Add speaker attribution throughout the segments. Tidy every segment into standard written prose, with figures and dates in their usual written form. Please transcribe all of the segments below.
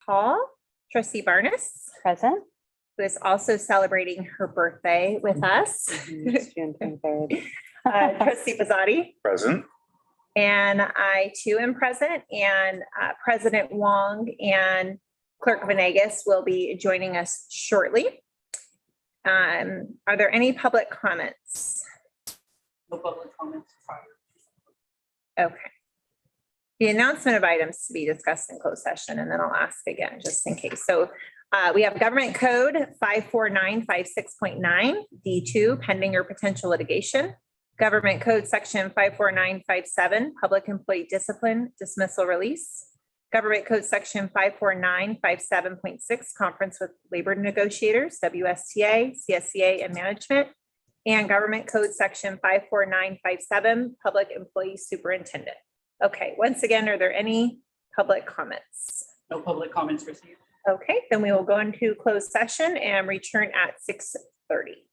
Speaker 1: call. Trustee Barnes,
Speaker 2: Present.
Speaker 1: who is also celebrating her birthday with us.
Speaker 2: It's June 23rd.
Speaker 1: Trustee Pizzotti.
Speaker 3: Present.
Speaker 1: And I too am present, and President Wong and Clerk Venegas will be joining us shortly. Are there any public comments?
Speaker 4: No public comments prior.
Speaker 1: Okay. The announcement of items to be discussed in closed session, and then I'll ask again, just in case. So we have Government Code 54956.9 D2, pending or potential litigation. Government Code Section 54957, public employee discipline, dismissal, release. Government Code Section 54957.6, conference with labor negotiators, WSTA, CSCA, and management. And Government Code Section 54957, public employee superintendent. Okay, once again, are there any public comments?
Speaker 4: No public comments received.
Speaker 1: Okay, then we will go into closed session and return at 6:30.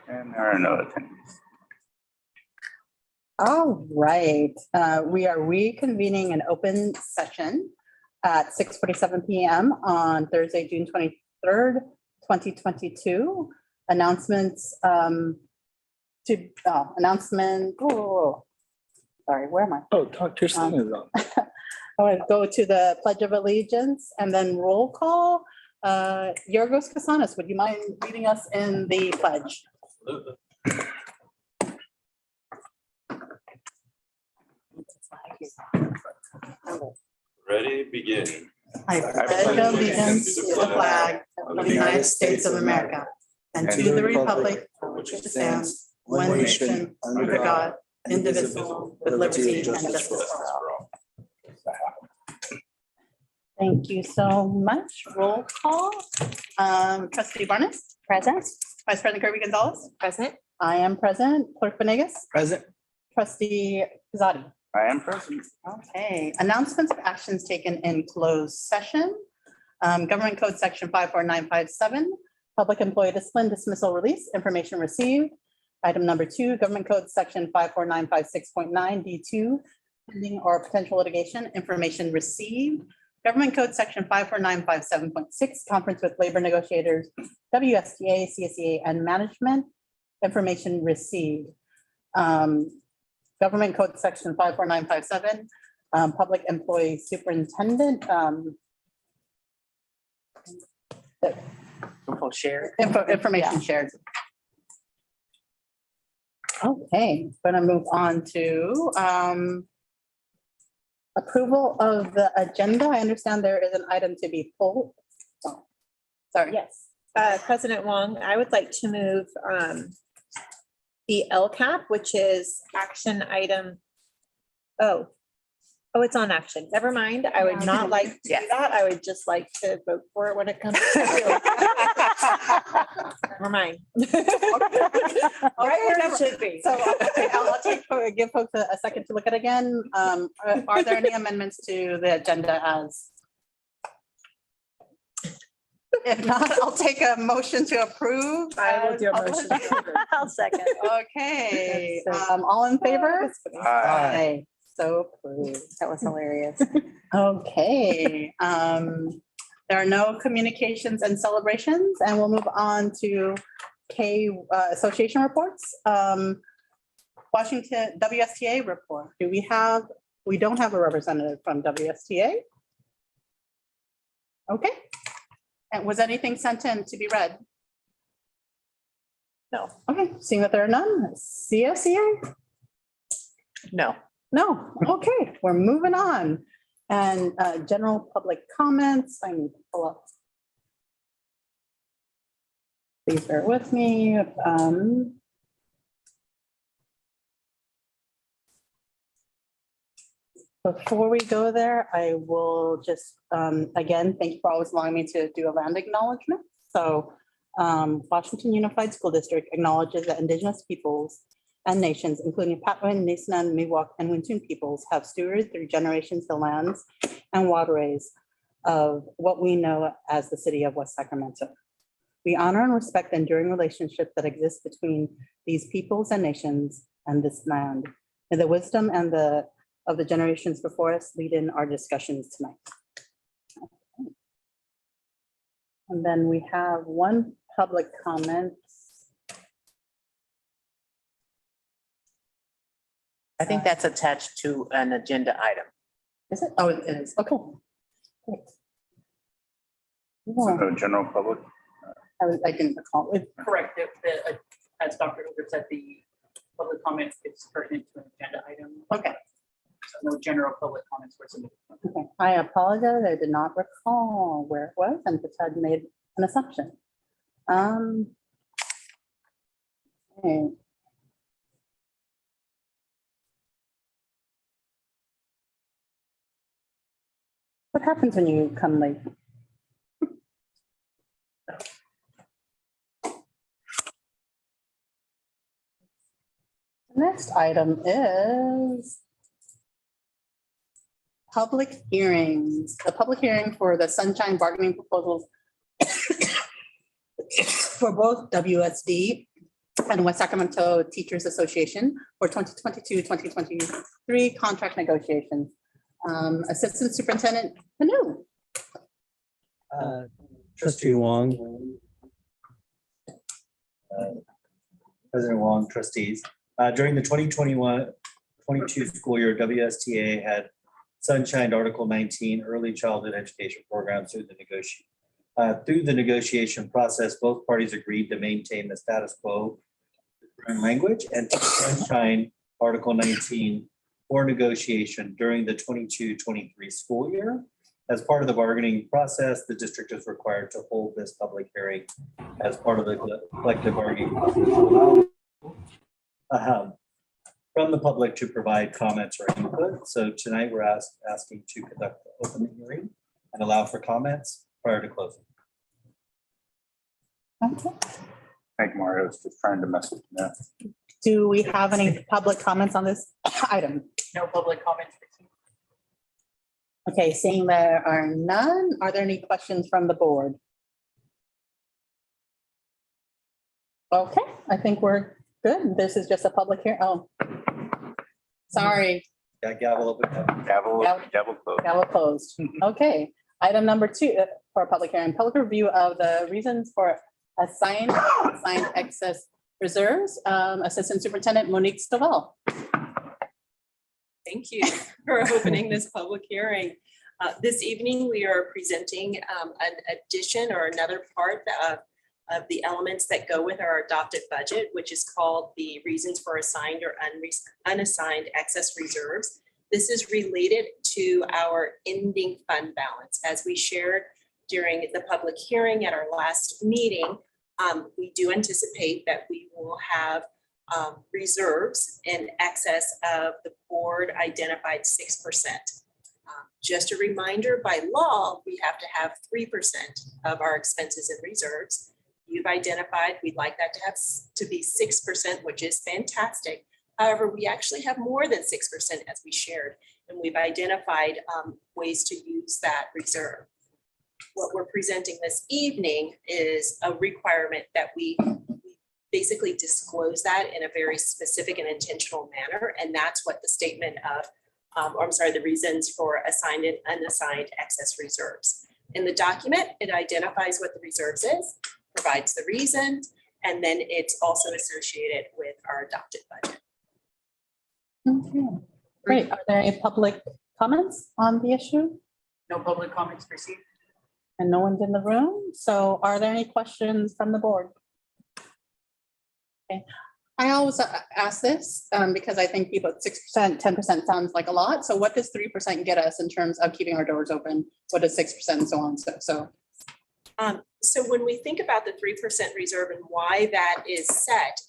Speaker 3: And there are no attendees.
Speaker 2: All right, we are reconvening an open session at 6:47 PM on Thursday, June 23rd, 2022. Announcements sorry, where am I?
Speaker 5: Oh, talk to your son is on.
Speaker 2: I want to go to the Pledge of Allegiance and then roll call. Yorgos Kasanis, would you mind leading us in the pledge?
Speaker 6: Ready, begin.
Speaker 2: I pledge allegiance to the flag of the United States of America and to the republic for which it stands, one nation, under God, indivisible, with liberty and justice for all. Thank you so much. Roll call. Trustee Barnes? Present. Vice President Kirby Gonzalez?
Speaker 1: Present.
Speaker 2: I am present. Clerk Benegas?
Speaker 5: Present.
Speaker 2: Trustee Pizzotti?
Speaker 3: I am present.
Speaker 2: Okay, announcements of actions taken in closed session. Government Code Section 54957, Public Employee Discipline Dismissal Release, Information Received. Item number 2, Government Code Section 54956.9 D2, Pending or Potential Litigation, Information Received. Government Code Section 54957.6, Conference with Labor Negotiators, WSTA, CSEA, and Management, Information Received. Government Code Section 54957, Public Employee Superintendent. Information shared. Okay, going to move on to approval of the agenda. I understand there is an item to be pulled. Oh, sorry.
Speaker 1: Yes. President Wong, I would like to move the LCAP, which is action item. Oh, it's on action. Never mind. I would not like to do that. I would just like to vote for it when it comes. Never mind. Right where it should be.
Speaker 2: So okay, I'll give folks a second to look at it again. Are there any amendments to the agenda as? If not, I'll take a motion to approve.
Speaker 1: I will do a motion.
Speaker 2: I'll second. Okay, all in favor? Aye. So approved. That was hilarious. Okay, there are no communications and celebrations, and we'll move on to association reports. Washington WSTA report. We don't have a representative from WSTA. Okay. And was anything sent in to be read?
Speaker 1: No.
Speaker 2: Okay, seeing that there are none. CSEA?
Speaker 1: No.
Speaker 2: No. Okay, we're moving on. And general public comments. I need to pull up. Please bear with me. Before we go there, I will just, again, thank you for always allowing me to do a land acknowledgement. So Washington Unified School District acknowledges that Indigenous peoples and nations, including Patwin, Nisenan, Miwok, and Wintun peoples, have stewarded through generations the lands and waterways of what we know as the city of West Sacramento. We honor and respect the enduring relationship that exists between these peoples and nations and this land. May the wisdom and of the generations before us lead in our discussions tonight. And then we have one public comment.
Speaker 7: I think that's attached to an agenda item.
Speaker 2: Is it? Oh, it is. Okay. Great.
Speaker 3: So
Speaker 2: Yeah,
Speaker 3: no general public.
Speaker 2: I didn't recall.
Speaker 4: Correct. As Dr. Hoover said, the public comment is pertinent to an agenda item.
Speaker 2: Okay.
Speaker 4: So no general public comments were submitted.
Speaker 2: Okay. I apologize. I did not recall where it was and just had made an assumption. Okay. What happens when you come late? The next item is public hearings. The public hearing for the Sunshine Bargaining Proposals for both WSD and West Sacramento Teachers Association for 2022-2023 contract negotiations. Assistant Superintendent Panu.
Speaker 5: Trustee Wong. President Wong, trustees. During the 2021-22 school year, WSTA had sunshined Article 19 early childhood education programs through the negotiation process. Both parties agreed to maintain the status quo in language and to sunshine Article 19 for negotiation during the 22-23 school year. As part of the bargaining process, the district is required to hold this public hearing as part of the collective bargaining process to allow from the public to provide comments or input. So tonight we're asking to conduct the open hearing and allow for comments prior to closing.
Speaker 2: Okay.
Speaker 3: I think Mario's just trying to mess with me.
Speaker 2: Do we have any public comments on this item?
Speaker 4: No public comments received.
Speaker 2: Okay, seeing there are none, are there any questions from the board? Okay, I think we're good. This is just a public hearing. Oh. Sorry,
Speaker 5: Yeah, gavel open.
Speaker 3: Gavel,
Speaker 2: Yeah.
Speaker 3: gavel closed.
Speaker 2: gavel closed. Okay, item number 2 for a public hearing, public review of the reasons for assigned excess reserves. Assistant Superintendent Monique Stovall.
Speaker 6: Thank you for opening this public hearing. This evening, we are presenting an addition or another part of the elements that go with our adopted budget, which is called the reasons for assigned or unassigned excess reserves. This is related to our ending fund balance. As we shared during the public hearing at our last meeting, we do anticipate that we will have reserves in excess of the board identified 6%. Just a reminder, by law, we have to have 3% of our expenses in reserves. You've identified, we'd like that to be 6%, which is fantastic. However, we actually have more than 6% as we shared, and we've identified ways to use that reserve. What we're presenting this evening is a requirement that we basically disclose that in a very specific and intentional manner. And that's what the statement of, the reasons for assigned and unassigned excess reserves. In the document, it identifies what the reserves is, provides the reasons, and then it's also associated with our adopted budget.
Speaker 2: Okay, great. Are there any public comments on the issue?
Speaker 4: No public comments received.
Speaker 2: And no one's in the room. So are there any questions from the board? Okay. I always ask this because I think people at 6%, 10% sounds like a lot. So what does 3% get us in terms of keeping our doors open? What is 6% and so on?
Speaker 6: So when we think about the 3% reserve and why that is set,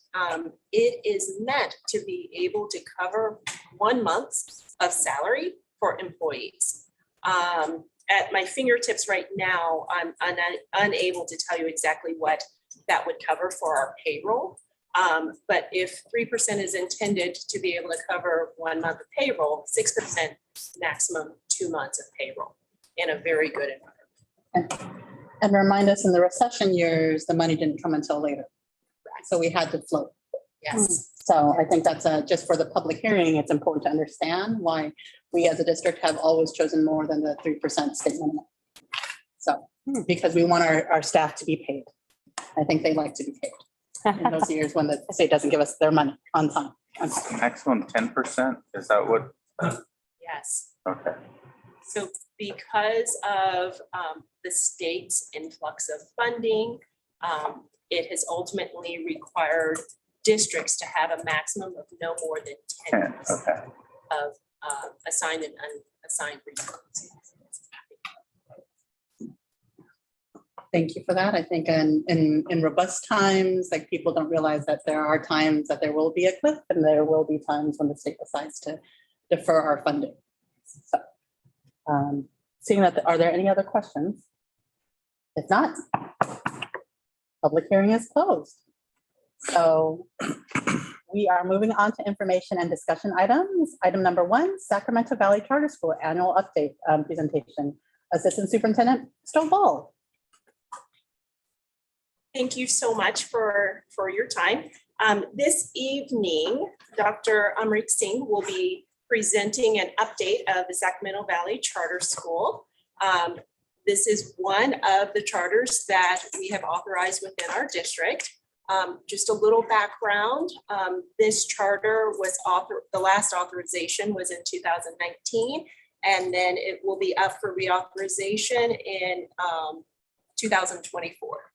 Speaker 6: it is meant to be able to cover 1 month of salary for employees. At my fingertips right now, I'm unable to tell you exactly what that would cover for our payroll. But if 3% is intended to be able to cover 1 month of payroll, 6% maximum 2 months of payroll in a very good environment.
Speaker 2: And remind us, in the recession years, the money didn't come until later. So we had to float.
Speaker 6: Yes.
Speaker 2: So I think that's just for the public hearing, it's important to understand why we as a district have always chosen more than the 3% state minimum. So, because we want our staff to be paid. I think they like to be paid in those years when the state doesn't give us their money on time.
Speaker 3: Maximum 10%, is that what?
Speaker 6: Yes.
Speaker 3: Okay.
Speaker 6: So because of the state's influx of funding, it has ultimately required districts to have a maximum of no more than 10%
Speaker 3: Okay.
Speaker 6: of assigned and unassigned reserves.
Speaker 2: Thank you for that. I think in robust times, like, people don't realize that there are times that there will be a cliff and there will be times when the state decides to defer our funding. So, seeing that, are there any other questions? If not, public hearing is closed. So we are moving on to information and discussion items. Item number 1, Sacramento Valley Charter School Annual Update presentation. Assistant Superintendent Stovall.
Speaker 6: Thank you so much for your time. This evening, Dr. Amrit Singh will be presenting an update of the Sacramento Valley Charter School. This is one of the charters that we have authorized within our district. Just a little background, this charter was the last authorization was in 2019, and then it will be up for reauthorization in 2024.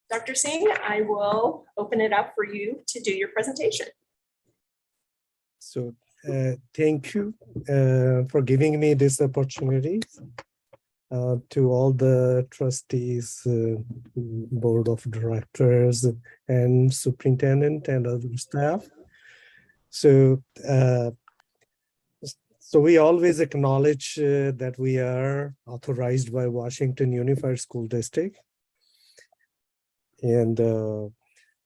Speaker 6: Dr. Singh, I will open it up for you to do your presentation.
Speaker 8: So thank you for giving me this opportunity. To all the trustees, board of directors, and superintendent and other staff. So we always acknowledge that we are authorized by Washington Unified School District. And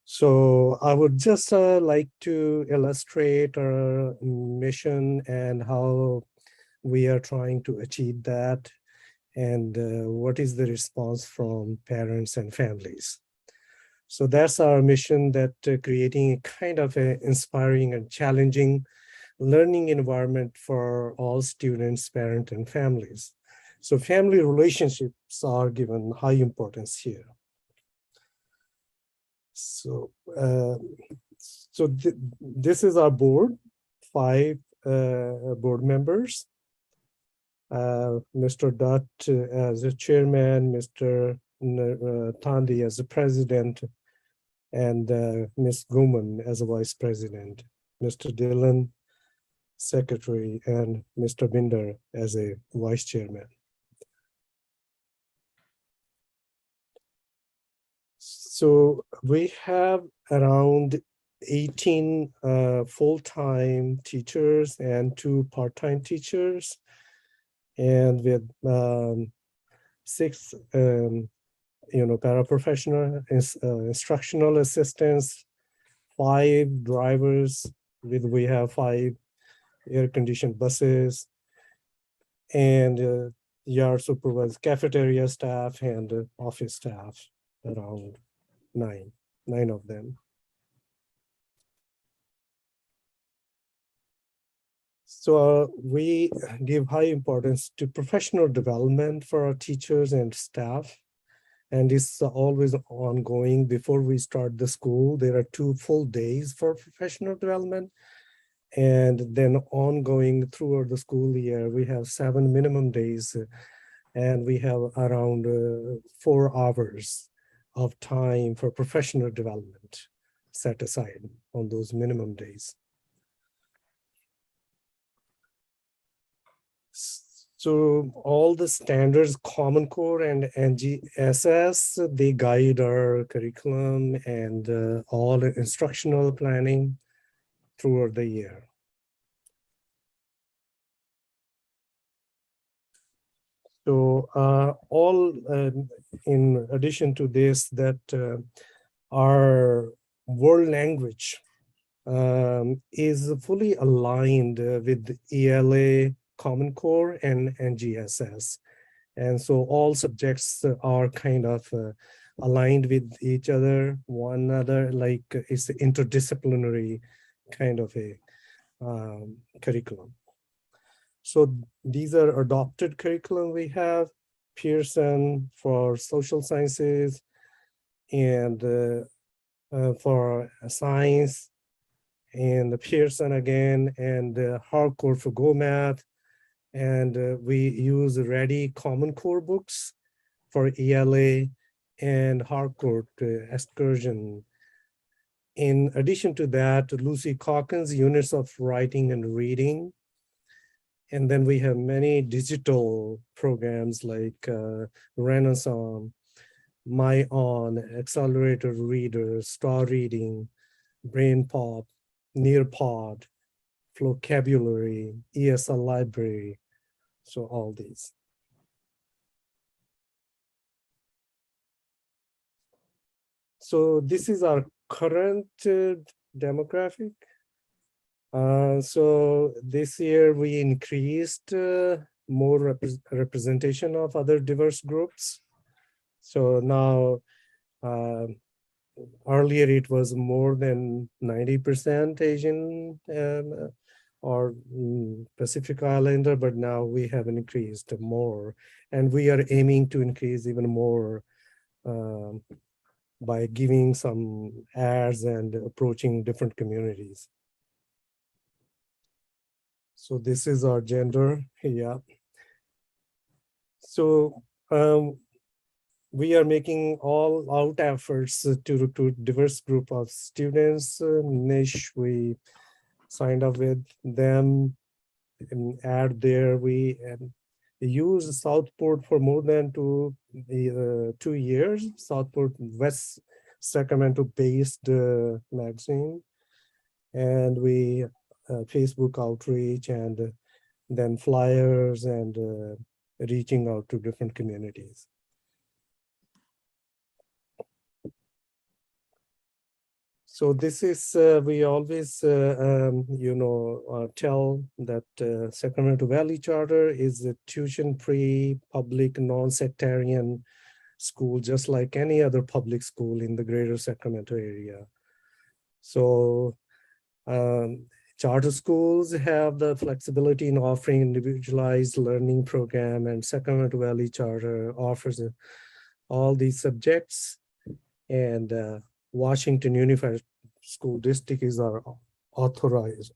Speaker 8: so I would just like to illustrate our mission and how we are trying to achieve that, and what is the response from parents and families. So that's our mission, that creating a kind of a inspiring and challenging learning environment for all students, parents, and families. So family relationships are given high importance here. So, this is our board, 5 board members. Mr. Dutt as a chairman, Mr. Thandi as a president, and Ms. Guman as a vice president, Mr. Dillon, secretary, and Mr. Binder as a vice chairman. So we have around 18 full-time teachers and 2 part-time teachers, and with 6 paraprofessional instructional assistants, 5 drivers, we have 5 air-conditioned buses, and yard supervisors, cafeteria staff, and office staff, around 9 of them. So we give high importance to professional development for our teachers and staff. And it's always ongoing. Before we start the school, there are 2 full days for professional development. And then ongoing throughout the school year, we have 7 minimum days. And we have around 4 hours of time for professional development set aside on those minimum days. So all the standards, Common Core and NGSS, they guide our curriculum and all instructional planning throughout the year. So in addition to this, that our world language is fully aligned with ELA, Common Core, and NGSS. And so all subjects are kind of aligned with each other, one another, like it's an interdisciplinary kind of a curriculum. So these are adopted curriculum we have, Pearson for social sciences, and for science, and the Pearson again, and Harcourt for Go Math. And we use Ready Common Core books for ELA and Harcourt Excursion. In addition to that, Lucy Calkins units of writing and reading. And then we have many digital programs like Renaissance, MyOn, Accelerator Reader, Star Reading, BrainPop, Nearpod, Vocabulary, ESL Library, so all these. So this is our current demographic. So this year we increased more representation of other diverse groups. So now earlier it was more than 90% Asian or Pacific Islander, but now we have increased more, and we are aiming to increase even more by giving some ads and approaching different communities. So this is our gender, yeah. So we are making all out efforts to recruit diverse group of students. Niche, we signed up with them and add there. We use Southport for more than 2 years. Southport West Sacramento based magazine, and we Facebook outreach and then flyers and reaching out to different communities. So this is, we always, tell that Sacramento Valley Charter is a tuition-free, public, non-sectarian school, just like any other public school in the greater Sacramento area. So charter schools have the flexibility in offering individualized learning program, and Sacramento Valley Charter offers all these subjects, and Washington Unified School District is our authorized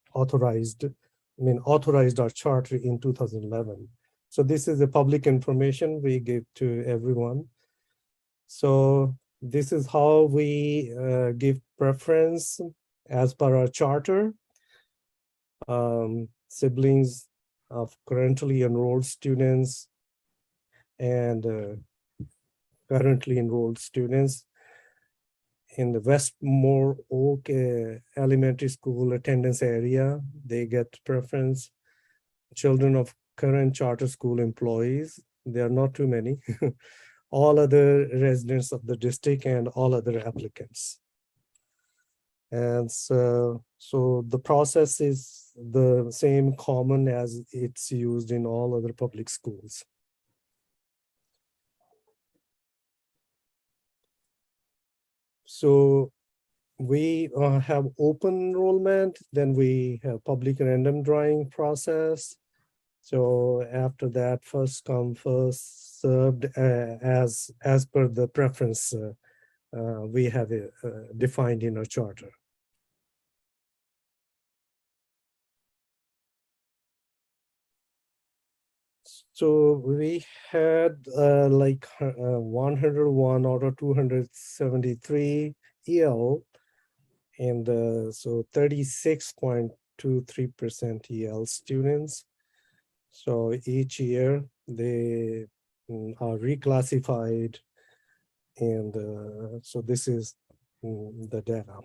Speaker 8: our charter in 2011. So this is the public information we give to everyone. So this is how we give preference as per our charter. Siblings of currently enrolled students and currently enrolled students in the Westmore Oak Elementary School attendance area, they get preference. Children of current charter school employees, there are not too many. All other residents of the district and all other applicants. And so the process is the same common as it's used in all other public schools. So we have open enrollment, then we have public random drawing process. So after that, first come, first served as per the preference we have defined in our charter. So we had 101 out of 273 EL, and so 36.23% EL students. So each year they are reclassified, and so this is the data.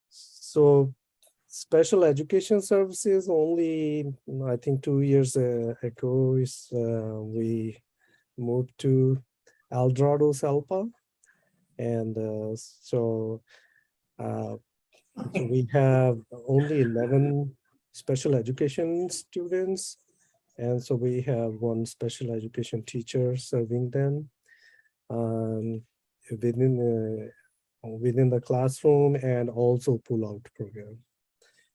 Speaker 8: So special education services, only I think 2 years ago is we moved to El Dorado, SELPA, and so we have only 11 special education students, and so we have one special education teacher serving them within the classroom, and also pull-out program.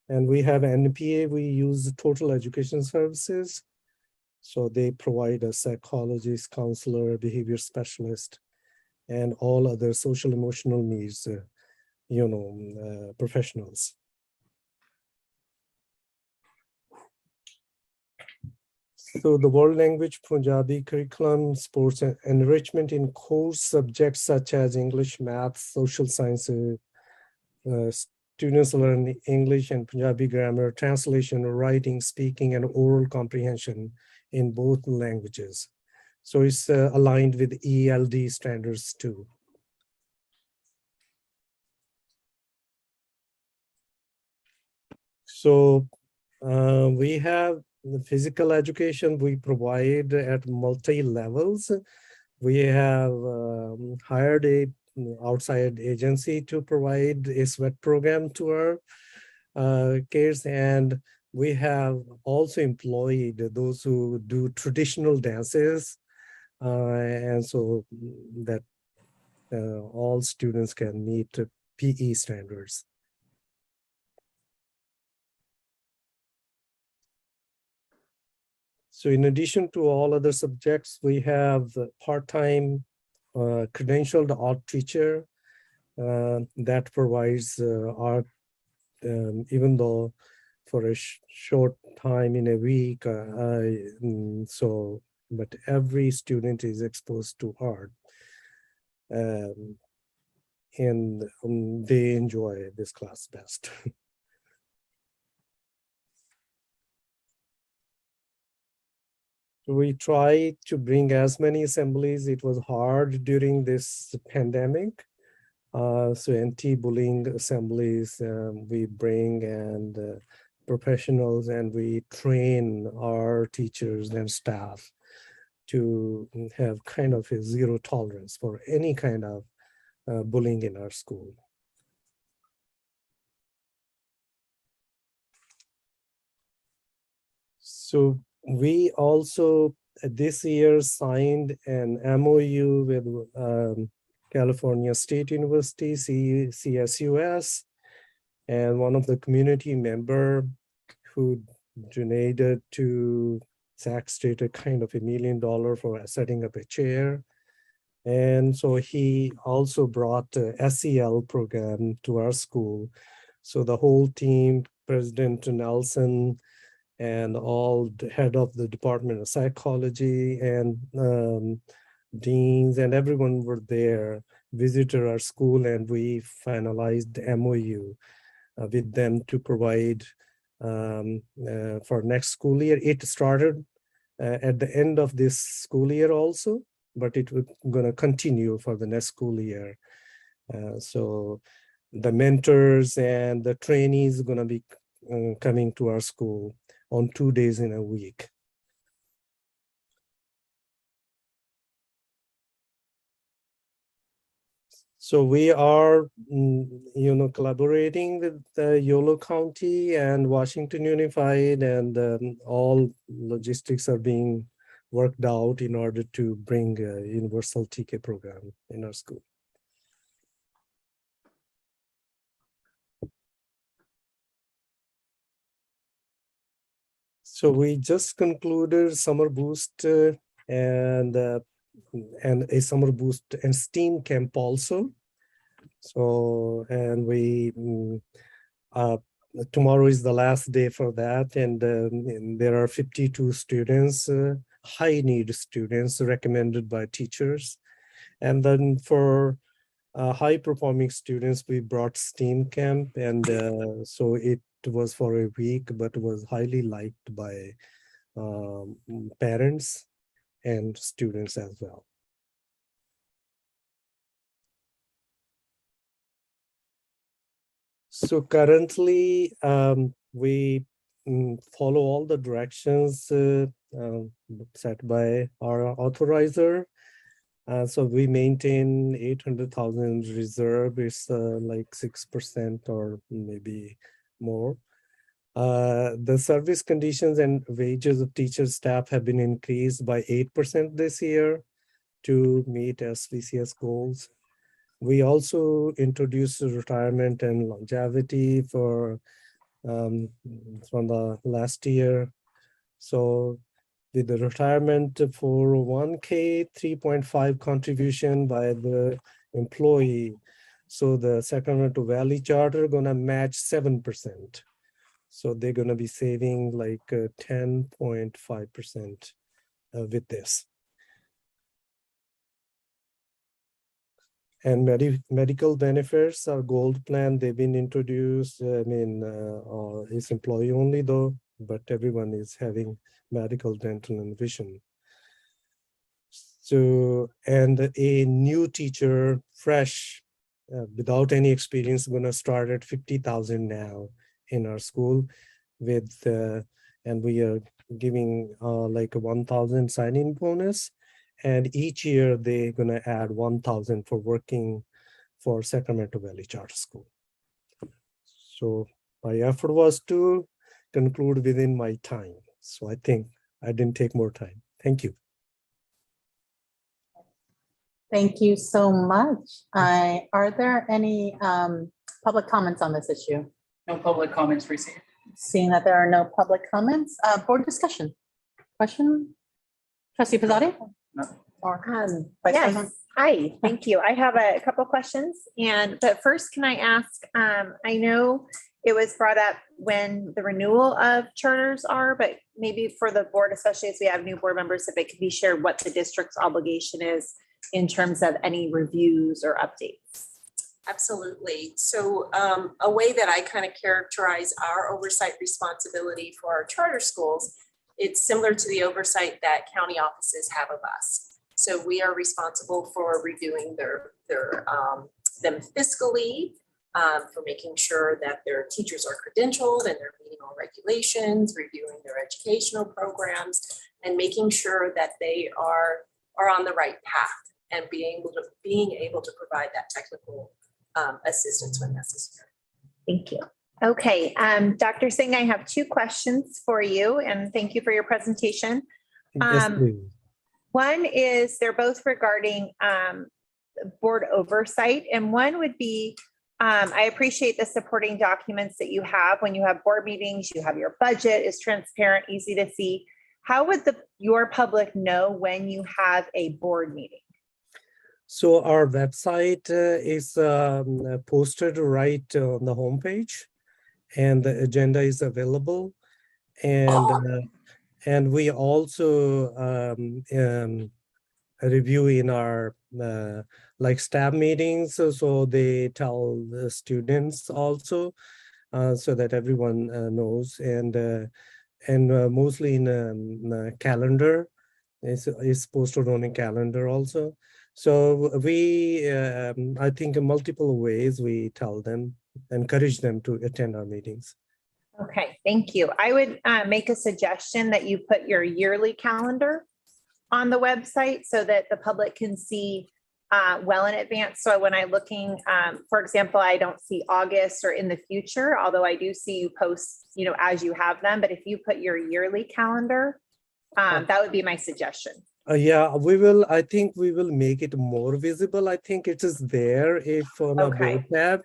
Speaker 8: And we have NPA, we use total education services. So they provide a psychologist, counselor, behavior specialist, and all other social emotional needs, professionals. So the world language Punjabi curriculum supports enrichment in core subjects such as English, math, social sciences. Students learn English and Punjabi grammar, translation, writing, speaking, and oral comprehension in both languages. So it's aligned with ELD standards too. So we have the physical education we provide at multi-levels. We have hired a outside agency to provide a SWET program to our kids, and we have also employed those who do traditional dances And so that all students can meet PE standards. So in addition to all other subjects, we have the part-time credentialed art teacher that provides art, even though for a short time in a week. But every student is exposed to art. And they enjoy this class best. We try to bring as many assemblies. It was hard during this pandemic. So anti-bullying assemblies we bring, and professionals, and we train our teachers and staff to have kind of a zero tolerance for any kind of bullying in our school. So we also this year signed an MOU with California State University, CSUS, and one of the community member who donated to Sac State a kind of $1 million for setting up a chair. And so he also brought a SEL program to our school. So the whole team, President Nelson, and all the head of the Department of Psychology and deans and everyone were there, visited our school, and we finalized the MOU with them to provide for next school year. It started at the end of this school year also, but it was going to continue for the next school year. So the mentors and the trainees are going to be coming to our school on 2 days in a week. So we are, collaborating with Yolo County and Washington Unified, and all logistics are being worked out in order to bring a universal TK program in our school. So we just concluded Summer Boost and a Summer Boost and STEAM camp also. So, and we, tomorrow is the last day for that. And there are 52 students, high need students recommended by teachers. And then for high performing students, we brought STEAM camp. And so it was for a week, but was highly liked by parents and students as well. So currently, we follow all the directions set by our authorizer. So we maintain 800,000 reserve. It's like 6% or maybe more. The service conditions and wages of teachers staff have been increased by 8% this year to meet SVCS goals. We also introduced retirement and longevity for from the last year. So with the retirement for 1K 3.5 contribution by the employee, so the Sacramento Valley Charter gonna match 7%. So they're gonna be saving like 10.5% with this. And medical benefits, our gold plan, they've been introduced. It's employee only though, but everyone is having medical, dental, and vision. So, and a new teacher, fresh, without any experience, gonna start at 50,000 now in our school with, and we are giving like a 1,000 sign-in bonus. And each year they're gonna add 1,000 for working for Sacramento Valley Charter School. So my effort was to conclude within my time. So I think I didn't take more time. Thank you.
Speaker 2: Thank you so much. Are there any public comments on this issue?
Speaker 4: No public comments received.
Speaker 2: Seeing that there are no public comments, board discussion. Question? Trustee Pizzotti?
Speaker 3: No.
Speaker 2: Or Vice President?
Speaker 1: Yes, hi, thank you. I have a couple questions but first, can I ask, I know it was brought up when the renewal of charters are, but maybe for the board, especially as we have new board members, if it could be shared what the district's obligation is in terms of any reviews or updates.
Speaker 6: Absolutely. So a way that I kind of characterize our oversight responsibility for our charter schools, it's similar to the oversight that county offices have of us. So we are responsible for reviewing them fiscally, for making sure that their teachers are credentialed and they're meeting all regulations, reviewing their educational programs, and making sure that they are on the right path and being able to provide that technical assistance when necessary.
Speaker 1: Thank you. Okay, Dr. Singh, I have two questions for you, and thank you for your presentation.
Speaker 8: Yes, please.
Speaker 1: One is, they're both regarding board oversight, and one would be, I appreciate the supporting documents that you have when you have board meetings, you have your budget is transparent, easy to see. How would your public know when you have a board meeting?
Speaker 8: So our website is posted right on the homepage, and the agenda is available. And we also review in our like staff meetings, so they tell the students also, so that everyone knows. And mostly in calendar, is posted on a calendar also. So we, I think in multiple ways, we tell them, encourage them to attend our meetings.
Speaker 1: Okay, thank you. I would make a suggestion that you put your yearly calendar on the website so that the public can see well in advance. So when I'm looking, for example, I don't see August or in the future, although I do see you post, as you have them. But if you put your yearly calendar, that would be my suggestion.
Speaker 8: Yeah, we will. I think we will make it more visible. I think it is there if on a board tab.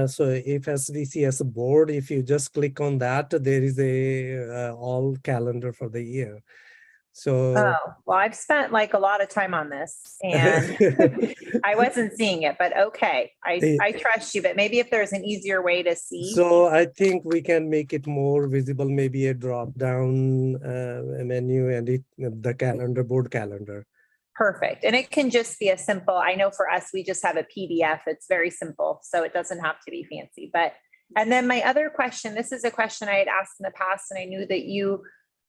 Speaker 8: So if SVC as a board, if you just click on that, there is a all calendar for the year. So
Speaker 1: well, I've spent like a lot of time on this and I wasn't seeing it, but okay. I trust you, but maybe if there's an easier way to see.
Speaker 8: So I think we can make it more visible, maybe a drop down menu and the calendar, board calendar.
Speaker 1: Perfect. And it can just be a simple, I know for us, we just have a PDF. It's very simple, so it doesn't have to be fancy. And then my other question, this is a question I had asked in the past, and I knew that you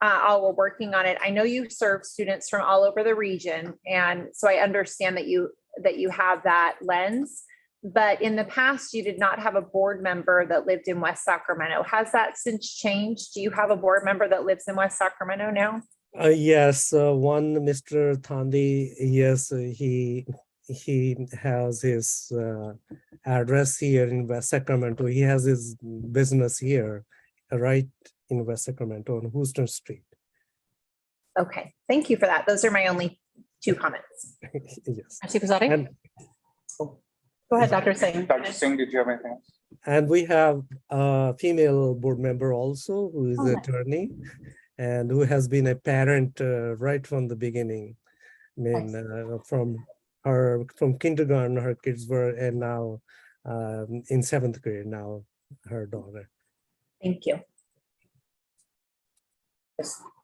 Speaker 1: all were working on it. I know you serve students from all over the region. And so I understand that you have that lens, but in the past, you did not have a board member that lived in West Sacramento. Has that since changed? Do you have a board member that lives in West Sacramento now?
Speaker 8: Yes, one Mr. Thandi, yes, he has his address here in West Sacramento. He has his business here, right in West Sacramento on Houston Street.
Speaker 1: Okay, thank you for that. Those are my only two comments.
Speaker 8: Yes.
Speaker 2: Trustee Pizzotti?
Speaker 8: And,
Speaker 2: Go ahead, Dr. Singh.
Speaker 3: Dr. Singh, did you have anything else?
Speaker 8: and we have a female board member also who is
Speaker 2: Oh,
Speaker 8: an
Speaker 2: nice.
Speaker 8: attorney and who has been a parent right from the beginning. I mean, from kindergarten, her kids were, and now in 7th grade now, her daughter.
Speaker 1: Thank you.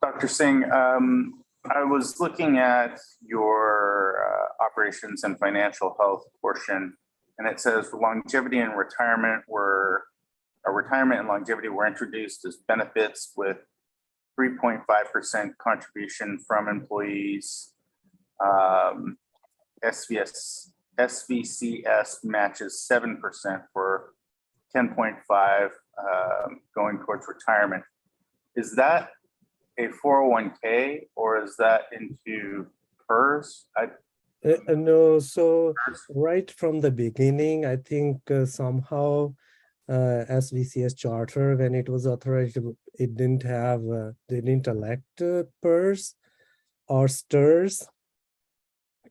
Speaker 3: Dr. Singh, I was looking at your operations and financial health portion, and it says longevity and retirement and longevity were introduced as benefits with 3.5% contribution from employees. SVCS matches 7% for 10.5 going towards retirement. Is that a 401k or is that into PERS?
Speaker 8: No, so right from the beginning, I think somehow SVCS charter, when it was authorized, it didn't have, they didn't elect PERS or STIRS.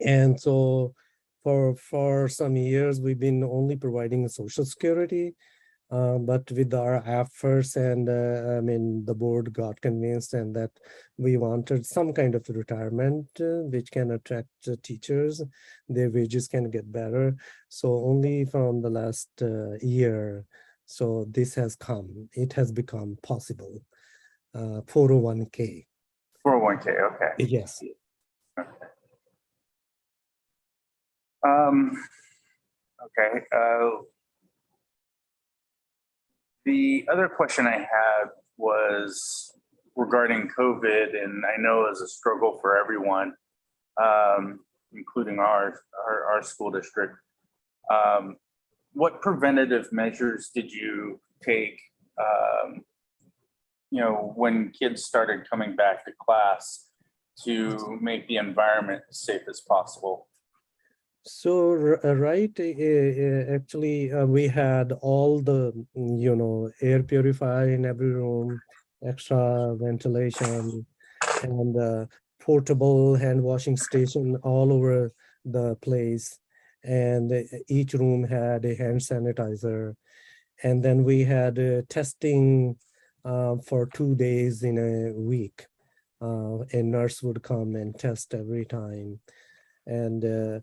Speaker 8: And so for some years, we've been only providing Social Security. But with our efforts and the board got convinced and that we wanted some kind of retirement which can attract teachers, their wages can get better. So only from the last year, so this has come, it has become possible. 401k.
Speaker 3: 401k, okay.
Speaker 8: Yes.
Speaker 3: Okay. The other question I had was regarding COVID, and I know it's a struggle for everyone, including our school district. What preventative measures did you take, when kids started coming back to class to make the environment as safe as possible?
Speaker 8: So, right, actually, we had all the, air purifier in every room, extra ventilation, and portable hand washing station all over the place. And each room had a hand sanitizer. And then we had testing for 2 days in a week. A nurse would come and test every time. And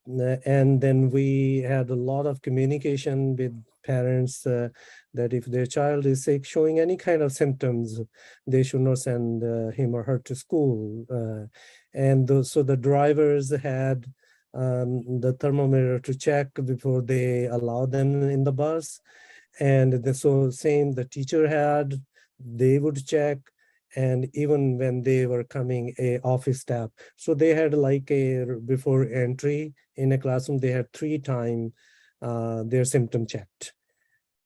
Speaker 8: and then we had a lot of communication with parents that if their child is sick, showing any kind of symptoms, they should not send him or her to school. So the drivers had the thermometer to check before they allow them in the bus. And so same the teacher had, they would check. And even when they were coming, a office staff, so they had like before entry in a classroom, they had 3 times their symptom checked.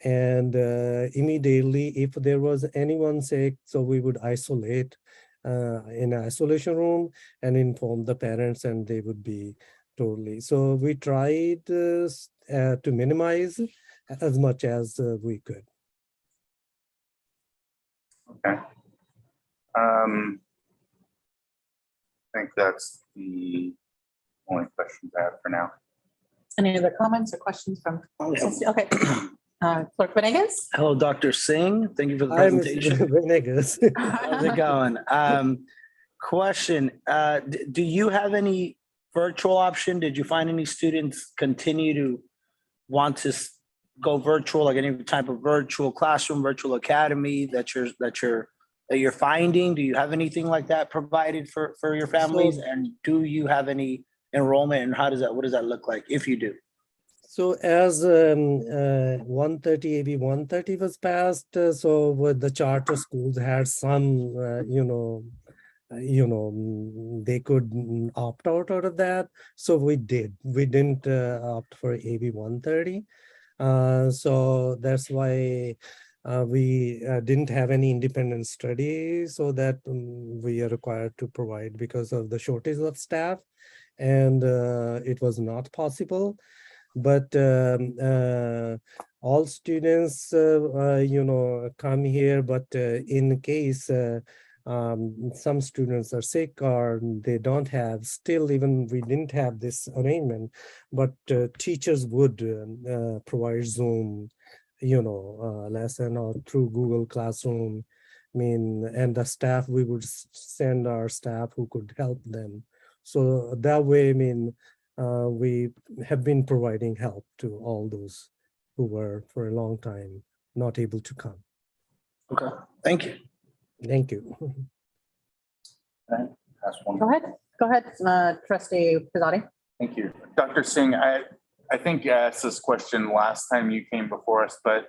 Speaker 8: And immediately, if there was anyone sick, so we would isolate in an isolation room and inform the parents, and they would be totally. So we tried to minimize as much as we could.
Speaker 3: Okay. I think that's the only questions I have for now.
Speaker 2: Any other comments or questions from? Okay. Clerk Venegas?
Speaker 9: Hello, Dr. Singh. Thank you for the
Speaker 8: Hi, Mr.
Speaker 9: presentation.
Speaker 8: Venegas.
Speaker 9: How's it going? Question, do you have any virtual option? Did you find any students continue to want to go virtual, like any type of virtual classroom, virtual academy that you're finding? Do you have anything like that provided for your families? And do you have any enrollment, and what does that look like if you do?
Speaker 8: So as 130 AB 130 was passed, so with the charter schools had some, they could opt out of that. So we didn't opt for AB 130. So that's why we didn't have any independent study, so that we are required to provide because of the shortage of staff, and it was not possible. But all students, come here, but in case some students are sick or they don't have, still even we didn't have this arrangement, but teachers would provide Zoom, lesson or through Google Classroom. And the staff, we would send our staff who could help them. So that way, we have been providing help to all those who were for a long time not able to come.
Speaker 9: Okay, thank you.
Speaker 8: Thank you.
Speaker 3: That's one.
Speaker 2: Go ahead, Trustee Pizzotti.
Speaker 3: Thank you. Dr. Singh, I think you asked this question last time you came before us, but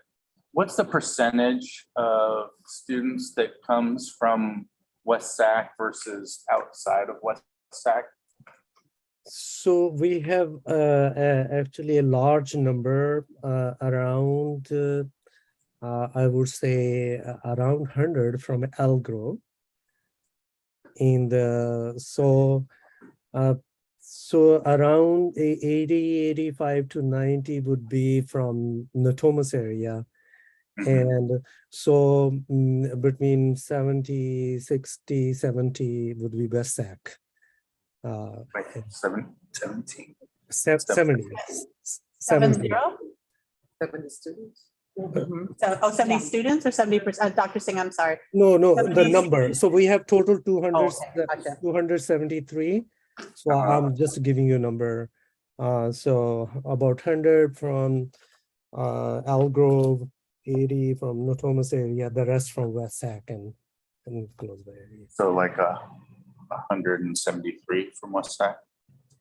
Speaker 3: what's the percentage of students that comes from West Sac versus outside of West Sac?
Speaker 8: So we have actually a large number, around, I would say around 100 from Elgrove. So around 80, 85 to 90 would be from Natomas area. And so between 70, 60, 70 would be West Sac.
Speaker 3: Like 17.
Speaker 8: 70.
Speaker 2: 70?
Speaker 7: 70 students.
Speaker 2: So, 70 students or 70%? Dr. Singh, I'm sorry.
Speaker 8: No, the
Speaker 2: 70
Speaker 8: number. So we have total
Speaker 2: Oh, okay, gotcha.
Speaker 8: 273. So I'm just giving you a number. So about 100 from Algrove, 80 from Notomus area, the rest from West Sac and close by area.
Speaker 3: So like 173 from West Side.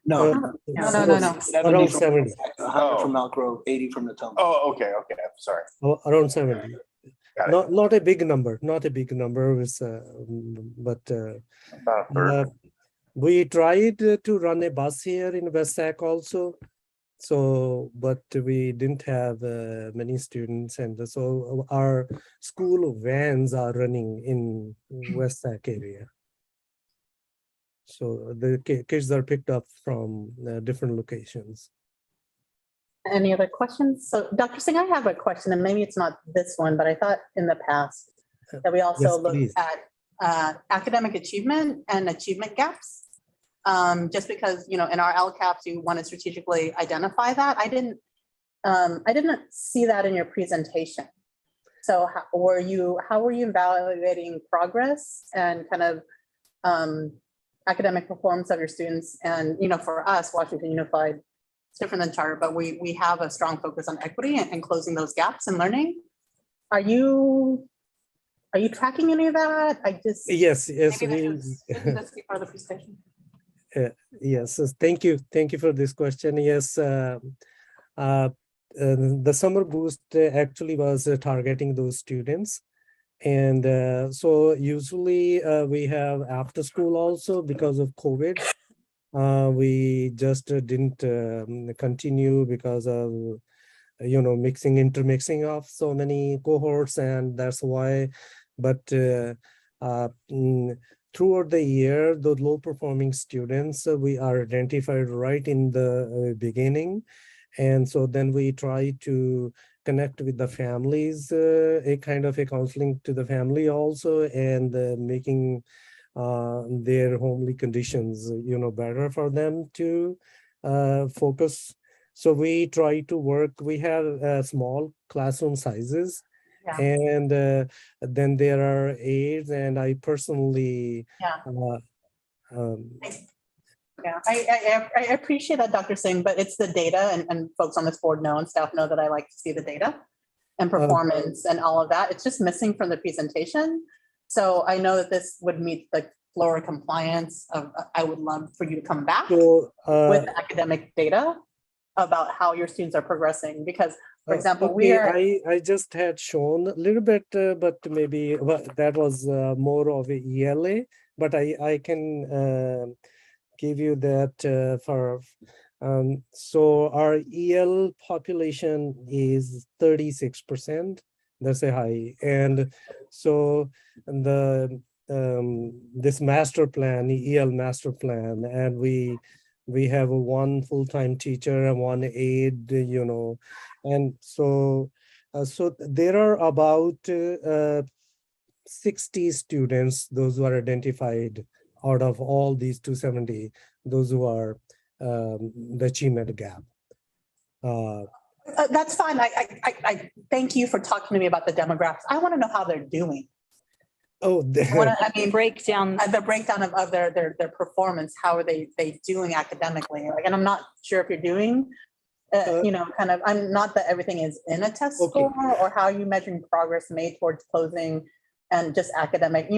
Speaker 9: No.
Speaker 2: No.
Speaker 8: Around 70,
Speaker 9: 100 from Elk Grove, 80 from the Potomac.
Speaker 3: Oh, okay, I'm sorry.
Speaker 8: around 70.
Speaker 3: Got it.
Speaker 8: Not a big number, it's, but
Speaker 3: About a third.
Speaker 8: we tried to run a bus here in West Sac also. So, but we didn't have many students, and so our school vans are running in West Sac area. So the kids are picked up from different locations.
Speaker 2: Any other questions? So Dr. Singh, I have a question, and maybe it's not this one, but I thought in the past that we also
Speaker 8: Yes,
Speaker 2: looked
Speaker 8: please.
Speaker 2: at academic achievement and achievement gaps. Just because, in our LCAPs, you want to strategically identify that. I didn't see that in your presentation. So how were you evaluating progress and kind of academic performance of your students? And, for us, Washington Unified, it's different than charter, but we have a strong focus on equity and closing those gaps in learning. Are you tracking any of that?
Speaker 8: Yes,
Speaker 2: Maybe that's part of the presentation.
Speaker 8: Yes, thank you for this question. Yes, the summer boost actually was targeting those students, and so usually we have after school also because of COVID. We just didn't continue because of intermixing of so many cohorts, and that's why. But throughout the year, the low performing students we are identified right in the beginning, and so then we try to connect with the families, a kind of a counseling to the family also, and making their homely conditions better for them to focus. So we try to work. We have small classroom sizes.
Speaker 2: Yeah.
Speaker 8: And then there are aides, and I personally
Speaker 2: Yeah, I appreciate that, Dr. Singh, but it's the data, and folks on this board know and staff know that I like to see the data and performance and all of that. It's just missing from the presentation. So I know that this would meet the Flora compliance of, I would love for you to come back with academic data about how your students are progressing, because for example,
Speaker 8: I just had shown a little bit, but maybe that was more of a ELA, but I can give you that for, so our EL population is 36%. That's a high. And so the this master plan, EL master plan, and we have one full-time teacher and one aide, and so so there are about 60 students, those who are identified out of all these 270, those who are the achievement gap.
Speaker 2: That's fine. I thank you for talking to me about the demographics. I want to know how they're doing.
Speaker 8: Oh,
Speaker 2: breakdown. The breakdown of their performance. How are they doing academically? And I'm not sure if you're doing, kind of. I'm not that everything is in a test score, or how are you measuring progress made towards closing, and just academic,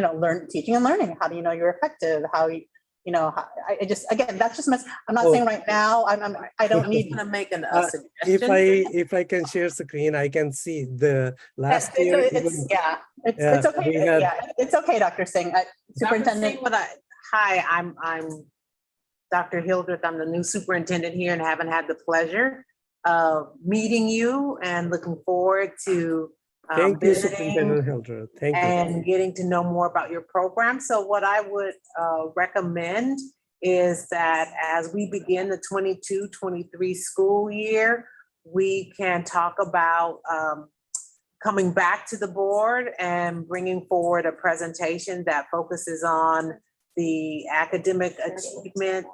Speaker 2: teaching and learning. How do you know you're effective? How you. I just, again, that's just I'm not saying right now. I don't need
Speaker 7: to make an
Speaker 8: if I can share screen, I can see the last year.
Speaker 2: It's okay. It's okay, Dr. Singh. Superintendent.
Speaker 10: Hi, I'm Dr. Hildreth. I'm the new superintendent here and haven't had the pleasure of meeting you, and looking forward to
Speaker 8: Thank you, Superintendent Hildreth. Thank you.
Speaker 10: And getting to know more about your program. So what I would recommend is that as we begin the 22-23 school year, we can talk about coming back to the board and bringing forward a presentation that focuses on the academic achievement,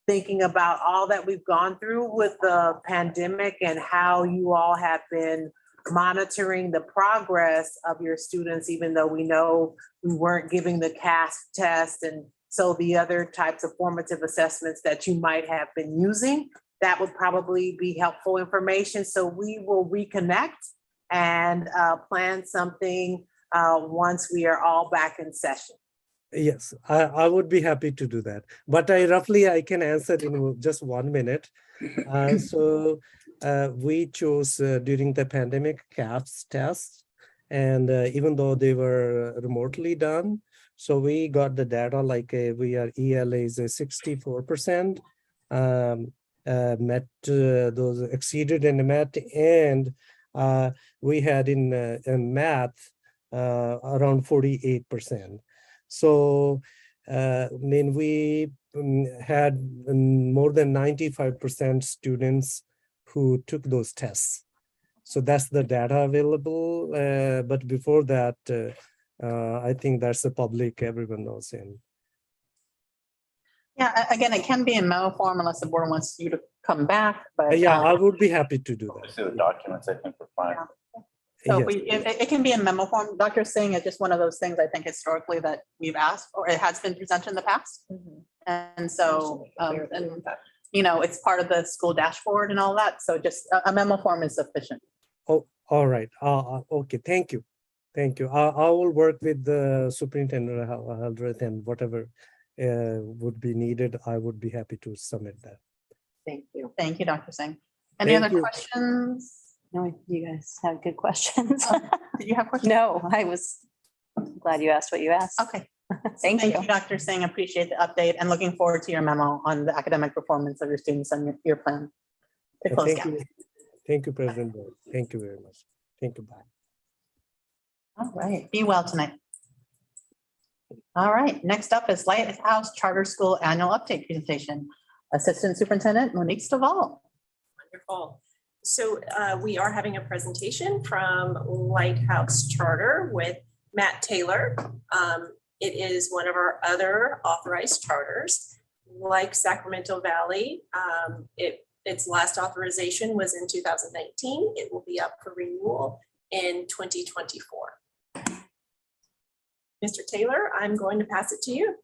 Speaker 10: thinking about all that we've gone through with the pandemic and how you all have been monitoring the progress of your students, even though we know we weren't giving the CASP test and so the other types of formative assessments that you might have been using, that would probably be helpful information. So we will reconnect and plan something once we are all back in session.
Speaker 8: Yes, I would be happy to do that. But I can answer in just 1 minute. We chose during the pandemic CAPS test, and even though they were remotely done, so we got the data like we are ELA is a 64%, met those exceeded in MET, and we had in math around 48%. So we had more than 95% students who took those tests. So that's the data available. But before that, I think that's the public, everyone knows. And
Speaker 2: Yeah, again, it can be in memo form unless the board wants you to come back, but.
Speaker 8: yeah, I would be happy to do that.
Speaker 3: See the documents, I think we're fine.
Speaker 2: So
Speaker 8: Yes.
Speaker 2: it can be in memo form. Dr. Singh is just one of those things I think historically that we've asked, or it has been presented in the past. And so, it's part of the school dashboard and all that. So just a memo form is sufficient.
Speaker 8: Oh, all right. Okay, thank you. Thank you. I will work with the superintendent Hildreth, and whatever would be needed, I would be happy to submit that.
Speaker 2: Thank you. Thank you, Dr. Singh. Any
Speaker 8: Thank
Speaker 2: other
Speaker 8: you.
Speaker 2: questions?
Speaker 11: No, you guys have good questions.
Speaker 2: Did you have questions?
Speaker 11: No, I was glad you asked what you asked.
Speaker 2: Okay.
Speaker 11: Thank you.
Speaker 2: Dr. Singh. Appreciate the update and looking forward to your memo on the academic performance of your students and your plan to close
Speaker 8: Thank
Speaker 2: gap.
Speaker 8: you. Thank you, President Board. Thank you very much. Thank you. Bye.
Speaker 2: All right. Be well tonight. All right. Next up is Lighthouse Charter School Annual Update Presentation. Assistant Superintendent Monique Stovall.
Speaker 6: Wonderful. So we are having a presentation from Lighthouse Charter with Matt Taylor. It is one of our other authorized charters. Like Sacramento Valley, its last authorization was in 2019. It will be up for renewal in 2024. Mr. Taylor, I'm going to pass it to you.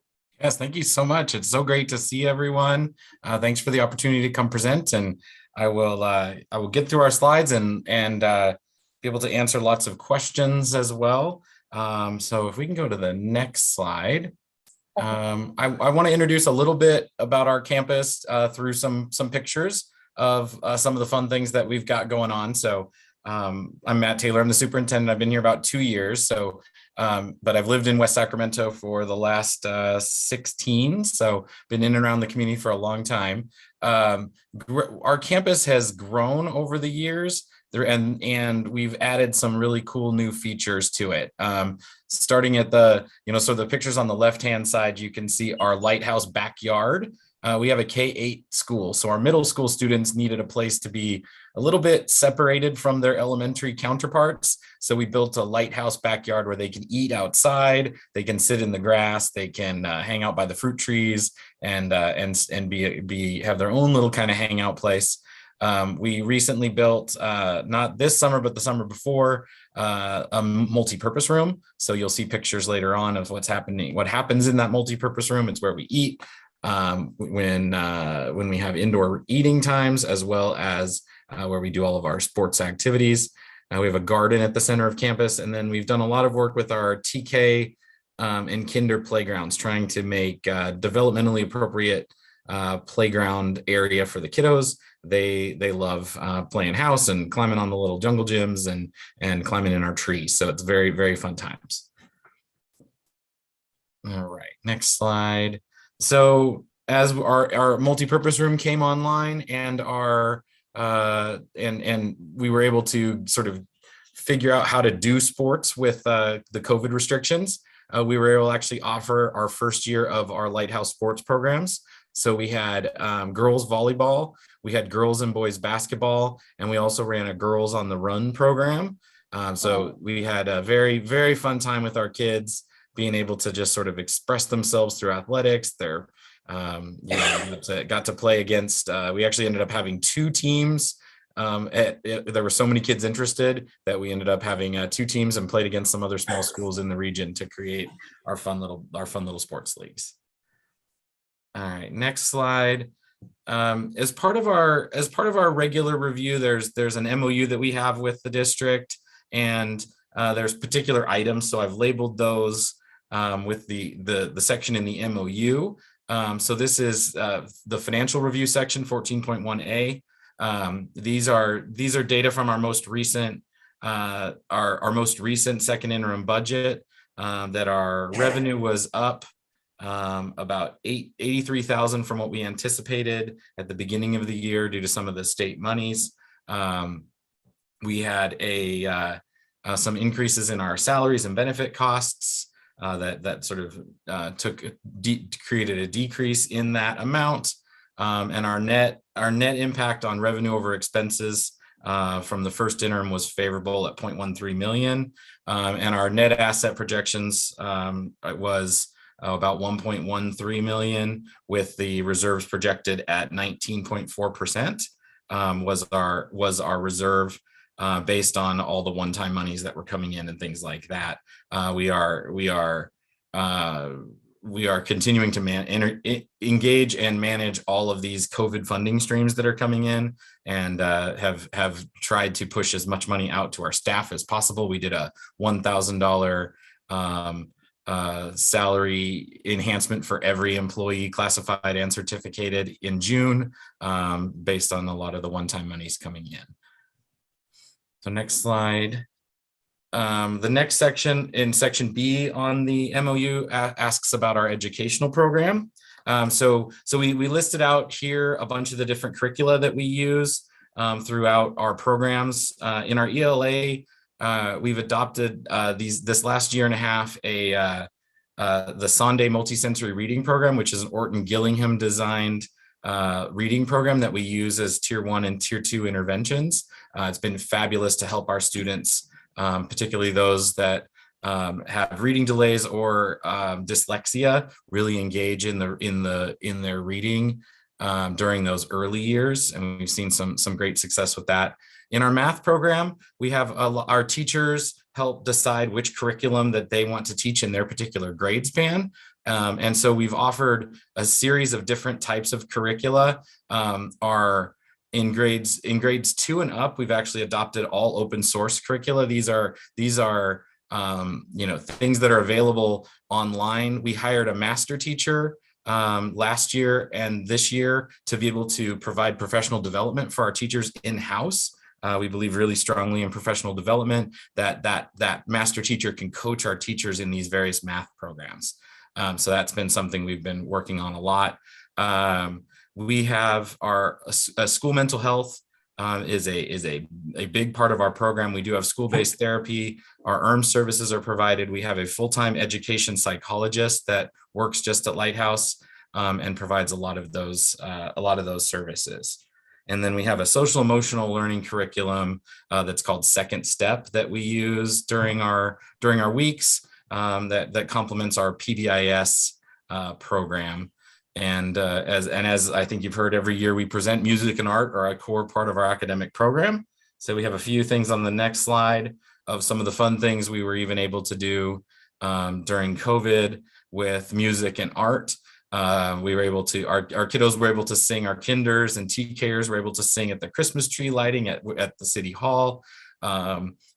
Speaker 12: Yes, thank you so much. It's so great to see everyone. Thanks for the opportunity to come present, and I will get through our slides and be able to answer lots of questions as well. So if we can go to the next slide. I want to introduce a little bit about our campus through some pictures of some of the fun things that we've got going on. So I'm Matt Taylor. I'm the superintendent. I've been here about 2 years. So, but I've lived in West Sacramento for the last 16. So been in and around the community for a long time. Our campus has grown over the years there, and we've added some really cool new features to it. Starting at so the pictures on the left-hand side, you can see our Lighthouse backyard. We have a K-8 school, so our middle school students needed a place to be a little bit separated from their elementary counterparts. So we built a Lighthouse backyard where they can eat outside, they can sit in the grass, they can hang out by the fruit trees, and have their own little kind of hangout place. We recently built, not this summer, but the summer before, a multi-purpose room. So you'll see pictures later on of what happens in that multi-purpose room. It's where we eat. When we have indoor eating times, as well as where we do all of our sports activities. We have a garden at the center of campus, and then we've done a lot of work with our TK and kinder playgrounds, trying to make developmentally appropriate playground area for the kiddos. They love playing house and climbing on the little jungle gyms and climbing in our trees. So it's very, very fun times. All right, next slide. So as our multi-purpose room came online and and we were able to sort of figure out how to do sports with the COVID restrictions, we were able to actually offer our first year of our Lighthouse sports programs. So we had girls volleyball, we had girls and boys basketball, and we also ran a girls on the run program. So we had a very, very fun time with our kids, being able to just sort of express themselves through athletics. They're, got to play against, we actually ended up having 2 teams. There were so many kids interested that we ended up having 2 teams and played against some other small schools in the region to create our fun little sports leagues. All right, next slide. As part of our regular review, there's an MOU that we have with the district, and there's particular items. So I've labeled those with the section in the MOU. So this is the financial review section 14.1A. These are data from our most recent second interim budget, that our revenue was up about 83,000 from what we anticipated at the beginning of the year due to some of the state monies. We had some increases in our salaries and benefit costs that sort of created a decrease in that amount. And our net impact on revenue over expenses from the first interim was favorable at 0.13 million. And our net asset projections was about 1.13 million, with the reserves projected at 19.4%, was our reserve based on all the one-time monies that were coming in and things like that. We are continuing to engage and manage all of these COVID funding streams that are coming in, and have tried to push as much money out to our staff as possible. We did a $1,000 salary enhancement for every employee, classified and certificated, in June, based on a lot of the one-time monies coming in. So next slide. The next section, in section B on the MOU, asks about our educational program. So we listed out here a bunch of the different curricula that we use throughout our programs. In our ELA, we've adopted this last year and a half the Sunday Multisensory Reading Program, which is an Orton Gillingham designed reading program that we use as tier 1 and tier 2 interventions. It's been fabulous to help our students, particularly those that have reading delays or dyslexia, really engage in their reading during those early years, and we've seen some great success with that. In our math program, we have our teachers help decide which curriculum that they want to teach in their particular grade span. And so we've offered a series of different types of curricula. In grades 2 and up, we've actually adopted all open source curricula. These are things that are available online. We hired a master teacher last year and this year to be able to provide professional development for our teachers in-house. We believe really strongly in professional development, that master teacher can coach our teachers in these various math programs. So that's been something we've been working on a lot. We have our school mental health is a big part of our program. We do have school-based therapy. Our ERM services are provided. We have a full-time education psychologist that works just at Lighthouse and provides a lot of those services. And then we have a social emotional learning curriculum that's called Second Step that we use during our weeks that complements our PBIS program. And as I think you've heard, every year we present music and art are a core part of our academic program. So we have a few things on the next slide of some of the fun things we were even able to do during COVID with music and art. We were able to, our kiddos were able to sing, our kinders and TKers were able to sing at the Christmas tree lighting at the City Hall.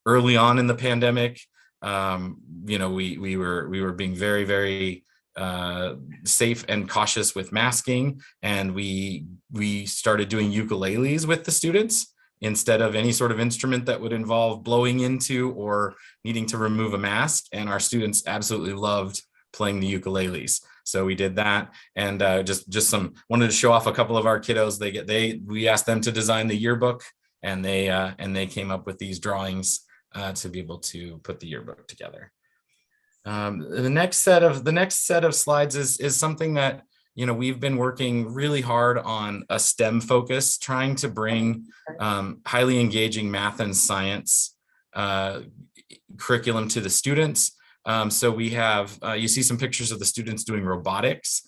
Speaker 12: Early on in the pandemic, we were being very, very safe and cautious with masking, and we started doing ukuleles with the students instead of any sort of instrument that would involve blowing into or needing to remove a mask, and our students absolutely loved playing the ukuleles. So we did that, and wanted to show off a couple of our kiddos. We asked them to design the yearbook, and they came up with these drawings to be able to put the yearbook together. The next set of slides is something that we've been working really hard on, a STEM focus, trying to bring highly engaging math and science curriculum to the students. So we have, you see some pictures of the students doing robotics.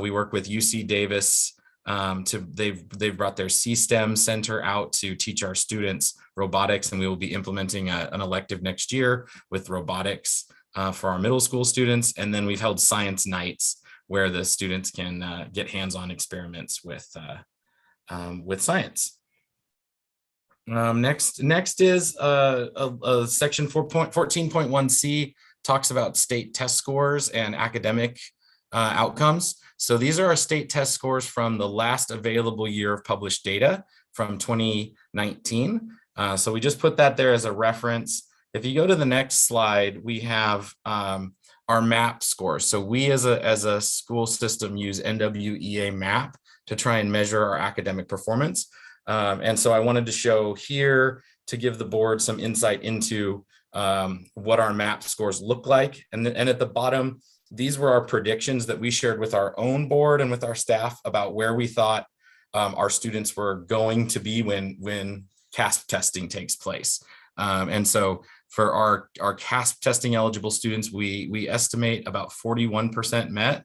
Speaker 12: We work with UC Davis. They've brought their C-STEM center out to teach our students robotics, and we will be implementing an elective next year with robotics for our middle school students. And then we've held science nights where the students can get hands-on experiments with science. Next is a section 14.1C talks about state test scores and academic outcomes. So these are our state test scores from the last available year of published data from 2019. So we just put that there as a reference. If you go to the next slide, we have our MAP scores. So we as a school system use NWEA MAP to try and measure our academic performance. And so I wanted to show here to give the board some insight into what our MAP scores look like. And at the bottom, these were our predictions that we shared with our own board and with our staff about where we thought our students were going to be when CASP testing takes place. And so for our CASP testing eligible students, we estimate about 41% met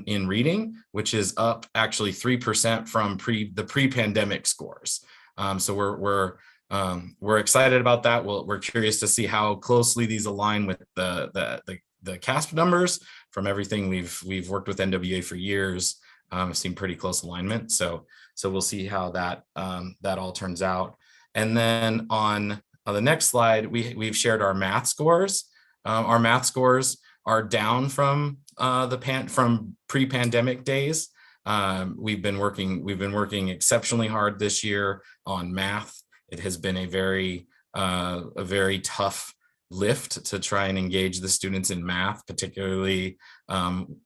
Speaker 12: in reading, which is up actually 3% from the pre-pandemic scores. So we're excited about that. We're curious to see how closely these align with the CASP numbers. From everything we've worked with NWA for years, I've seen pretty close alignment. So we'll see how that all turns out. And then on the next slide, we've shared our math scores. Our math scores are down from pre-pandemic days. We've been working exceptionally hard this year on math. It has been a very tough lift to try and engage the students in math, particularly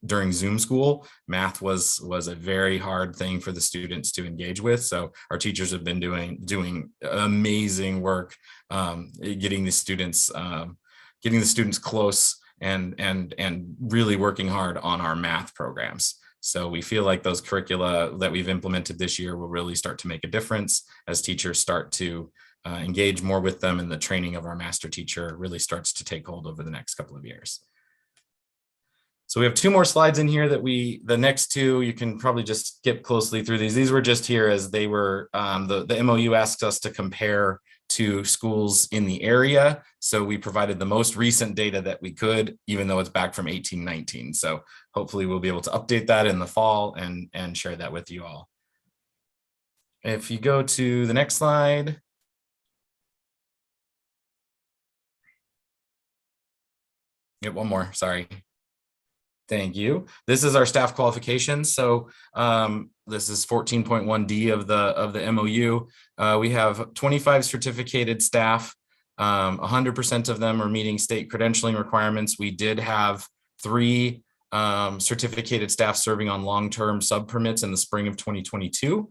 Speaker 12: during Zoom school. Math was a very hard thing for the students to engage with. So our teachers have been doing amazing work getting the students close and really working hard on our math programs. So we feel like those curricula that we've implemented this year will really start to make a difference as teachers start to engage more with them, and the training of our master teacher really starts to take hold over the next couple of years. So we have two more slides in here the next two, you can probably just skip closely through these. These were just here as they were, the MOU asked us to compare to schools in the area. So we provided the most recent data that we could, even though it's back from 1819. So hopefully we'll be able to update that in the fall and share that with you all. If you go to the next slide. Yep, one more, sorry. Thank you. This is our staff qualifications. So this is 14.1D of the MOU. We have 25 certificated staff. 100% of them are meeting state credentialing requirements. We did have 3 certificated staff serving on long-term sub-permits in the spring of 2022.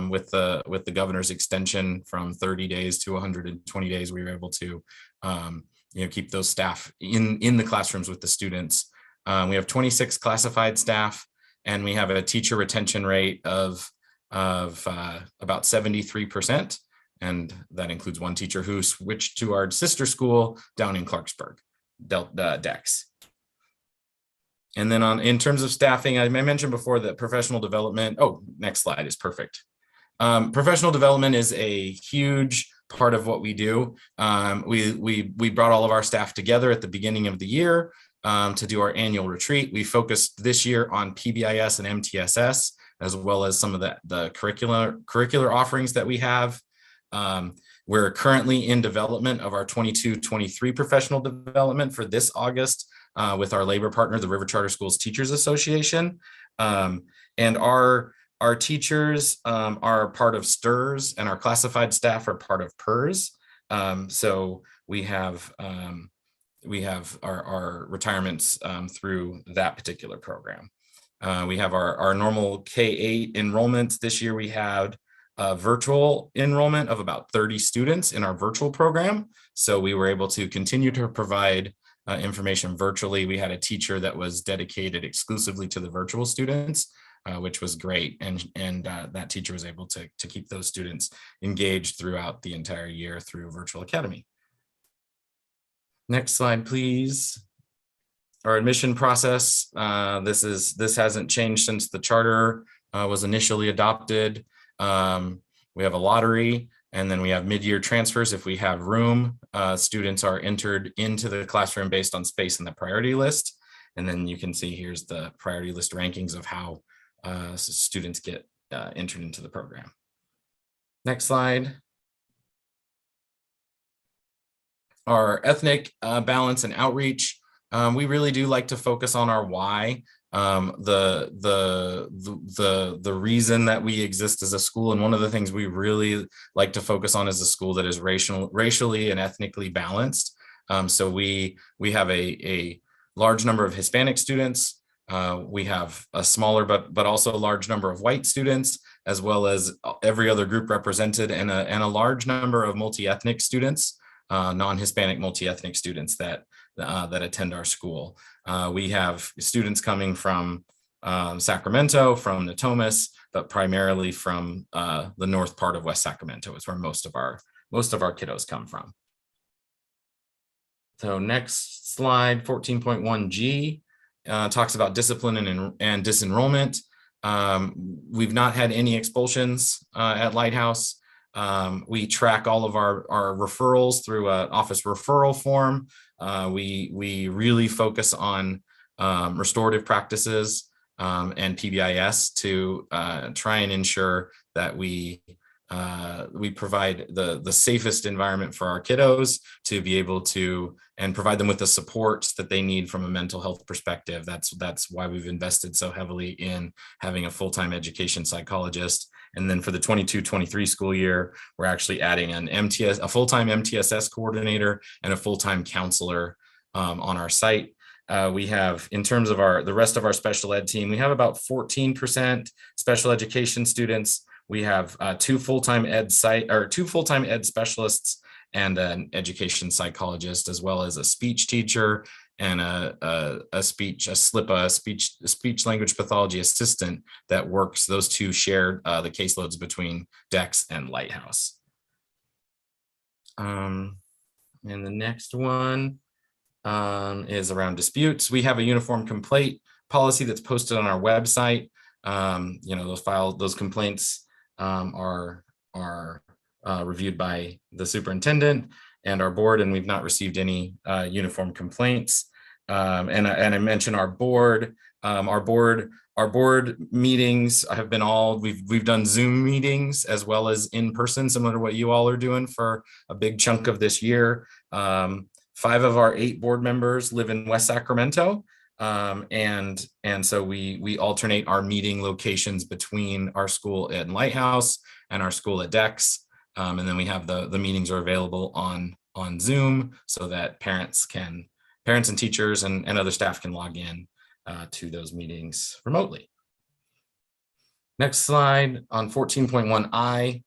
Speaker 12: With the governor's extension from 30 days to 120 days, we were able to keep those staff in the classrooms with the students. We have 26 classified staff, and we have a teacher retention rate of about 73%. And that includes one teacher who switched to our sister school down in Clarksburg, DEX. And then in terms of staffing, I mentioned before that professional development. Oh, next slide is perfect. Professional development is a huge part of what we do. We brought all of our staff together at the beginning of the year to do our annual retreat. We focused this year on PBIS and MTSS, as well as some of the curricular offerings that we have. We're currently in development of our 22-23 professional development for this August with our labor partner, the River Charter Schools Teachers Association. And our teachers are part of STIRS, and our classified staff are part of PERS. So we have our retirements through that particular program. We have our normal K-8 enrollments. This year we had a virtual enrollment of about 30 students in our virtual program. So we were able to continue to provide information virtually. We had a teacher that was dedicated exclusively to the virtual students, which was great. And that teacher was able to keep those students engaged throughout the entire year through Virtual Academy. Next slide, please. our admission process, this hasn't changed since the charter was initially adopted. We have a lottery, and then we have mid-year transfers. If we have room, students are entered into the classroom based on space in the priority list. And then you can see here's the priority list rankings of how students get entered into the program. Next slide. Our ethnic balance and outreach. We really do like to focus on our why, the reason that we exist as a school. And one of the things we really like to focus on is a school that is racially and ethnically balanced. So we have a large number of Hispanic students. We have a smaller but also a large number of white students, as well as every other group represented, and a large number of multi-ethnic students, non-Hispanic multi-ethnic students that attend our school. We have students coming from Sacramento, from Natomas, but primarily from the north part of West Sacramento is where most of our kiddos come from. So next slide, 14.1G talks about discipline and disenrollment. We've not had any expulsions at Lighthouse. We track all of our referrals through an office referral form. We really focus on restorative practices and PBIS to try and ensure that we provide the safest environment for our kiddos to be able to, and provide them with the supports that they need from a mental health perspective. That's why we've invested so heavily in having a full-time education psychologist. And then for the 22-23 school year, we're actually adding a full-time MTSS coordinator and a full-time counselor on our site. We have, in terms of the rest of our special ed team, we have about 14% special education students. We have two full-time ed specialists and an education psychologist, as well as a speech teacher and a speech language pathology assistant that works. Those two share the caseloads between DEX and Lighthouse. And the next one is around disputes. We have a uniform complaint policy that's posted on our website. Those complaints are reviewed by the superintendent and our board, and we've not received any uniform complaints. And I mentioned our board. Our board meetings have been we've done Zoom meetings as well as in person, similar to what you all are doing for a big chunk of this year. 5 of our 8 board members live in West Sacramento. And so we alternate our meeting locations between our school at Lighthouse and our school at DEX. And then we have the meetings are available on Zoom so that parents and teachers and other staff can log in to those meetings remotely. Next slide on 14.1I.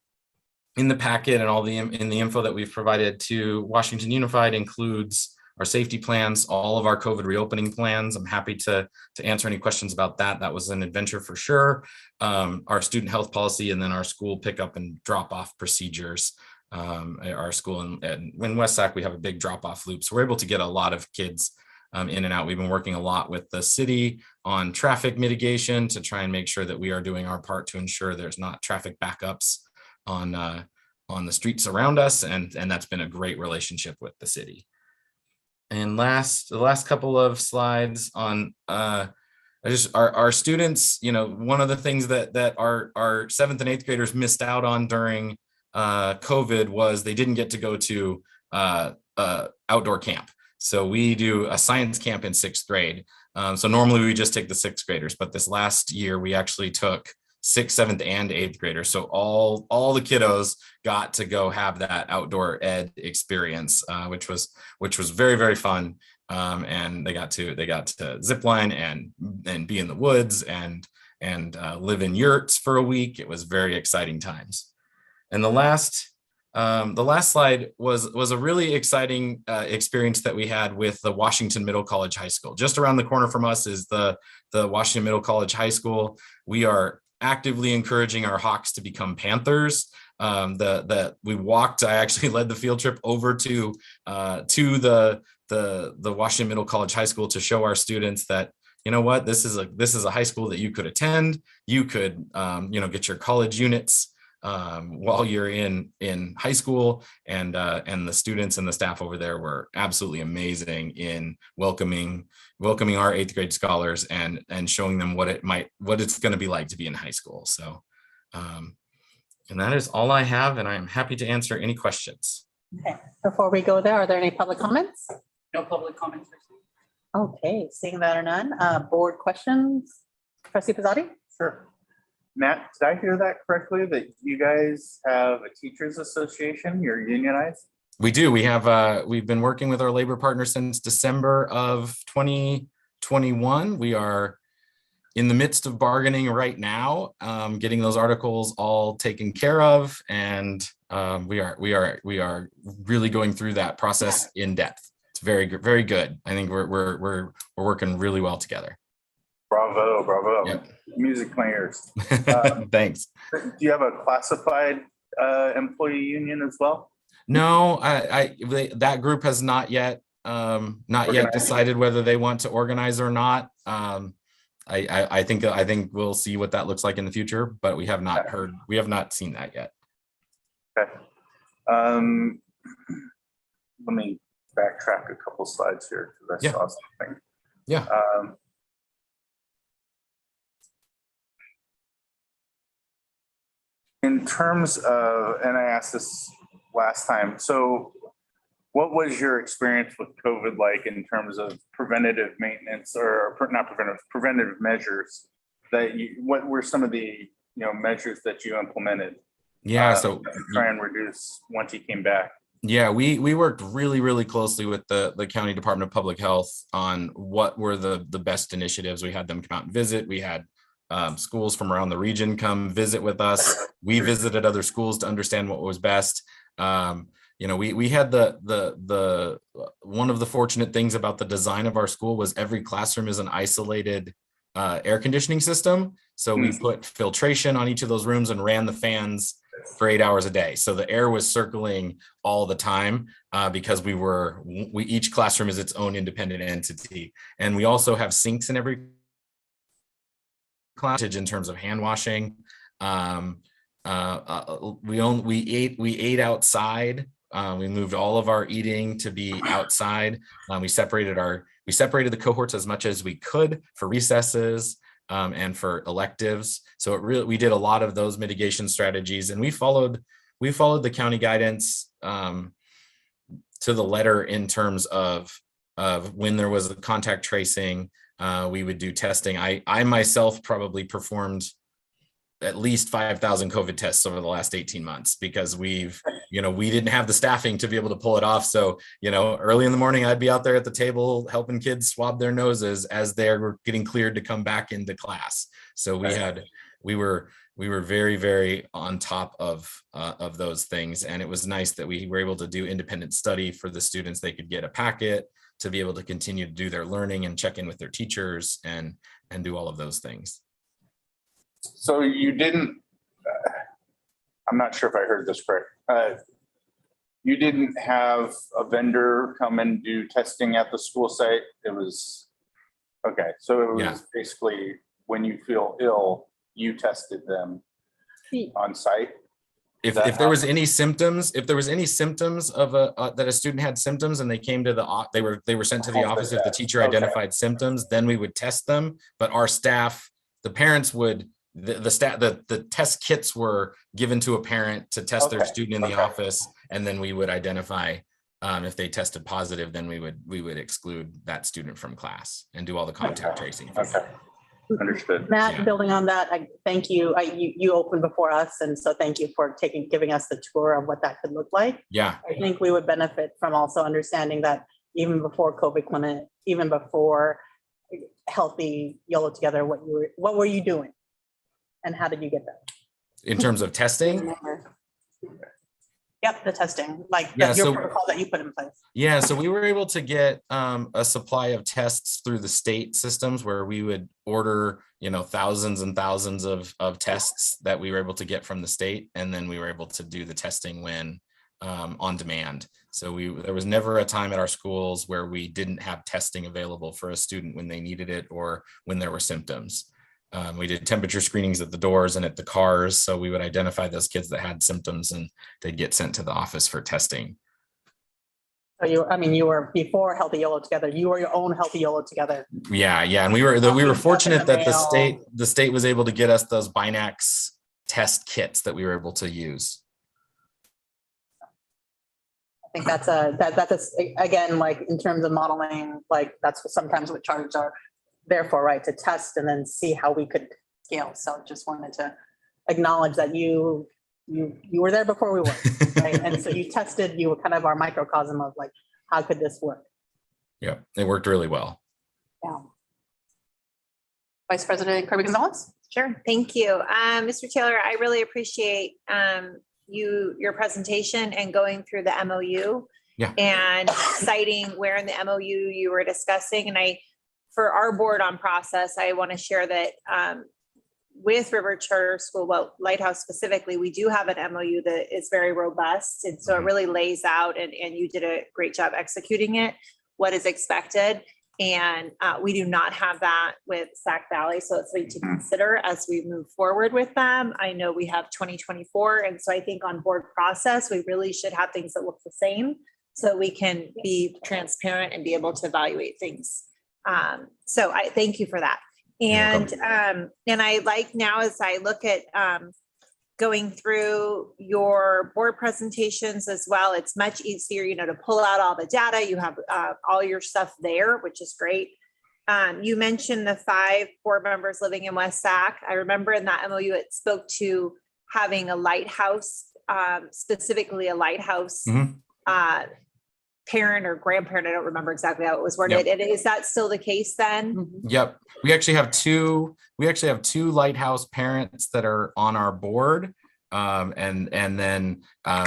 Speaker 12: In the packet and in the info that we've provided to Washington Unified includes our safety plans, all of our COVID reopening plans. I'm happy to answer any questions about that. That was an adventure for sure. Our student health policy, and then our school pickup and drop off procedures. Our school in West Sac, we have a big drop off loop. So we're able to get a lot of kids in and out. We've been working a lot with the city on traffic mitigation to try and make sure that we are doing our part to ensure there's not traffic backups on the streets around us. And that's been a great relationship with the city. And the last couple of slides on our students, one of the things that our 7th and 8th graders missed out on during COVID was they didn't get to go to outdoor camp. So we do a science camp in 6th grade. So normally we just take the 6th graders, but this last year we actually took 6th, 7th, and 8th graders. So all the kiddos got to go have that outdoor ed experience, which was very, very fun. And they got to zip line and be in the woods and live in yurts for a week. It was very exciting times. And the last slide was a really exciting experience that we had with the Washington Middle College High School. Just around the corner from us is the Washington Middle College High School. We are actively encouraging our Hawks to become Panthers. I actually led the field trip over to the the Washington Middle College High School to show our students that, you know what, this is a high school that you could attend. You could, get your college units while you're in high school, and the students and the staff over there were absolutely amazing in welcoming our 8th grade scholars and showing them what it's going to be like to be in high school. So, and that is all I have, and I'm happy to answer any questions.
Speaker 2: Okay, before we go there, are there any public comments?
Speaker 4: No public comments received.
Speaker 2: Okay, seeing that or none, board questions? Trustee Pizzotti?
Speaker 3: Sure. Matt, did I hear that correctly, that you guys have a teachers association, you're unionized?
Speaker 12: We do. We've been working with our labor partner since December of 2021. We are in the midst of bargaining right now, getting those articles all taken care of, and we are really going through that process in depth. It's very good, very good. I think we're working really well together.
Speaker 3: Bravo.
Speaker 12: Yep.
Speaker 3: Music players.
Speaker 12: Thanks.
Speaker 3: Do you have a classified employee union as well?
Speaker 12: No, that group has not yet decided whether they want to organize or not. I think we'll see what that looks like in the future, but we have not seen that yet.
Speaker 3: Okay. Let me backtrack a couple slides here because I saw something.
Speaker 12: Yeah.
Speaker 3: In terms of, and I asked this last time, so what was your experience with COVID like in terms of preventative maintenance, or not preventative measures what were some of the, measures that you implemented?
Speaker 12: Yeah.
Speaker 3: To try and reduce once you came back.
Speaker 12: Yeah, we worked really, really closely with the County Department of Public Health on what were the best initiatives. We had them come out and visit. We had schools from around the region come visit with us. We visited other schools to understand what was best. We had the one of the fortunate things about the design of our school was every classroom is an isolated air conditioning system. So we put filtration on each of those rooms and ran the fans for 8 hours a day. So the air was circling all the time because each classroom is its own independent entity. And we also have sinks in every class in terms of hand washing. We ate outside. We moved all of our eating to be outside. We separated the cohorts as much as we could for recesses and for electives. So we did a lot of those mitigation strategies, and we followed the county guidance to the letter in terms of when there was a contact tracing. We would do testing. I myself probably performed at least 5,000 COVID tests over the last 18 months because we didn't have the staffing to be able to pull it off. So, early in the morning, I'd be out there at the table helping kids swab their noses as they're getting cleared to come back into class. So we were very, very on top of those things. And it was nice that we were able to do independent study for the students. They could get a packet to be able to continue to do their learning and check in with their teachers and do all of those things.
Speaker 3: So you didn't, I'm not sure if I heard this correct. You didn't have a vendor come and do testing at the school site. It was, okay. So it was basically when you feel ill, you tested them on site.
Speaker 12: If there was any symptoms, of that a student had symptoms and they came to they were sent to the office. If the teacher identified symptoms, then we would test them. But our staff, the parents would, the test kits were given to a parent to test their student in the office, and then we would identify if they tested positive, then we would exclude that student from class and do all the contact tracing.
Speaker 3: Okay. Understood.
Speaker 2: Matt, building on that, I thank you. You opened before us, and so thank you for giving us the tour of what that could look like.
Speaker 12: Yeah.
Speaker 2: I think we would benefit from also understanding that even before COVID clinic, even before Healthy YOLO Together, what were you doing? And how did you get that?
Speaker 12: In terms of testing?
Speaker 2: Yep, the testing, your protocol that you put in place.
Speaker 12: Yeah, so we were able to get a supply of tests through the state systems where we would order, thousands and thousands of tests that we were able to get from the state. And then we were able to do the testing when on demand. So there was never a time at our schools where we didn't have testing available for a student when they needed it or when there were symptoms. We did temperature screenings at the doors and at the cars. So we would identify those kids that had symptoms and they'd get sent to the office for testing.
Speaker 2: So you were before Healthy YOLO Together, you were your own Healthy YOLO Together.
Speaker 12: Yeah. And we were fortunate that the state was able to get us those Binax test kits that we were able to use.
Speaker 2: I think that's again, like in terms of modeling, like that's sometimes what charters are there for, right? To test and then see how we could scale. So just wanted to acknowledge that you were there before we were, right? And so you tested, you were kind of our microcosm of like, how could this work?
Speaker 12: Yeah, it worked really well.
Speaker 2: Yeah. Vice President Kirby Gonzalez?
Speaker 1: Sure, thank you. Mr. Taylor, I really appreciate your presentation and going through the MOU.
Speaker 12: Yeah.
Speaker 1: And citing where in the MOU you were discussing. And for our board on process, I want to share that with River Charter School, well, Lighthouse specifically, we do have an MOU that is very robust. And so it really lays out, and you did a great job executing it, what is expected. And we do not have that with Sac Valley. So it's something to consider as we move forward with them. I know we have 2024. And so I think on board process, we really should have things that look the same so we can be transparent and be able to evaluate things. So I thank you for that. And I like now as I look at going through your board presentations as well, it's much easier, to pull out all the data. You have all your stuff there, which is great. You mentioned the 5 board members living in West Sac. I remember in that MOU, it spoke to having a lighthouse, specifically a lighthouse parent or grandparent. I don't remember exactly how it was worded.
Speaker 12: Yep.
Speaker 1: And is that still the case then?
Speaker 12: Yep. We actually have two Lighthouse parents that are on our board. And then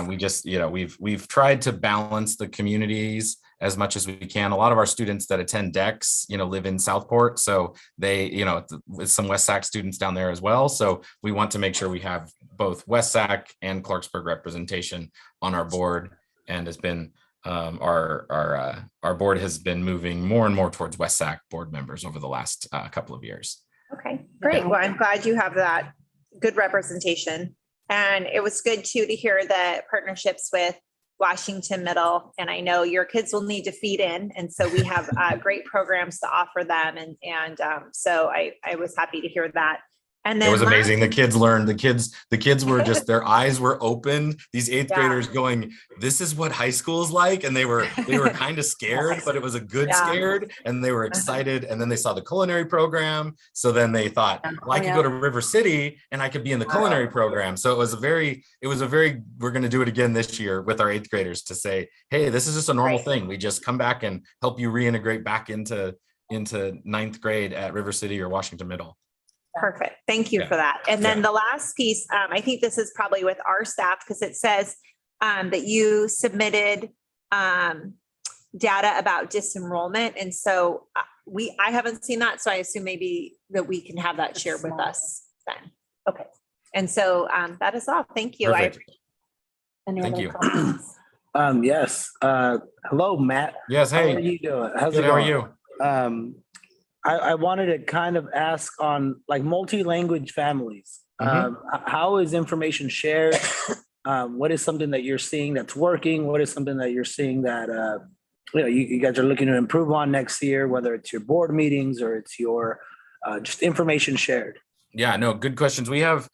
Speaker 12: we just, we've tried to balance the communities as much as we can. A lot of our students that attend DEX, live in Southport. So they, with some West Sac students down there as well. So we want to make sure we have both West Sac and Clarksburg representation on our board, and has been our board has been moving more and more towards West Sac board members over the last couple of years.
Speaker 1: Okay, great. Well, I'm glad you have that good representation. And it was good too to hear the partnerships with Washington Middle. And I know your kids will need to feed in. And so we have great programs to offer them. And so I was happy to hear that. And then
Speaker 12: it was amazing. The kids learned, the kids were just, their eyes were open. These 8th graders going, this is what high school is like. And they were kind of scared, but it was a good scared, and they were excited. And then they saw the culinary program. So then they thought, well, I could go to River City and I could be in the culinary program. So it was a very, we're going to do it again this year with our 8th graders to say, hey, this is just a normal thing. We just come back and help you reintegrate back into 9th grade at River City or Washington Middle.
Speaker 1: Perfect. Thank you for that. And then the last piece, I think this is probably with our staff, because it says that you submitted data about disenrollment. And so I haven't seen that. So I assume maybe that we can have that shared with us then. Okay. And so that is all. Thank you.
Speaker 12: Perfect. Thank you.
Speaker 9: Yes. Hello, Matt.
Speaker 12: Yes. Hey.
Speaker 9: How are you doing? How's
Speaker 12: Good,
Speaker 9: it going?
Speaker 12: how are you?
Speaker 9: I wanted to kind of ask on like multi-language families. How is information shared? What is something that you're seeing that's working? What is something that you're seeing that you guys are looking to improve on next year, whether it's your board meetings or it's your just information shared?
Speaker 12: Yeah, no, good questions. We have,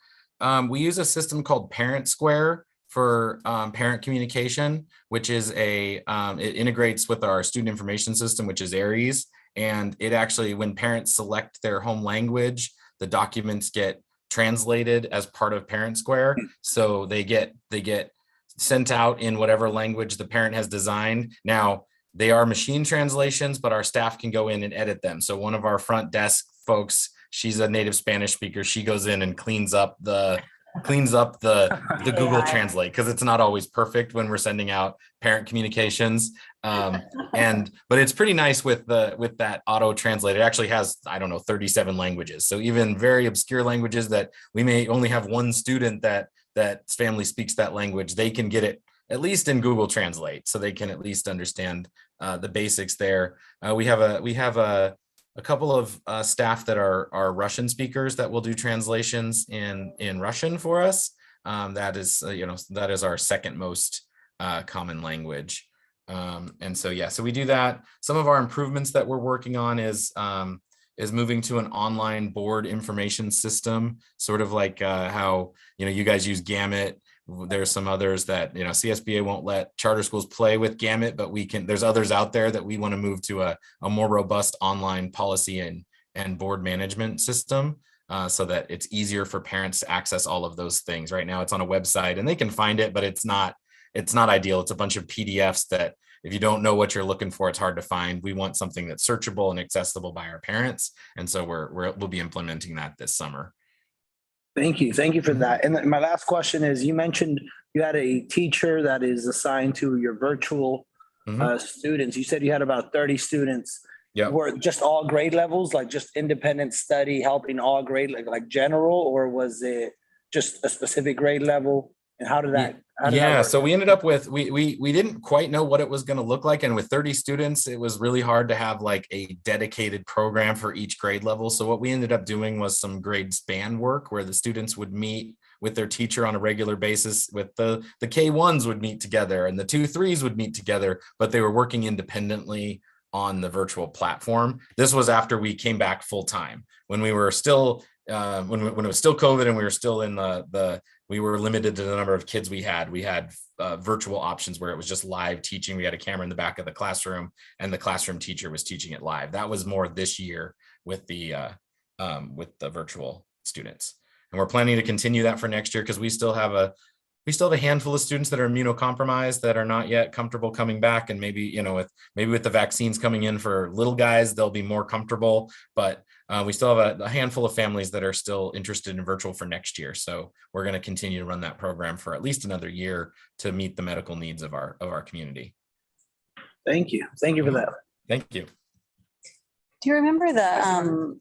Speaker 12: we use a system called Parent Square for parent communication, which is it integrates with our student information system, which is ARIES. And it actually, when parents select their home language, the documents get translated as part of Parent Square. So they get sent out in whatever language the parent has designed. Now, they are machine translations, but our staff can go in and edit them. So one of our front desk folks, she's a native Spanish speaker. She goes in and cleans up the Google Translate, because it's not always perfect when we're sending out parent communications. But it's pretty nice with that auto translate. It actually has, 37 languages. So even very obscure languages that we may only have one student that family speaks that language, they can get it at least in Google Translate, so they can at least understand the basics there. We have a couple of staff that are Russian speakers that will do translations in Russian for us. That is, that is our second most common language. And so, yeah, so we do that. Some of our improvements that we're working on is moving to an online board information system, sort of like how, you guys use Gamut. There's some others that, CSBA won't let charter schools play with Gamut, but there's others out there that we want to move to a more robust online policy and board management system, so that it's easier for parents to access all of those things. Right now it's on a website and they can find it, but it's not ideal. It's a bunch of PDFs that if you don't know what you're looking for, it's hard to find. We want something that's searchable and accessible by our parents. And so we'll be implementing that this summer.
Speaker 9: Thank you for that. And then my last question is, you mentioned you had a teacher that is assigned to your virtual students. You said you had about 30 students.
Speaker 12: Yeah.
Speaker 9: Were just all grade levels, like just independent study helping all grade, like general, or was it just a specific grade level? And how did that?
Speaker 12: So we ended up with, we didn't quite know what it was going to look like. And with 30 students, it was really hard to have like a dedicated program for each grade level. So what we ended up doing was some grade span work where the students would meet with their teacher on a regular basis. With the K1s would meet together and the 2-3s would meet together, but they were working independently on the virtual platform. This was after we came back full time, when we were still when it was still COVID and we were still in we were limited to the number of kids we had. We had virtual options where it was just live teaching. We had a camera in the back of the classroom and the classroom teacher was teaching it live. That was more this year with the virtual students. And we're planning to continue that for next year because we still have a handful of students that are immunocompromised that are not yet comfortable coming back. And maybe, with the vaccines coming in for little guys, they'll be more comfortable, but we still have a handful of families that are still interested in virtual for next year. So we're going to continue to run that program for at least another year to meet the medical needs of our community.
Speaker 9: Thank you for that.
Speaker 12: Thank you.
Speaker 11: Do you remember the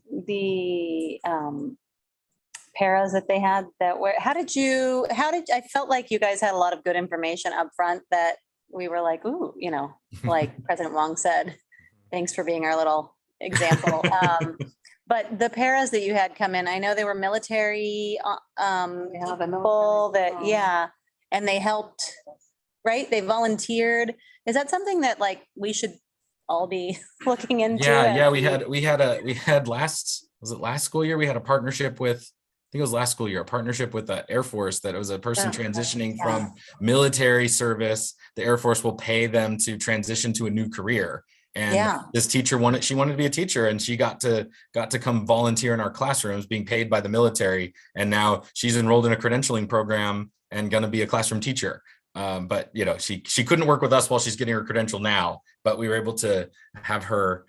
Speaker 11: paras that they had that were, I felt like you guys had a lot of good information up front that we were like, ooh, like President Wong said, thanks for being our little example. But the paras that you had come in, I know they were military people and they helped, right? They volunteered. Is that something that like we should all be looking into?
Speaker 12: Yeah. We had last school year, we had a partnership with, I think it was last school year, a partnership with the Air Force, that it was a person transitioning from military service. The Air Force will pay them to transition to a new career. And this teacher wanted to be a teacher, and she got to come volunteer in our classrooms being paid by the military. And now she's enrolled in a credentialing program and going to be a classroom teacher. But she couldn't work with us while she's getting her credential now, but we were able to have her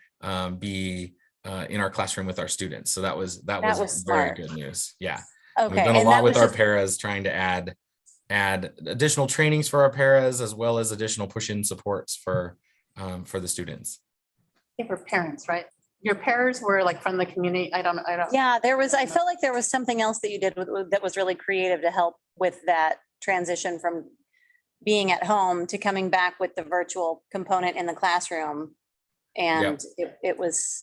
Speaker 12: be in our classroom with our students. So that was very good news. Yeah.
Speaker 11: Okay.
Speaker 12: We've done a lot with our paras, trying to add additional trainings for our paras, as well as additional push-in supports for the students.
Speaker 2: They were parents, right? Your paras were like from the community. I don't.
Speaker 11: Yeah, I felt like there was something else that you did that was really creative to help with that transition from being at home to coming back with the virtual component in the classroom. And it was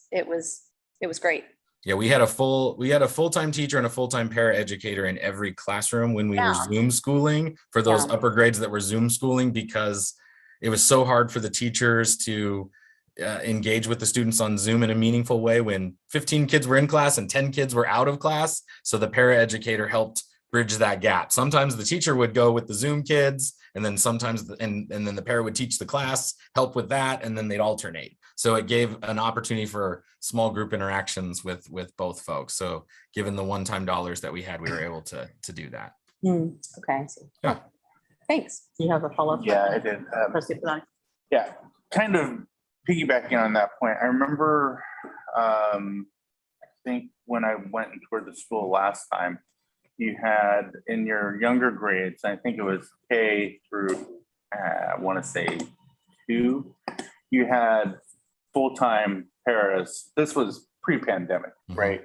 Speaker 11: great.
Speaker 12: Yeah, we had a full-time teacher and a full-time para-educator in every classroom when we were Zoom schooling for those upper grades that were Zoom schooling, because it was so hard for the teachers to engage with the students on Zoom in a meaningful way when 15 kids were in class and 10 kids were out of class. So the para-educator helped bridge that gap. Sometimes the teacher would go with the Zoom kids, and then sometimes and then the para would teach the class, help with that, and then they'd alternate. So it gave an opportunity for small group interactions with both folks. So given the one-time dollars that we had, we were able to do that.
Speaker 11: Okay.
Speaker 12: Yeah.
Speaker 11: Thanks.
Speaker 2: You have a follow-up?
Speaker 3: Yeah, I did. Yeah, kind of piggybacking on that point. I remember, I think when I went and toured the school last time, you had in your younger grades, I think it was K through, I want to say 2, you had full-time paras. This was pre-pandemic, right?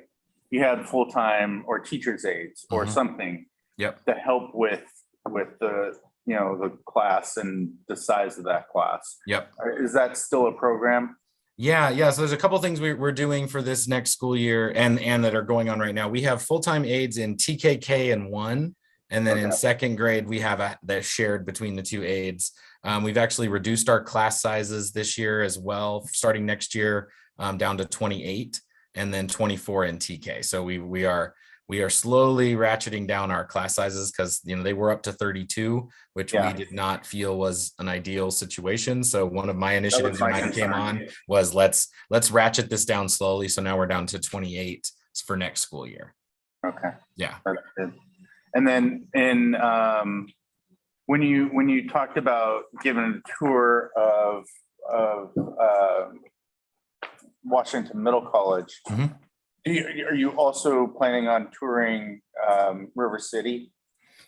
Speaker 3: You had full-time or teacher's aides or something to help with the the class and the size of that class.
Speaker 12: Yep.
Speaker 3: Is that still a program?
Speaker 12: Yeah. So there's a couple things we're doing for this next school year and that are going on right now. We have full-time aides in TKK and 1, and then in
Speaker 3: Okay.
Speaker 12: second grade, we have that shared between the 2 aides. We've actually reduced our class sizes this year as well, starting next year down to 28 and then 24 in TK. So we are slowly ratcheting down our class sizes because they were up to 32, which
Speaker 3: Yeah.
Speaker 12: we did not feel was an ideal situation. So one of my initiatives
Speaker 3: my
Speaker 12: when I came
Speaker 3: concern.
Speaker 12: on was let's ratchet this down slowly. So now we're down to 28 for next school year.
Speaker 3: Okay.
Speaker 12: Yeah.
Speaker 3: That's good. And then when you talked about giving a tour of Washington Middle College,
Speaker 12: Mhm.
Speaker 3: are you also planning on touring River City?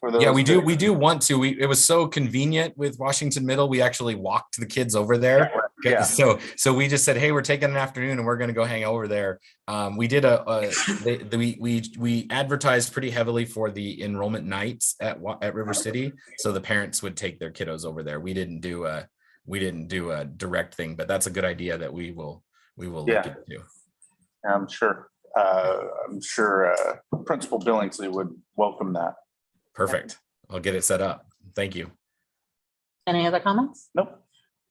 Speaker 3: For those
Speaker 12: Yeah, we do.
Speaker 3: that-
Speaker 12: We do want to. It was so convenient with Washington Middle. We actually walked the kids over there.
Speaker 3: Yeah.
Speaker 12: So we just said, hey, we're taking an afternoon and we're going to go hang over there. We did we advertised pretty heavily for the enrollment nights at River City, so the parents would take their kiddos over there. We didn't do a direct thing, but that's a good idea that we will look
Speaker 3: Yeah.
Speaker 12: into.
Speaker 3: I'm sure Principal Billingsley would welcome that.
Speaker 12: Perfect. I'll get it set up. Thank you.
Speaker 2: Any other comments?
Speaker 3: Nope.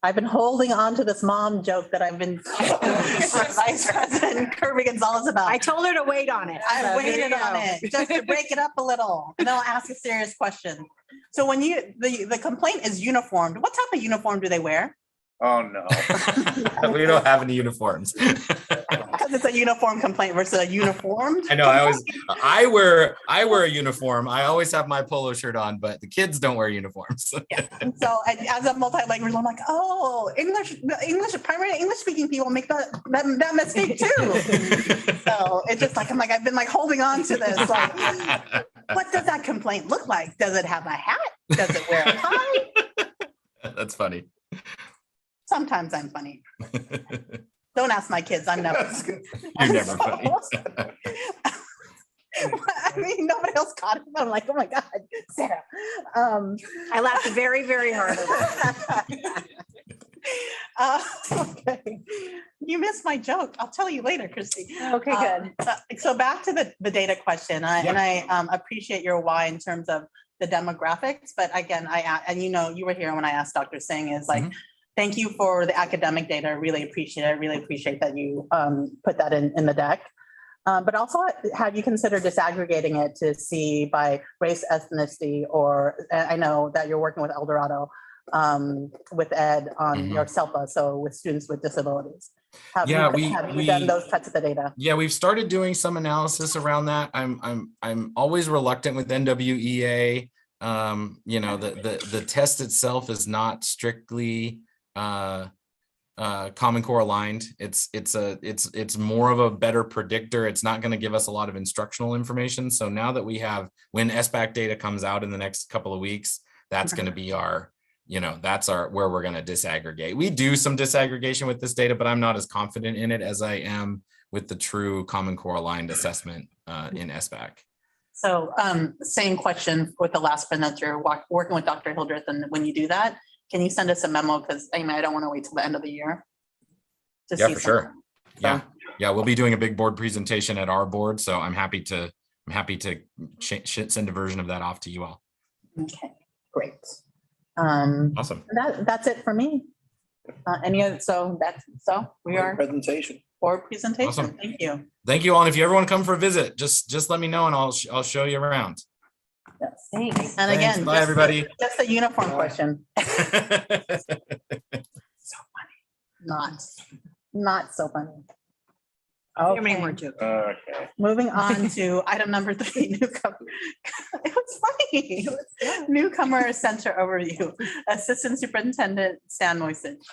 Speaker 2: I've been holding on to this mom joke that I've been Vice President Kirby Gonzalez about.
Speaker 13: I told her to wait on it.
Speaker 2: I
Speaker 13: so there
Speaker 2: waited
Speaker 13: you
Speaker 2: on
Speaker 13: go.
Speaker 2: it just to break it up a little, and then I'll ask a serious question. So when the complaint is uniformed, what type of uniform do they wear?
Speaker 3: Oh, no.
Speaker 12: We don't have any uniforms.
Speaker 2: Because it's a uniform complaint versus a uniformed.
Speaker 12: I know. I wear a uniform. I always have my polo shirt on, but the kids don't wear uniforms.
Speaker 2: And so as a multilingual, I'm like, oh, primary English speaking people make that mistake too. So it's just like, I've been holding on to this. Like, what does that complaint look like? Does it have a hat? Does it wear a tie?
Speaker 12: That's funny.
Speaker 2: Sometimes I'm funny. Don't ask my kids. I'm never.
Speaker 12: You're never funny.
Speaker 2: I mean, nobody else caught it, but I'm like, oh my God, Sarah.
Speaker 13: I laughed very, very hard.
Speaker 2: Okay. You missed my joke. I'll tell you later, Christy.
Speaker 11: Okay, good.
Speaker 2: So back to the data question, and I appreciate your why in terms of the demographics, but again, you were here when I asked Dr. Singh is like, thank you for the academic data. I really appreciate it. I really appreciate that you put that in the deck. But also, have you considered disaggregating it to see by race, ethnicity, or I know that you're working with Eldorado with Ed on your SELPA, so with students with disabilities. Have you done those cuts of the data?
Speaker 12: Yeah, we've started doing some analysis around that. I'm always reluctant with NWEA. The test itself is not strictly Common Core aligned. It's more of a better predictor. It's not going to give us a lot of instructional information. So now that when SBAC data comes out in the next couple of weeks, that's going to be where we're going to disaggregate. We do some disaggregation with this data, but I'm not as confident in it as I am with the true Common Core aligned assessment in SBAC.
Speaker 2: So same question with the last presenter, working with Dr. Hildreth, and when you do that, can you send us a memo? Because I don't want to wait till the end of the year.
Speaker 12: Yeah, for sure. Yeah. We'll be doing a big board presentation at our board. So I'm happy to send a version of that off to you all.
Speaker 2: Okay, great.
Speaker 12: Awesome.
Speaker 2: That's it for me. We are
Speaker 9: Presentation.
Speaker 2: board presentation.
Speaker 12: Awesome.
Speaker 2: Thank you.
Speaker 12: Thank you all. And if you ever want to come for a visit, just let me know and I'll show you around.
Speaker 2: Yes.
Speaker 11: Thanks.
Speaker 2: And again,
Speaker 12: Bye, everybody.
Speaker 2: Just a uniform question. Not so funny.
Speaker 13: There are many more jokes.
Speaker 3: Okay.
Speaker 2: Moving on to item number 3, newcomer. It was funny. Newcomer Center Overview. Assistant Superintendent Stan Moisich.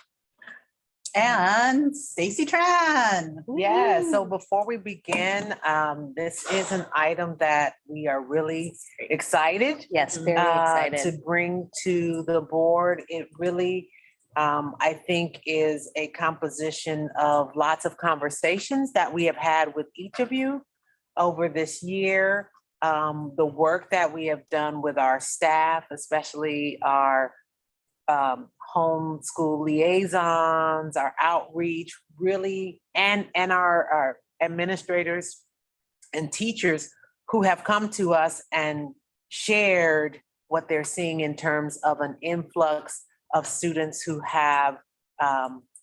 Speaker 2: And Stacy Tran.
Speaker 10: Yeah, so before we begin, this is an item that we are really excited
Speaker 11: Yes, very excited.
Speaker 10: to bring to the board. It really, I think, is a composition of lots of conversations that we have had with each of you over this year. the work that we have done with our staff, especially our homeschool liaisons, our outreach, really, and our administrators and teachers who have come to us and shared what they're seeing in terms of an influx of students who have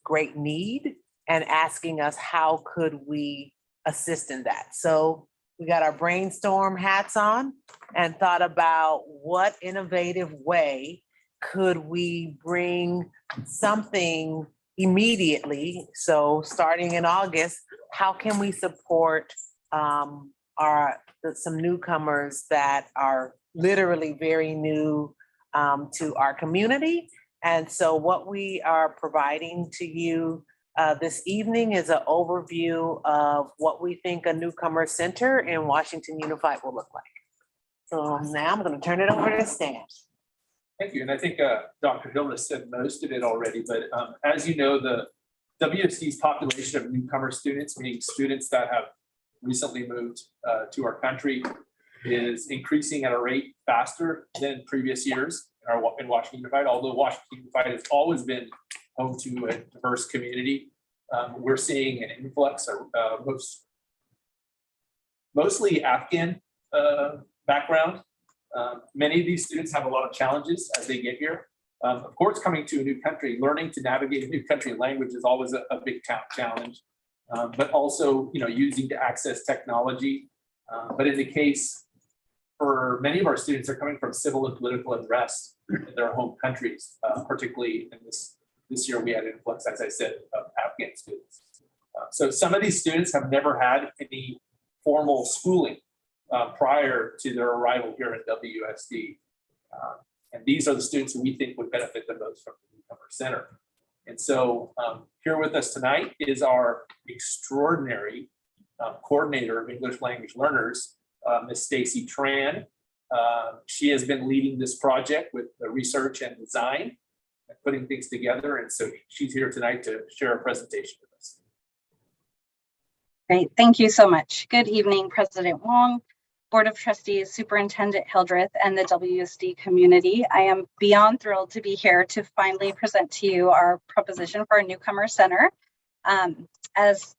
Speaker 10: great need and asking us how could we assist in that. So we got our brainstorm hats on and thought about what innovative way could we bring something immediately. So starting in August, how can we support some newcomers that are literally very new to our community? And so what we are providing to you this evening is an overview of what we think a newcomer center in Washington Unified will look like. So now I'm going to turn it over to Stan.
Speaker 14: Thank you. And I think Dr. Hill has said most of it already, but as you know, the WSD's population of newcomer students, meaning students that have recently moved to our country, is increasing at a rate faster than previous years in Washington Unified. Although Washington Unified has always been home to a diverse community, we're seeing an influx of mostly Afghan background. Many of these students have a lot of challenges as they get here. Of course, coming to a new country, learning to navigate a new country language is always a big challenge, but also, using to access technology. But in the case for many of our students, they're coming from civil and political unrest in their home countries, particularly in this year we had an influx, as I said, of Afghan students. So some of these students have never had any formal schooling prior to their arrival here at WSD. And these are the students who we think would benefit the most from the Newcomer Center. And so here with us tonight is our extraordinary coordinator of English language learners, Ms. Stacy Tran. She has been leading this project with the research and design and putting things together. And so she's here tonight to share a presentation with us.
Speaker 15: Great, thank you so much. Good evening, President Wong, Board of Trustees, Superintendent Hildreth, and the WSD community. I am beyond thrilled to be here to finally present to you our proposition for a newcomer center. As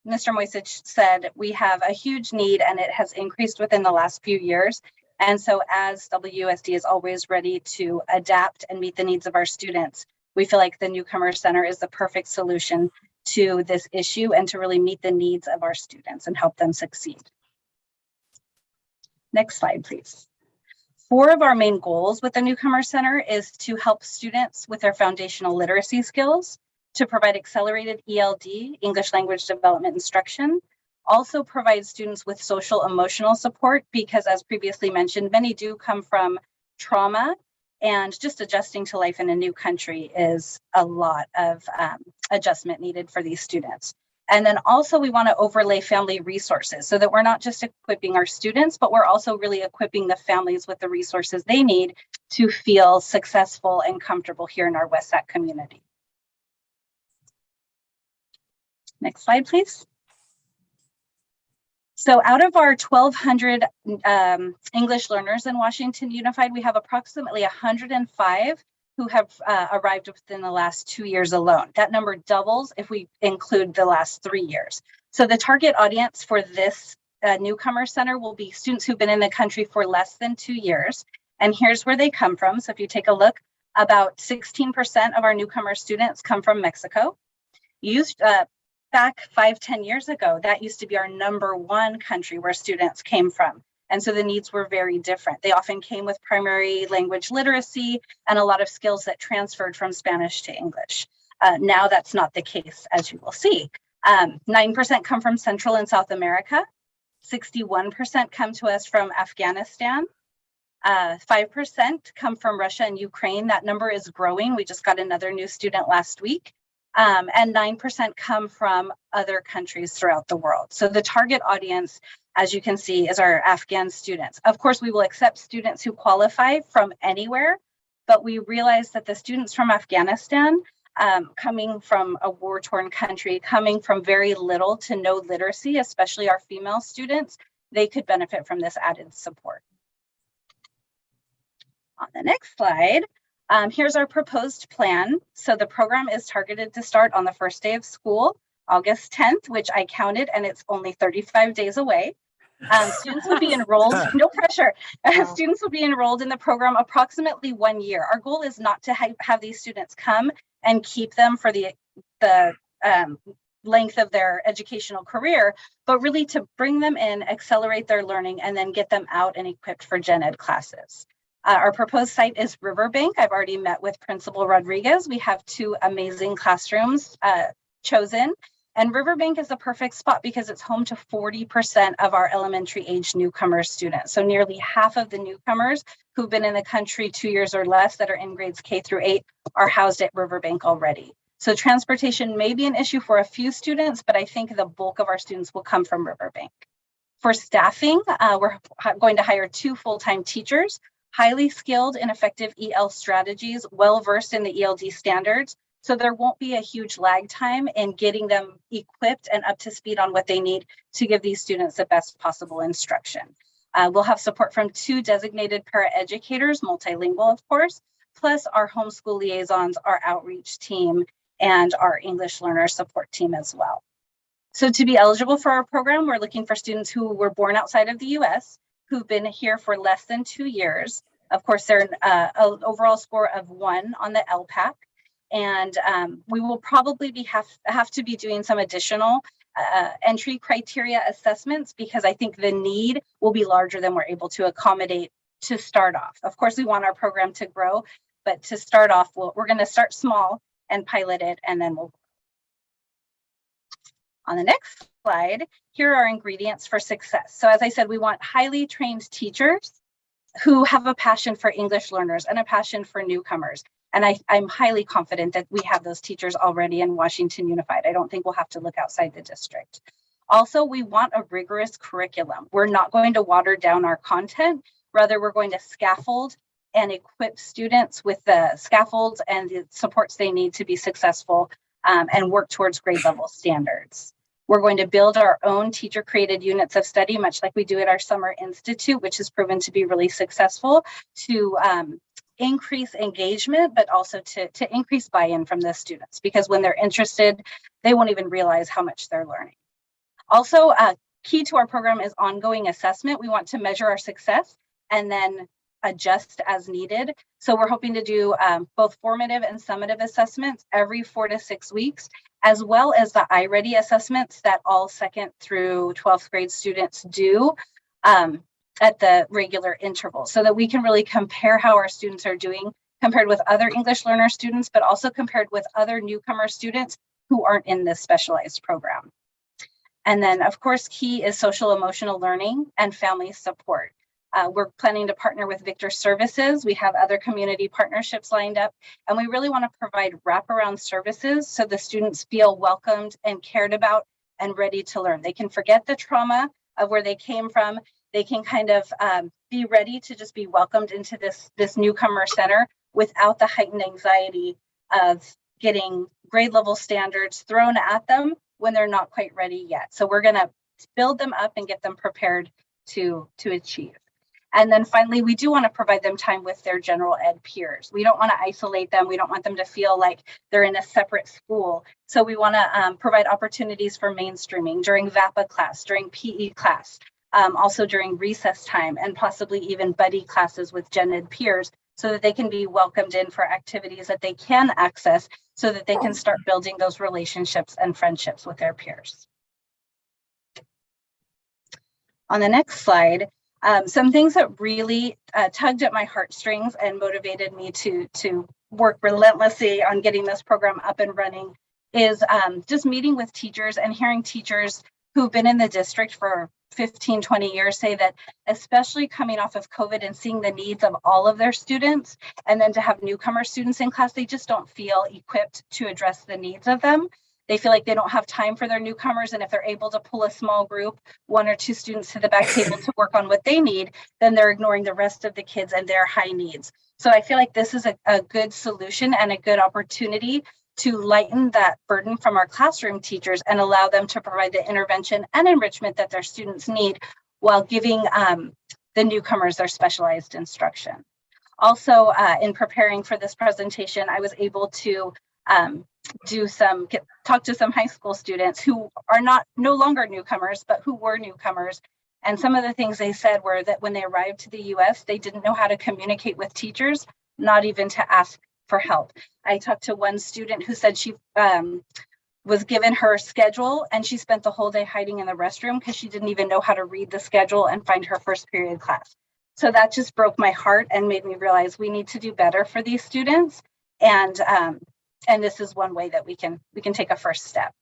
Speaker 15: Mr. Moisich said, we have a huge need and it has increased within the last few years. And so as WSD is always ready to adapt and meet the needs of our students, we feel like the Newcomer Center is the perfect solution to this issue and to really meet the needs of our students and help them succeed. Next slide, please. 4 of our main goals with the Newcomer Center is to help students with their foundational literacy skills, to provide accelerated ELD, English language development instruction, also provide students with social emotional support, because as previously mentioned, many do come from trauma, and just adjusting to life in a new country is a lot of adjustment needed for these students. And then also we want to overlay family resources so that we're not just equipping our students, but we're also really equipping the families with the resources they need to feel successful and comfortable here in our West Sac community. Next slide, please. So out of our 1,200 English learners in Washington Unified, we have approximately 105 who have arrived within the last 2 years alone. That number doubles if we include the last 3 years. So the target audience for this Newcomer Center will be students who've been in the country for less than 2 years. And here's where they come from. So if you take a look, about 16% of our newcomer students come from Mexico. Back 5-10 years ago, that used to be our #1 country where students came from. And so the needs were very different. They often came with primary language literacy and a lot of skills that transferred from Spanish to English. Now that's not the case, as you will see. 9% come from Central and South America. 61% come to us from Afghanistan. 5% come from Russia and Ukraine. That number is growing. We just got another new student last week. And 9% come from other countries throughout the world. So the target audience, as you can see, is our Afghan students. Of course, we will accept students who qualify from anywhere, but we realize that the students from Afghanistan, coming from a war-torn country, coming from very little to no literacy, especially our female students, they could benefit from this added support. On the next slide, here's our proposed plan. So the program is targeted to start on the first day of school, August 10th, which I counted, and it's only 35 days away. Students will be enrolled, no pressure. Students will be enrolled in the program approximately 1 year. Our goal is not to have these students come and keep them for the length of their educational career, but really to bring them in, accelerate their learning, and then get them out and equipped for gen ed classes. Our proposed site is Riverbank. I've already met with Principal Rodriguez. We have 2 amazing classrooms chosen. And Riverbank is the perfect spot because it's home to 40% of our elementary age newcomer students. So nearly half of the newcomers who've been in the country 2 years or less that are in grades K through 8 are housed at Riverbank already. So transportation may be an issue for a few students, but I think the bulk of our students will come from Riverbank. For staffing, we're going to hire 2 full-time teachers, highly skilled and effective EL strategies, well-versed in the ELD standards. So there won't be a huge lag time in getting them equipped and up to speed on what they need to give these students the best possible instruction. We'll have support from 2 designated paraeducators, multilingual, of course, plus our homeschool liaisons, our outreach team, and our English learner support team as well. So to be eligible for our program, we're looking for students who were born outside of the US, who've been here for less than 2 years. Of course, they're an overall score of 1 on the LPAC. And we will probably have to be doing some additional entry criteria assessments because I think the need will be larger than we're able to accommodate to start off. Of course, we want our program to grow, but to start off, we're going to start small and pilot it, and then we'll. On the next slide, here are ingredients for success. So as I said, we want highly trained teachers who have a passion for English learners and a passion for newcomers. And I'm highly confident that we have those teachers already in Washington Unified. I don't think we'll have to look outside the district. Also, we want a rigorous curriculum. We're not going to water down our content. Rather, we're going to scaffold and equip students with the scaffolds and the supports they need to be successful and work towards grade level standards. We're going to build our own teacher-created units of study, much like we do at our Summer Institute, which has proven to be really successful to increase engagement, but also to increase buy-in from the students, because when they're interested, they won't even realize how much they're learning. Also, key to our program is ongoing assessment. We want to measure our success and then adjust as needed. So we're hoping to do both formative and summative assessments every 4 to 6 weeks, as well as the iReady assessments that all 2nd through 12th grade students do at the regular interval, so that we can really compare how our students are doing compared with other English learner students, but also compared with other newcomer students who aren't in this specialized program. And then, of course, key is social emotional learning and family support. We're planning to partner with Victor Services. We have other community partnerships lined up, and we really want to provide wraparound services so the students feel welcomed and cared about and ready to learn. They can forget the trauma of where they came from. They can kind of be ready to just be welcomed into this newcomer center without the heightened anxiety of getting grade level standards thrown at them when they're not quite ready yet. So we're going to build them up and get them prepared to achieve. And then finally, we do want to provide them time with their general ed peers. We don't want to isolate them. We don't want them to feel like they're in a separate school. So we want to provide opportunities for mainstreaming during VAPA class, during PE class, also during recess time, and possibly even buddy classes with gen ed peers, so that they can be welcomed in for activities that they can access, so that they can start building those relationships and friendships with their peers. On the next slide, some things that really tugged at my heartstrings and motivated me to work relentlessly on getting this program up and running is just meeting with teachers and hearing teachers who've been in the district for 15, 20 years say that, especially coming off of COVID and seeing the needs of all of their students, and then to have newcomer students in class, they just don't feel equipped to address the needs of them. They feel like they don't have time for their newcomers, and if they're able to pull a small group, 1 or 2 students to the back table to work on what they need, then they're ignoring the rest of the kids and their high needs. So I feel like this is a good solution and a good opportunity to lighten that burden from our classroom teachers and allow them to provide the intervention and enrichment that their students need while giving the newcomers their specialized instruction. Also, in preparing for this presentation, I was able to talk to some high school students who are no longer newcomers, but who were newcomers. And some of the things they said were that when they arrived to the US, they didn't know how to communicate with teachers, not even to ask for help. I talked to one student who said she was given her schedule and she spent the whole day hiding in the restroom because she didn't even know how to read the schedule and find her first period class. So that just broke my heart and made me realize we need to do better for these students. And this is one way that we can take a first step.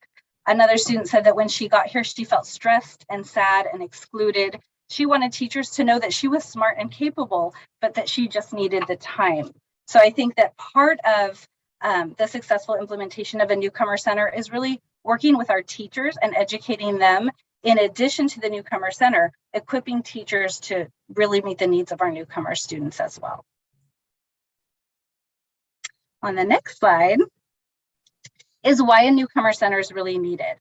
Speaker 15: Another student said that when she got here, she felt stressed and sad and excluded. She wanted teachers to know that she was smart and capable, but that she just needed the time. So I think that part of the successful implementation of a newcomer center is really working with our teachers and educating them, in addition to the newcomer center, equipping teachers to really meet the needs of our newcomer students as well. On the next slide is why a newcomer center is really needed.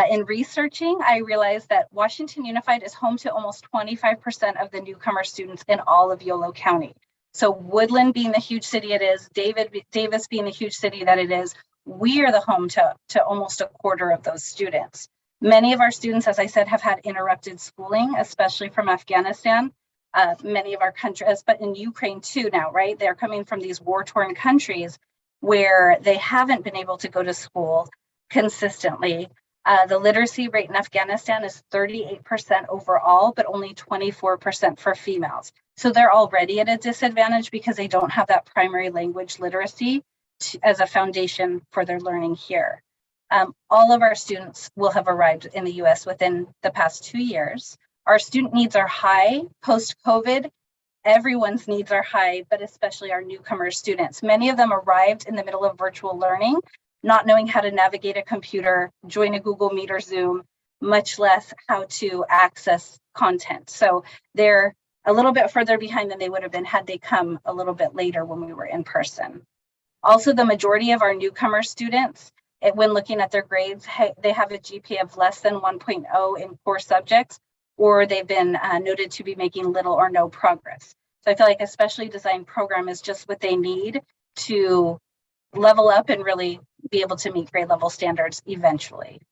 Speaker 15: In researching, I realized that Washington Unified is home to almost 25% of the newcomer students in all of Yolo County. So Woodland being the huge city it is, Davis being the huge city that it is, we are the home to almost a quarter of those students. Many of our students, as I said, have had interrupted schooling, especially from Afghanistan. Many of our countries, but in Ukraine too now, right? They're coming from these war-torn countries where they haven't been able to go to school consistently. The literacy rate in Afghanistan is 38% overall, but only 24% for females. So they're already at a disadvantage because they don't have that primary language literacy as a foundation for their learning here. All of our students will have arrived in the US within the past 2 years. Our student needs are high post-COVID. Everyone's needs are high, but especially our newcomer students. Many of them arrived in the middle of virtual learning, not knowing how to navigate a computer, join a Google Meet or Zoom, much less how to access content. So they're a little bit further behind than they would have been had they come a little bit later when we were in person. Also, the majority of our newcomer students, when looking at their grades, they have a GPA of less than 1.0 in core subjects, or they've been noted to be making little or no progress. So I feel like a specially designed program is just what they need to level up and really be able to meet grade level standards eventually.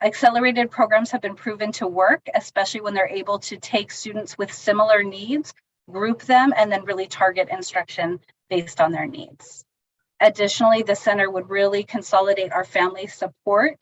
Speaker 15: Accelerated programs have been proven to work, especially when they're able to take students with similar needs, group them, and then really target instruction based on their needs. Additionally, the center would really consolidate our family support.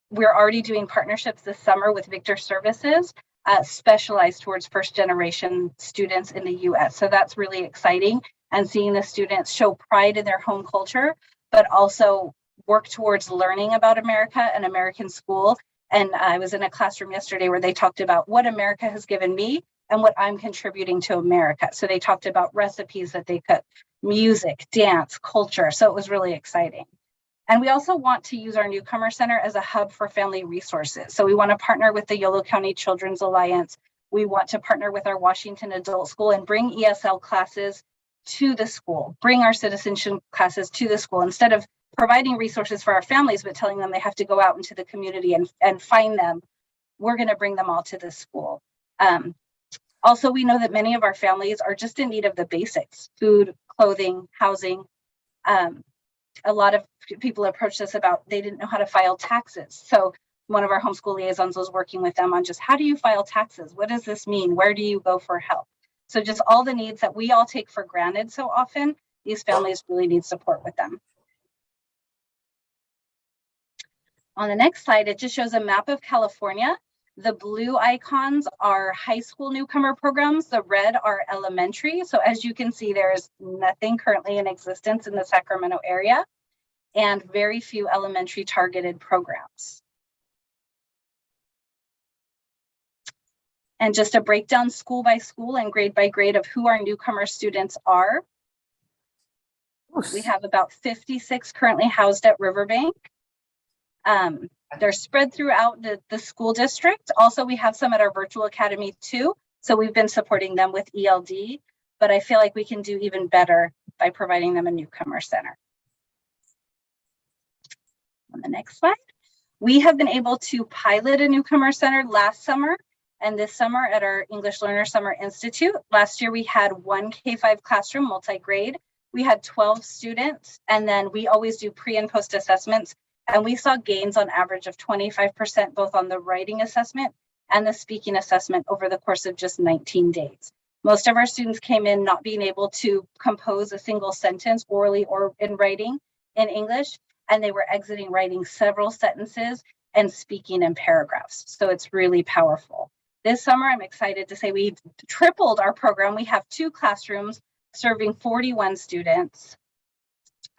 Speaker 15: We're already doing partnerships this summer with Victor Services, specialized towards first generation students in the US. So that's really exciting, and seeing the students show pride in their home culture, but also work towards learning about America and American school. And I was in a classroom yesterday where they talked about what America has given me and what I'm contributing to America. So they talked about recipes that they cook, music, dance, culture. So it was really exciting. And we also want to use our Newcomer Center as a hub for family resources. So we want to partner with the Yolo County Children's Alliance. We want to partner with our Washington Adult School and bring ESL classes to the school, bring our citizenship classes to the school, instead of providing resources for our families, but telling them they have to go out into the community and find them. We're going to bring them all to the school. Also, we know that many of our families are just in need of the basics: food, clothing, housing. A lot of people approached us about they didn't know how to file taxes. So one of our homeschool liaisons was working with them on just how do you file taxes? What does this mean? Where do you go for help? So just all the needs that we all take for granted so often, these families really need support with them. On the next slide, it just shows a map of California. The blue icons are high school newcomer programs. The red are elementary. So as you can see, there is nothing currently in existence in the Sacramento area, and very few elementary targeted programs. And just a breakdown school by school and grade by grade of who our newcomer students are. We have about 56 currently housed at Riverbank. They're spread throughout the school district. Also, we have some at our virtual academy too. So we've been supporting them with ELD, but I feel like we can do even better by providing them a newcomer center. On the next slide, We have been able to pilot a newcomer center last summer and this summer at our English Learner Summer Institute. Last year, we had one K-5 classroom, multi-grade. We had 12 students, and then we always do pre and post assessments. And we saw gains on average of 25%, both on the writing assessment and the speaking assessment over the course of just 19 days. Most of our students came in not being able to compose a single sentence orally or in writing in English, and they were exiting writing several sentences and speaking in paragraphs. So it's really powerful. This summer, I'm excited to say we've tripled our program. We have 2 classrooms serving 41 students.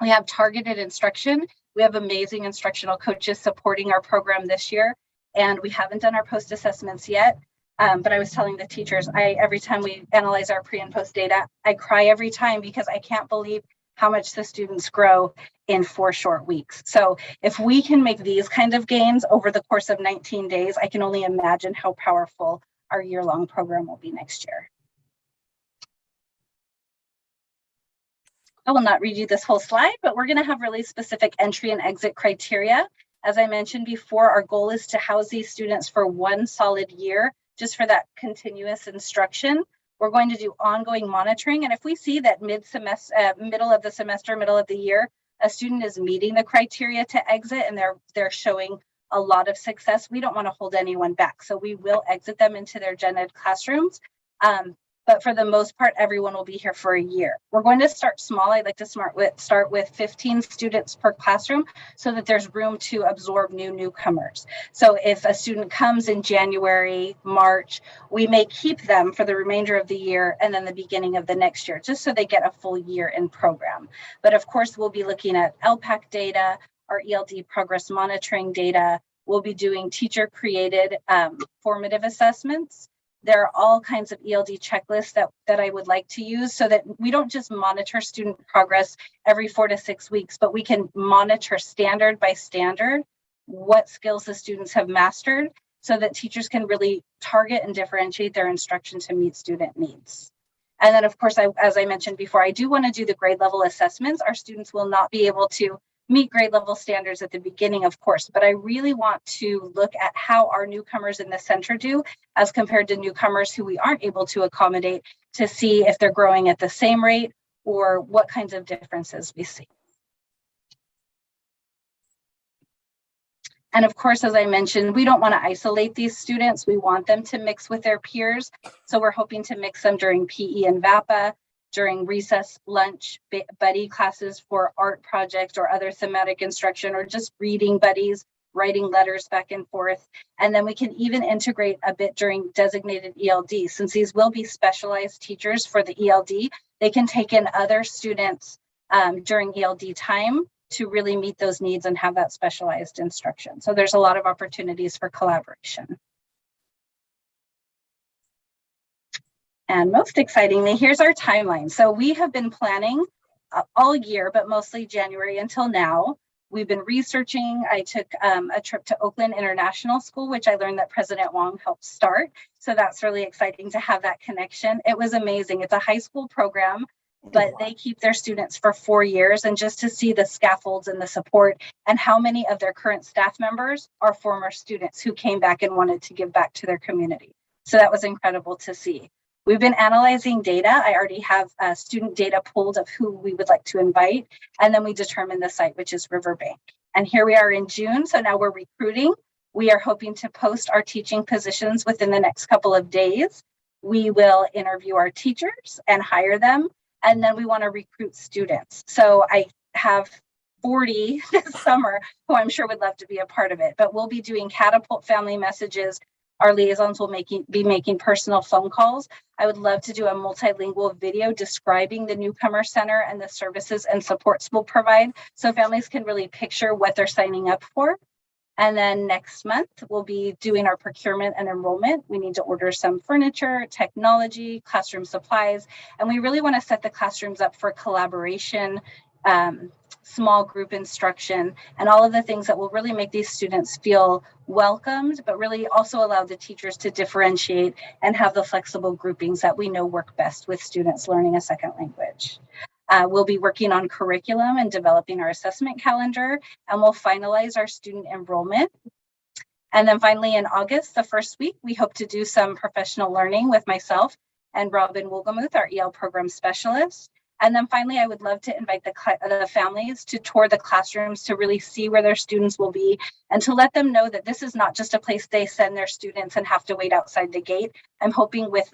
Speaker 15: We have targeted instruction. We have amazing instructional coaches supporting our program this year, and we haven't done our post assessments yet. But I was telling the teachers, every time we analyze our pre and post data, I cry every time because I can't believe how much the students grow in 4 short weeks. So if we can make these kind of gains over the course of 19 days, I can only imagine how powerful our year-long program will be next year. I will not read you this whole slide, but we're going to have really specific entry and exit criteria. As I mentioned before, our goal is to house these students for 1 solid year, just for that continuous instruction. We're going to do ongoing monitoring. And if we see that middle of the semester, middle of the year, a student is meeting the criteria to exit and they're showing a lot of success, we don't want to hold anyone back. So we will exit them into their gen ed classrooms. But for the most part, everyone will be here for a year. We're going to start small. I'd like to start with 15 students per classroom so that there's room to absorb newcomers. So if a student comes in January, March, we may keep them for the remainder of the year and then the beginning of the next year, just so they get a full year in program. But of course, we'll be looking at LPAC data, our ELD progress monitoring data. We'll be doing teacher-created formative assessments. There are all kinds of ELD checklists that I would like to use so that we don't just monitor student progress every 4 to 6 weeks, but we can monitor standard by standard what skills the students have mastered so that teachers can really target and differentiate their instruction to meet student needs. And then, of course, as I mentioned before, I do want to do the grade level assessments. Our students will not be able to meet grade level standards at the beginning, of course, but I really want to look at how our newcomers in the center do as compared to newcomers who we aren't able to accommodate, to see if they're growing at the same rate or what kinds of differences we see. And of course, as I mentioned, we don't want to isolate these students. We want them to mix with their peers. So we're hoping to mix them during PE and VAPA, during recess, lunch, buddy classes for art projects or other thematic instruction, or just reading buddies, writing letters back and forth. And then we can even integrate a bit during designated ELD. Since these will be specialized teachers for the ELD, they can take in other students during ELD time to really meet those needs and have that specialized instruction. So there's a lot of opportunities for collaboration. And most excitingly, here's our timeline. So we have been planning all year, but mostly January until now. We've been researching. I took a trip to Oakland International School, which I learned that President Wong helped start. So that's really exciting to have that connection. It was amazing. It's a high school program, but they keep their students for 4 years. And just to see the scaffolds and the support and how many of their current staff members are former students who came back and wanted to give back to their community. So that was incredible to see. We've been analyzing data. I already have student data pulled of who we would like to invite. And then we determined the site, which is Riverbank. And here we are in June. So now we're recruiting. We are hoping to post our teaching positions within the next couple of days. We will interview our teachers and hire them. And then we want to recruit students. So I have 40 this summer who I'm sure would love to be a part of it. But we'll be doing catapult family messages. Our liaisons will be making personal phone calls. I would love to do a multilingual video describing the Newcomer Center and the services and supports we'll provide so families can really picture what they're signing up for. And then next month, we'll be doing our procurement and enrollment. We need to order some furniture, technology, classroom supplies, and we really want to set the classrooms up for collaboration, small group instruction, and all of the things that will really make these students feel welcomed, but really also allow the teachers to differentiate and have the flexible groupings that we know work best with students learning a second language. We'll be working on curriculum and developing our assessment calendar, and we'll finalize our student enrollment. And then finally, in August, the first week, we hope to do some professional learning with myself and Robin Wolgamuth, our EL program specialist. And then finally, I would love to invite the families to tour the classrooms to really see where their students will be and to let them know that this is not just a place they send their students and have to wait outside the gate. I'm hoping with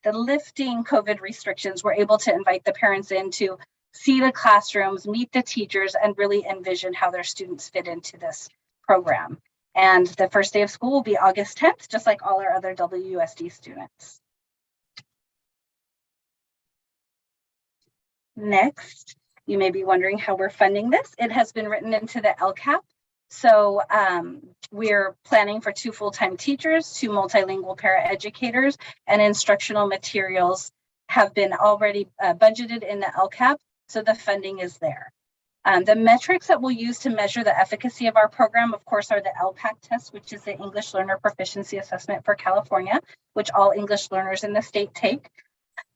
Speaker 15: the lifting COVID restrictions, we're able to invite the parents in to see the classrooms, meet the teachers, and really envision how their students fit into this program. And the first day of school will be August 10th, just like all our other WUSD students. Next, you may be wondering how we're funding this. It has been written into the LCAP. So we're planning for 2 full-time teachers, 2 multilingual paraeducators, and instructional materials have been already budgeted in the LCAP. So the funding is there. The metrics that we'll use to measure the efficacy of our program, of course, are the LPAC test, which is the English Learner Proficiency Assessment for California, which all English learners in the state take.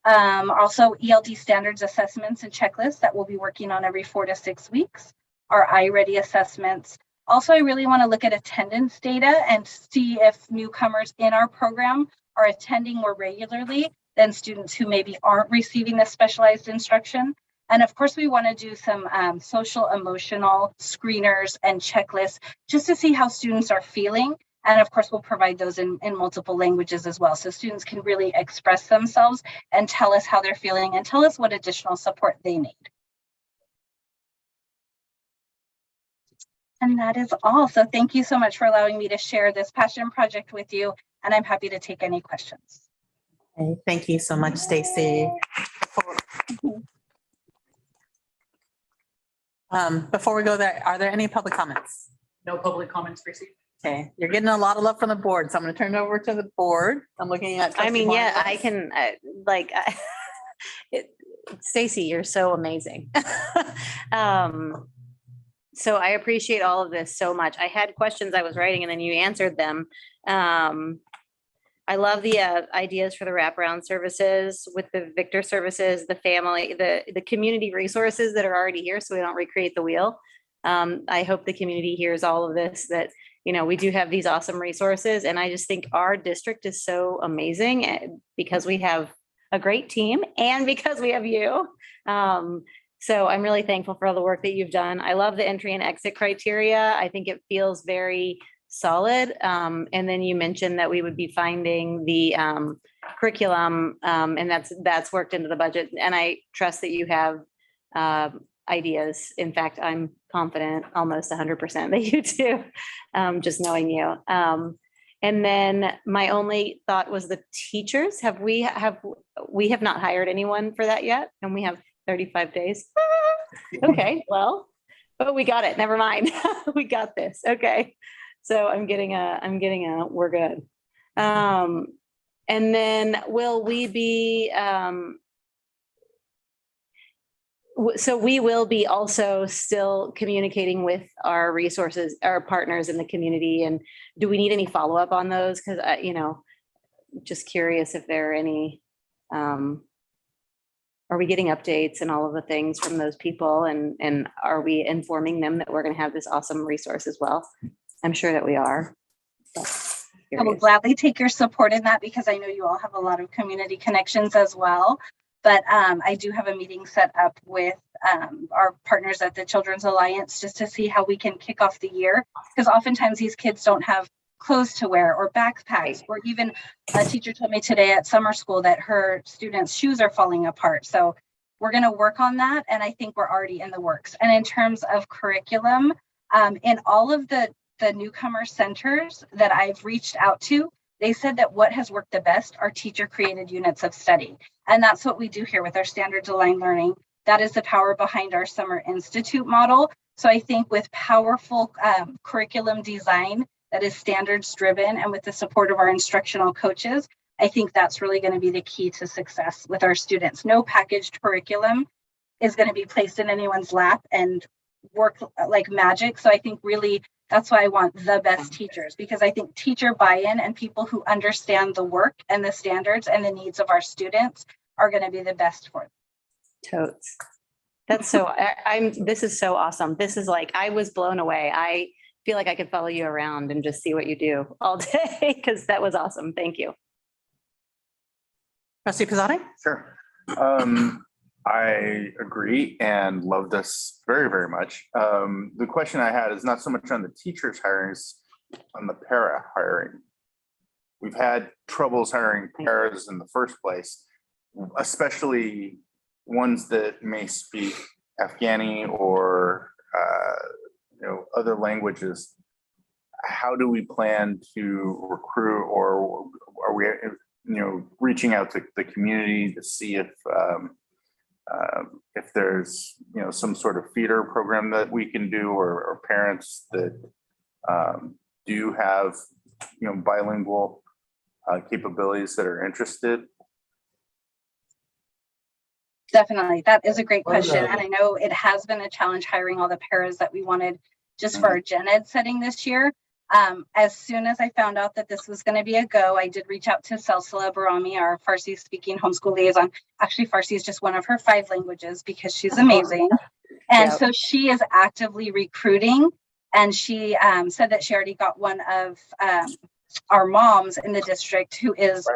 Speaker 15: Also, ELD standards assessments and checklists that we'll be working on every 4 to 6 weeks. Our iReady assessments. Also, I really want to look at attendance data and see if newcomers in our program are attending more regularly than students who maybe aren't receiving the specialized instruction. And of course, we want to do some social emotional screeners and checklists just to see how students are feeling. And of course, we'll provide those in multiple languages as well. So students can really express themselves and tell us how they're feeling and tell us what additional support they need. And that is all. So thank you so much for allowing me to share this passion project with you. And I'm happy to take any questions.
Speaker 2: Okay, thank you so much, Stacy. Before we go there, are there any public comments?
Speaker 4: No public comments received.
Speaker 2: Okay, you're getting a lot of love from the board, so I'm going to turn it over to the board. I'm looking at.
Speaker 11: I mean, yeah, I
Speaker 2: Trustee
Speaker 11: can, Stacy, you're so amazing. So I appreciate all of this so much. I had questions I was writing and then you answered them. I love the ideas for the wraparound services with the Victor services, the family, the community resources that are already here, so we don't recreate the wheel. I hope the community hears all of this, that, you know, we do have these awesome resources. And I just think our district is so amazing because we have a great team and because we have you. So I'm really thankful for all the work that you've done. I love the entry and exit criteria. I think it feels very solid. And then you mentioned that we would be finding the curriculum, and that's worked into the budget. And I trust that you have ideas. In fact, I'm confident almost 100% that you do, just knowing you. And then my only thought was the teachers. We have not hired anyone for that yet, and we have 35 days. Okay, well, but we got it. Never mind. We got this. Okay. So I'm getting a, we're good. And then will we be, so we will be also still communicating with our resources, our partners in the community. And do we need any follow-up on those? Because, just curious if there are any, are we getting updates and all of the things from those people? And are we informing them that we're going to have this awesome resource as well? I'm sure that we are.
Speaker 15: I will gladly take your support in that because I know you all have a lot of community connections as well. But I do have a meeting set up with our partners at the Children's Alliance just to see how we can kick off the year. Because oftentimes these kids don't have clothes to wear or backpacks, or even a teacher told me today at summer school that her students' shoes are falling apart. So we're going to work on that. And I think we're already in the works. And in terms of curriculum, in all of the newcomer centers that I've reached out to, they said that what has worked the best are teacher created units of study. And that's what we do here with our standards aligned learning. That is the power behind our Summer Institute model. So I think with powerful curriculum design that is standards driven and with the support of our instructional coaches, I think that's really going to be the key to success with our students. No packaged curriculum is going to be placed in anyone's lap and work like magic. So I think really that's why I want the best teachers, because I think teacher buy-in and people who understand the work and the standards and the needs of our students are going to be the best for them.
Speaker 11: Totes. That's so, this is so awesome. This is like, I was blown away. I feel like I could follow you around and just see what you do all day because that was awesome. Thank you.
Speaker 2: Trustee Pizzotti?
Speaker 3: Sure. I agree and love this very, very much. The question I had is not so much on the teachers hiring, as on the para hiring. We've had troubles hiring paras in the first place, especially ones that may speak Afghani or other languages. How do we plan to recruit, or are we reaching out to the community to see if there's some sort of feeder program that we can do, or parents that do have bilingual capabilities that are interested?
Speaker 15: Definitely. That is a great question. And I know it has been a challenge hiring all the paras that we wanted just for our gen ed setting this year. As soon as I found out that this was going to be a go, I did reach out to Salsala Barami, our Farsi speaking homeschool liaison. Actually, Farsi is just one of her 5 languages because she's amazing. And so she is actively recruiting. And she said that she already got one of our moms in the district who is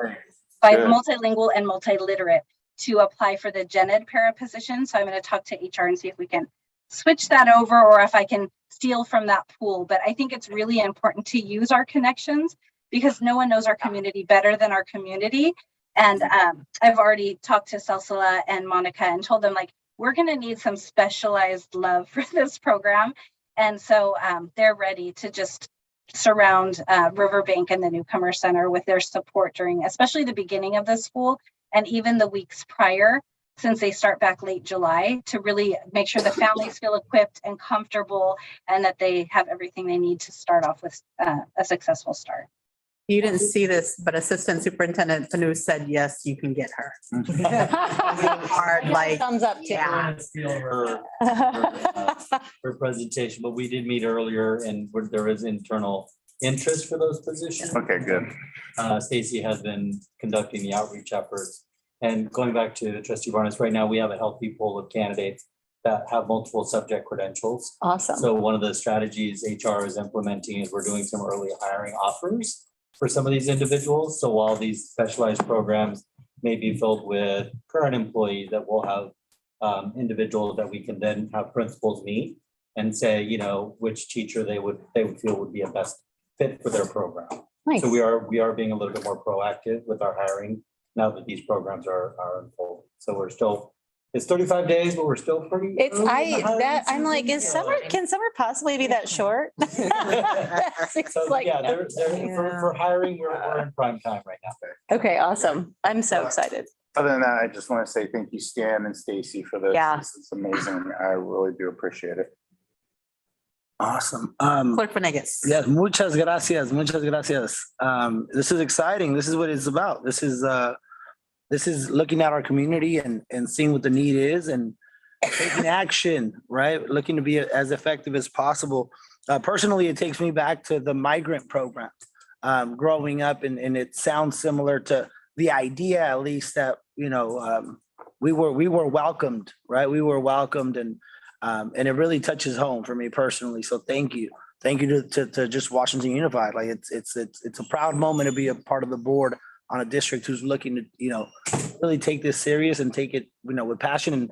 Speaker 15: multilingual and multiliterate to apply for the gen ed para position. So I'm going to talk to HR and see if we can switch that over or if I can steal from that pool. But I think it's really important to use our connections because no one knows our community better than our community. And I've already talked to Salsala and Monica and told them, like, we're going to need some specialized love for this program. And so they're ready to just surround Riverbank and the Newcomer Center with their support during, especially the beginning of the school and even the weeks prior, since they start back late July, to really make sure the families feel equipped and comfortable and that they have everything they need to start off with a successful start.
Speaker 2: You didn't see this, but Assistant Superintendent Panu said, yes, you can get her. Hard, like,
Speaker 11: thumbs up to
Speaker 2: yeah.
Speaker 5: Steal her presentation, but we did meet earlier and there is internal interest for those positions.
Speaker 3: Okay, good.
Speaker 5: Stacy has been conducting the outreach efforts. And going back to Trustee Barnes, right now we have a healthy pool of candidates that have multiple subject credentials.
Speaker 11: Awesome.
Speaker 5: So one of the strategies HR is implementing is we're doing some early hiring offers for some of these individuals. So while these specialized programs may be filled with current employees, that will have individuals that we can then have principals meet and say, which teacher they would feel would be a best fit for their program.
Speaker 11: Nice.
Speaker 5: So we are being a little bit more proactive with our hiring now that these programs are unfolding. So we're still, it's 35 days, but we're still pretty.
Speaker 11: I'm like, can summer possibly be that short?
Speaker 5: So for hiring, we're in prime time right now.
Speaker 11: Okay, awesome. I'm so excited.
Speaker 3: Other than that, I just want to say thank you, Stan and Stacy, for this.
Speaker 11: Yeah.
Speaker 3: This is amazing. I really do appreciate it.
Speaker 9: Awesome.
Speaker 2: Clerk Venegas.
Speaker 9: Yes, muchas gracias, muchas gracias. This is exciting. This is what it's about. This is looking at our community and seeing what the need is and taking action, right? Looking to be as effective as possible. Personally, it takes me back to the migrant program growing up, and it sounds similar to the idea, at least, that we were welcomed, right? We were welcomed, and it really touches home for me personally. So thank you to just Washington Unified. Like it's a proud moment to be a part of the board on a district who's looking to really take this serious and take it with passion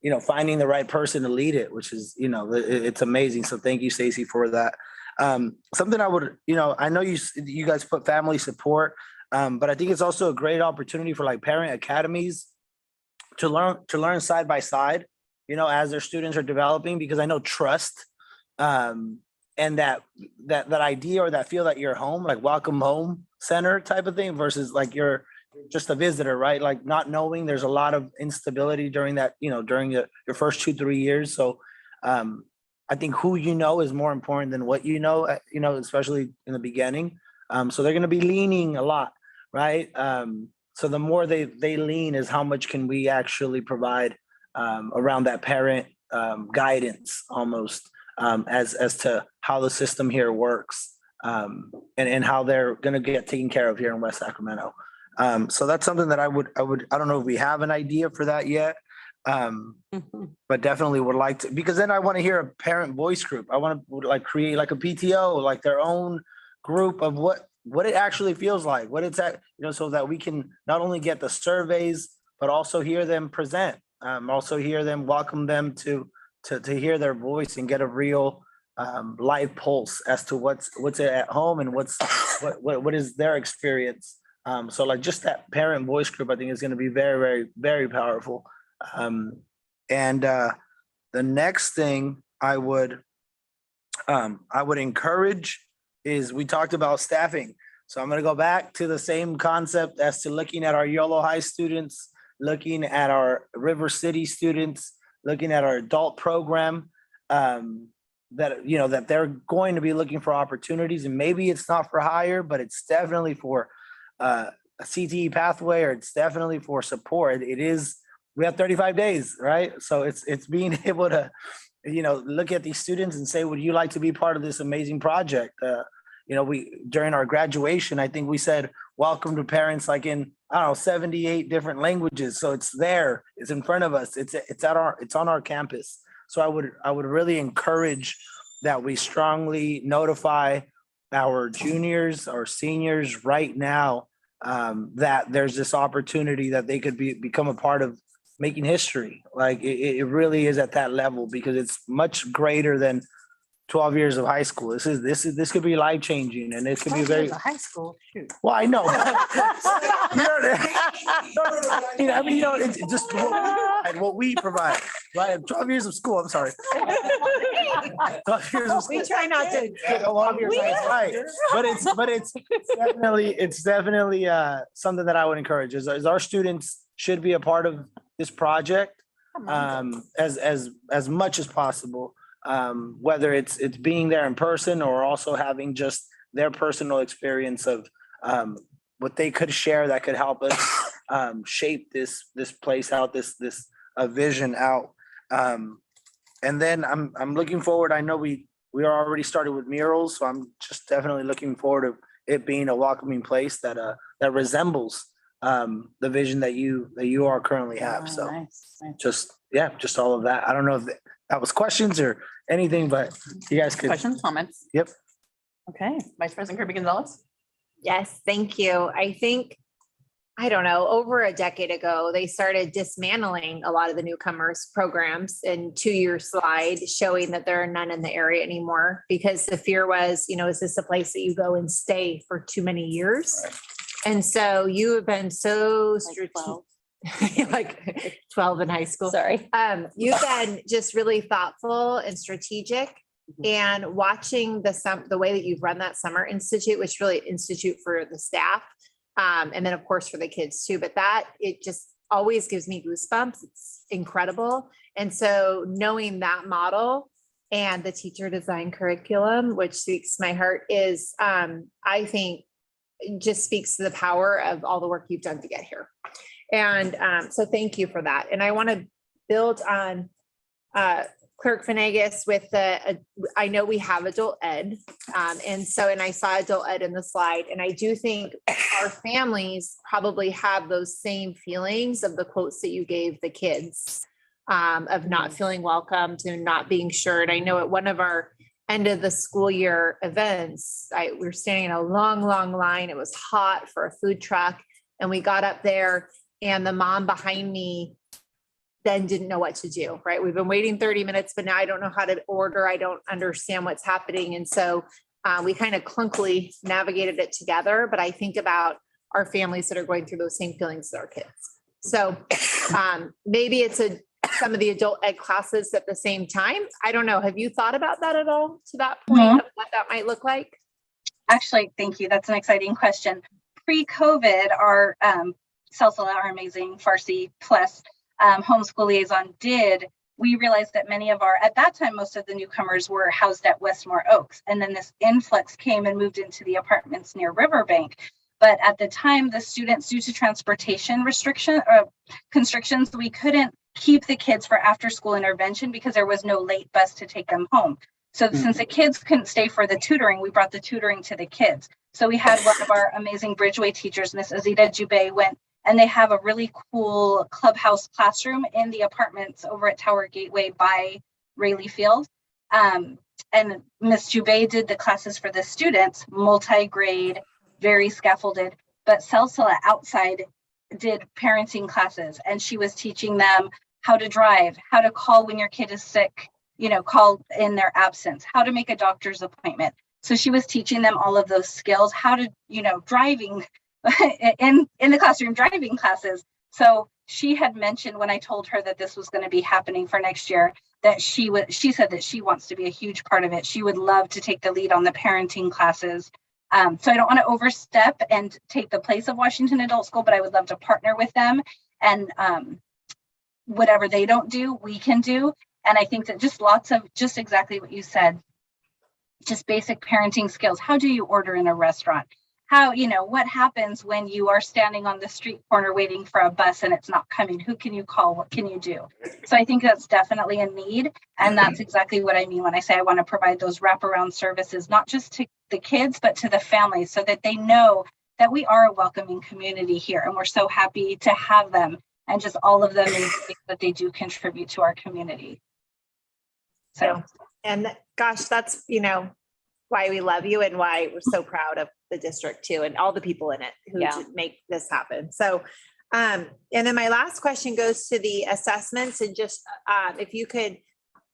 Speaker 9: and finding the right person to lead it, which is it's amazing. So thank you, Stacy, for that. Something I would I know you guys put family support, but I think it's also a great opportunity for like parent academies to learn side by side, as their students are developing, because I know trust and that idea or that feel that you're home, like welcome home center type of thing, versus like you're just a visitor, right? Like not knowing, there's a lot of instability during that, during your first 2-3 years. So I think who is more important than what especially in the beginning. So they're going to be leaning a lot, right? So the more they lean is how much can we actually provide around that parent guidance almost as to how the system here works and how they're going to get taken care of here in West Sacramento. So that's something that I don't know if we have an idea for that yet, But definitely would like to, because then I want to hear a parent voice group. I want to like create like a PTO, like their own group of what it actually feels like, what it's at, so that we can not only get the surveys, but also hear them present. Also hear them, welcome them to hear their voice and get a real live pulse as to what's at home and what is their experience. So like just that parent voice group, I think is going to be very, very, very powerful. And the next thing I would encourage is, we talked about staffing. So I'm going to go back to the same concept as to looking at our Yolo High students, looking at our River City students, looking at our adult program, that they're going to be looking for opportunities, and maybe it's not for hire, but it's definitely for a CTE pathway, or it's definitely for support. It is, we have 35 days, right? So it's being able to, look at these students and say, would you like to be part of this amazing project? During our graduation, I think we said, welcome to parents, like in, 78 different languages. So it's there, it's in front of us. It's on our campus. So I would really encourage that we strongly notify our juniors or seniors right now, that there's this opportunity that they could become a part of making history. Like it really is at that level, because it's much greater than 12 years of high school. This could be life changing, and it could be very
Speaker 13: High school, shoot.
Speaker 9: well. I know. It's just what we provide. Right, 12 years of school. I'm sorry. 12 years of school.
Speaker 13: We try not to.
Speaker 9: Right, but it's definitely something that I would encourage. Is our students should be a part of this project as much as possible. Whether it's being there in person, or also having just their personal experience of what they could share that could help us shape this place out, this vision out. And then I'm looking forward. I know we are already started with murals, so I'm just definitely looking forward to it being a welcoming place that resembles the vision that you all currently have. So just all of that. I don't know if that was questions or anything, but you guys could.
Speaker 2: Questions, comments?
Speaker 9: Yep.
Speaker 2: Okay, Vice President Kirby Gonzalez?
Speaker 1: Yes, thank you. I think, I don't know, over a decade ago, they started dismantling a lot of the newcomers programs, and 2-year slide showing that there are none in the area anymore, because the fear was, is this a place that you go and stay for too many years? And so you have been so strategic. Like 12 in high school.
Speaker 11: Sorry.
Speaker 1: You've been just really thoughtful and strategic, and watching the way that you've run that summer institute, which really institute for the staff. And then of course for the kids too, but it just always gives me goosebumps. It's incredible. And so knowing that model and the teacher design curriculum, which speaks to my heart, is, I think, just speaks to the power of all the work you've done to get here. And so thank you for that. And I want to build on Clerk Venegas with I know we have adult ed. And I saw adult ed in the slide, and I do think our families probably have those same feelings of the quotes that you gave the kids, of not feeling welcomed and not being sure. And I know at one of our end of the school year events, we were standing in a long, long line. It was hot for a food truck, and we got up there, and the mom behind me then didn't know what to do, right? We've been waiting 30 minutes, but now I don't know how to order. I don't understand what's happening. And so we kind of clunkily navigated it together. But I think about our families that are going through those same feelings as our kids. So maybe it's some of the adult ed classes at the same time. I don't know. Have you thought about that at all, to that point of what that might look like?
Speaker 15: Actually, thank you. That's an exciting question. Pre-COVID, our Salsala, our amazing Farsi Plus homeschool liaison we realized that many of at that time, most of the newcomers were housed at Westmore Oaks. And then this influx came and moved into the apartments near Riverbank. But at the time, the students, due to transportation constrictions, we couldn't keep the kids for after school intervention because there was no late bus to take them home. So since the kids couldn't stay for the tutoring, we brought the tutoring to the kids. So we had one of our amazing Bridgeway teachers, Miss Azita Jubei, went And they have a really cool clubhouse classroom in the apartments over at Tower Gateway by Rayleigh Field. And Ms. Jubei did the classes for the students, multi-grade, very scaffolded, but Salsala outside did parenting classes, and she was teaching them how to drive, how to call when your kid is sick, call in their absence, how to make a doctor's appointment. So she was teaching them all of those skills, how to, driving in the classroom, driving classes. So she had mentioned when I told her that this was going to be happening for next year, that she said that she wants to be a huge part of it. She would love to take the lead on the parenting classes. So I don't want to overstep and take the place of Washington Adult School, but I would love to partner with them, and whatever they don't do, we can do. And I think that just exactly what you said, just basic parenting skills. How do you order in a restaurant? How, what happens when you are standing on the street corner waiting for a bus and it's not coming? Who can you call? What can you do? So I think that's definitely a need. And that's exactly what I mean when I say I want to provide those wraparound services, not just to the kids, but to the families, so that they know that we are a welcoming community here. And we're so happy to have them, and just all of them that they do contribute to our community. So,
Speaker 1: and gosh, that's, why we love you and why we're so proud of the district too, and all the people in it who make this happen. So, and then my last question goes to the assessments, and just if you could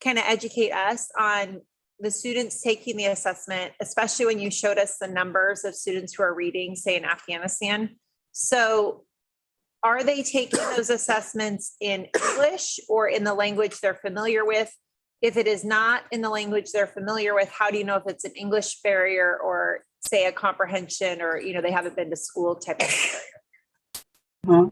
Speaker 1: kind of educate us on the students taking the assessment, especially when you showed us the numbers of students who are reading, say in Afghanistan. So are they taking those assessments in English or in the language they're familiar with? If it is not in the language they're familiar with, how do you know if it's an English barrier or say a comprehension, or, they haven't been to school type of barrier?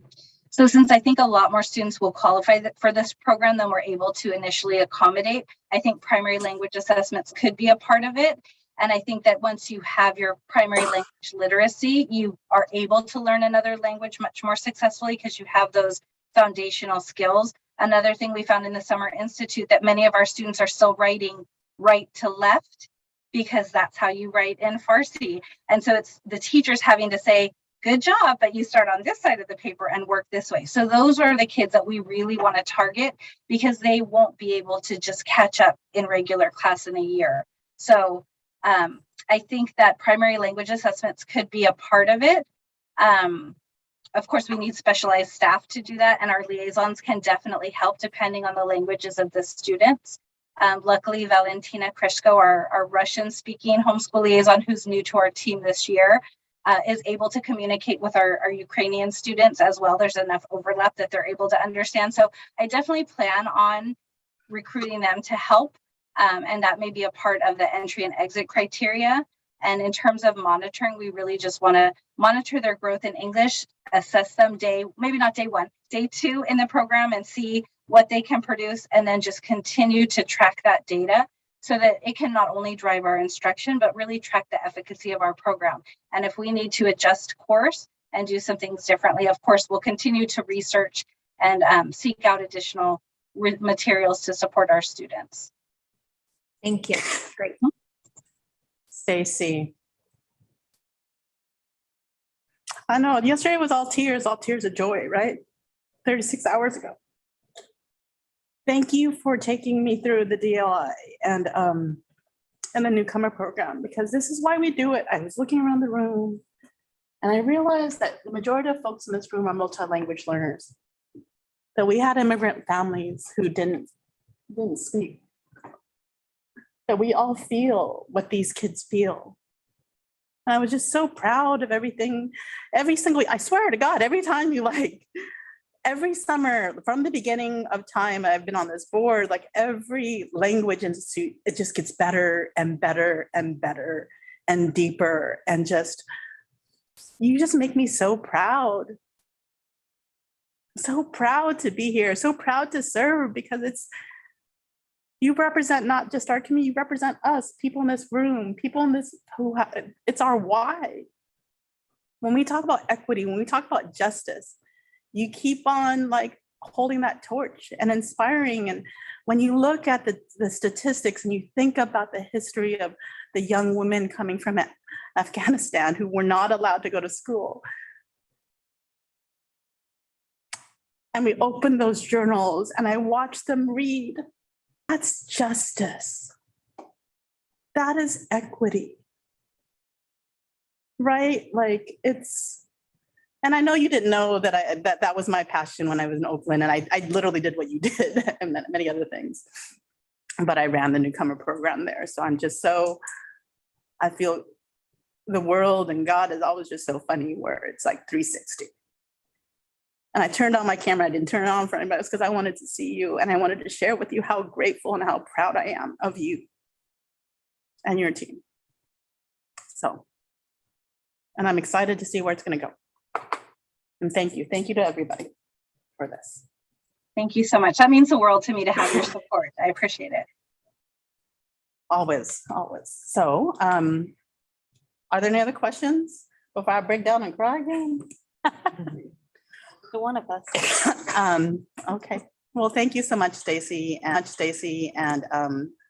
Speaker 15: So since I think a lot more students will qualify for this program than we're able to initially accommodate, I think primary language assessments could be a part of it. And I think that once you have your primary language literacy, you are able to learn another language much more successfully because you have those foundational skills. Another thing we found in the Summer Institute, that many of our students are still writing right to left, because that's how you write in Farsi. And so it's the teachers having to say, good job, but you start on this side of the paper and work this way. So those are the kids that we really want to target, because they won't be able to just catch up in regular class in a year. So I think that primary language assessments could be a part of it. Of course, we need specialized staff to do that, and our liaisons can definitely help depending on the languages of the students. Luckily, Valentina Krishko, our Russian-speaking homeschool liaison, who's new to our team this year, is able to communicate with our Ukrainian students as well. There's enough overlap that they're able to understand. So I definitely plan on recruiting them to help, and that may be a part of the entry and exit criteria. And in terms of monitoring, we really just want to monitor their growth in English, assess them maybe not day one, day two in the program, and see what they can produce, and then just continue to track that data so that it can not only drive our instruction, but really track the efficacy of our program. And if we need to adjust course and do some things differently, of course, we'll continue to research and seek out additional materials to support our students.
Speaker 1: Thank you. Great.
Speaker 2: Stacy. I know, yesterday was all tears of joy, right? 36 hours ago. Thank you for taking me through the DLI and the newcomer program, because this is why we do it. I was looking around the room and I realized that the majority of folks in this room are multi-language learners. That we had immigrant families who didn't speak. That we all feel what these kids feel. And I was just so proud of everything, every single, I swear to God, every time every summer from the beginning of time I've been on this board, every language institute, it just gets better and better and better and deeper, and you just make me so proud. So proud to be here, so proud to serve, because you represent not just our community, you represent us, people in this room, people in this it's our why. When we talk about equity, when we talk about justice, you keep on holding that torch and inspiring. And when you look at the statistics and you think about the history of the young women coming from Afghanistan who were not allowed to go to school, and we open those journals and I watch them read. That's justice. That is equity. Right? Like it's, and I know you didn't know that that was my passion when I was in Oakland, and I literally did what you did and many other things. But I ran the newcomer program there. So I'm just so, I feel the world and God is always just so funny where it's like 360. And I turned on my camera. I didn't turn it on for anybody else because I wanted to see you and I wanted to share with you how grateful and how proud I am of you and your team. So, and I'm excited to see where it's going to go. And thank you. Thank you to everybody for this.
Speaker 15: Thank you so much. That means the world to me to have your support. I appreciate it.
Speaker 2: Always, always. So, are there any other questions before I break down and cry again?
Speaker 11: The one of us.
Speaker 2: Okay. Well, thank you so much, Stacy, and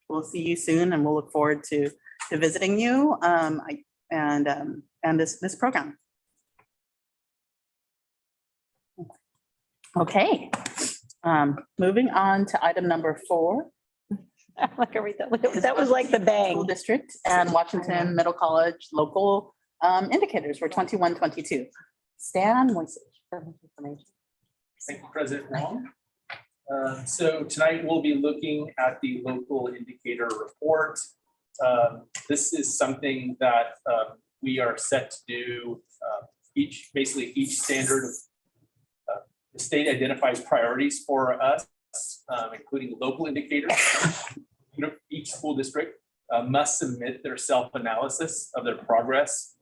Speaker 2: we'll see you soon, and we'll look forward to visiting you and this program. Okay. Moving on to item number 4.
Speaker 11: Like that was like the bang.
Speaker 2: School District and Washington Middle College local indicators for 21-22. Stan Moisich.
Speaker 14: Thank you, President Wong. So tonight we'll be looking at the local indicator report. This is something that we are set to do. Basically each standard of the state identifies priorities for us, including local indicators. Each school district must submit their self-analysis of their progress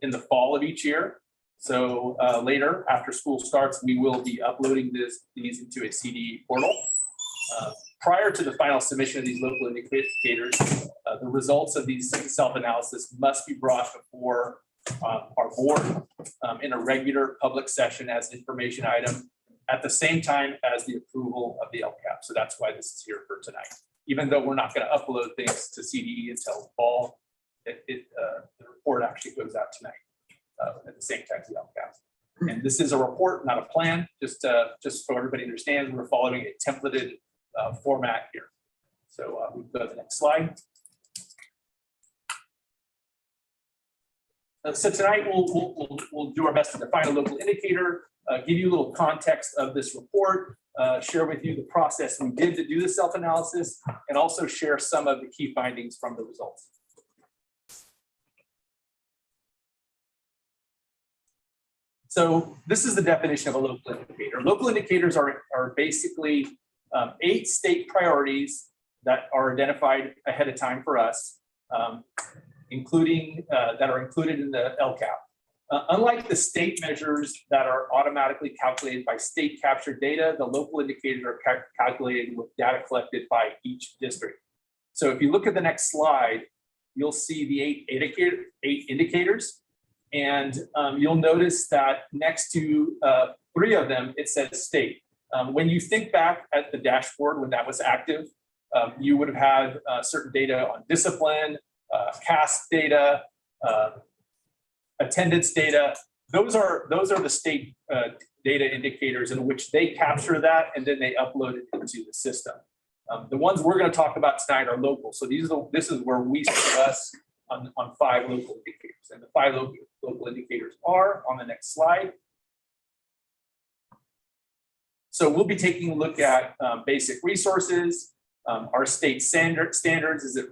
Speaker 14: in the fall of each year. So later, after school starts, we will be uploading these into a CDE portal. Prior to the final submission of these local indicators, the results of these self-analysis must be brought before our board in a regular public session as an information item at the same time as the approval of the LCAP. So that's why this is here for tonight. Even though we're not going to upload things to CDE until fall, the report actually goes out tonight at the same time as the LCAP. And this is a report, not a plan, just so everybody understands, we're following a templated format here. So we go to the next slide. So tonight we'll do our best to define a local indicator, give you a little context of this report, share with you the process we did to do the self-analysis, and also share some of the key findings from the results. So this is the definition of a local indicator. Local indicators are basically 8 state priorities that are identified ahead of time for us, including that are included in the LCAP. Unlike the state measures that are automatically calculated by state captured data, the local indicators are calculated with data collected by each district. So if you look at the next slide, you'll see the 8 indicators. And you'll notice that next to 3 of them, it says state. When you think back at the dashboard when that was active, you would have had certain data on discipline, CAS data, attendance data. Those are the state data indicators in which they capture that and then they upload it into the system. The ones we're going to talk about tonight are local. So this is where we see us on 5 local indicators. And the 5 local indicators are on the next slide. So we'll be taking a look at basic resources, our state standards as it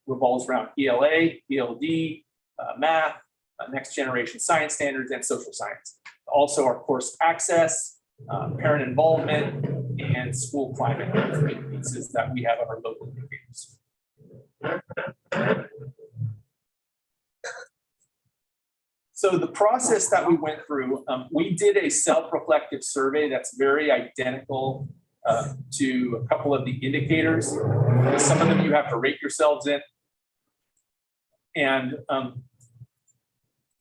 Speaker 14: revolves around ELA, ELD, math, next generation science standards, and social science. Also our course access, parent involvement, and school climate pieces that we have on our local indicators. So the process that we went through, we did a self-reflective survey that's very identical to a couple of the indicators. Some of them you have to rate yourselves in. And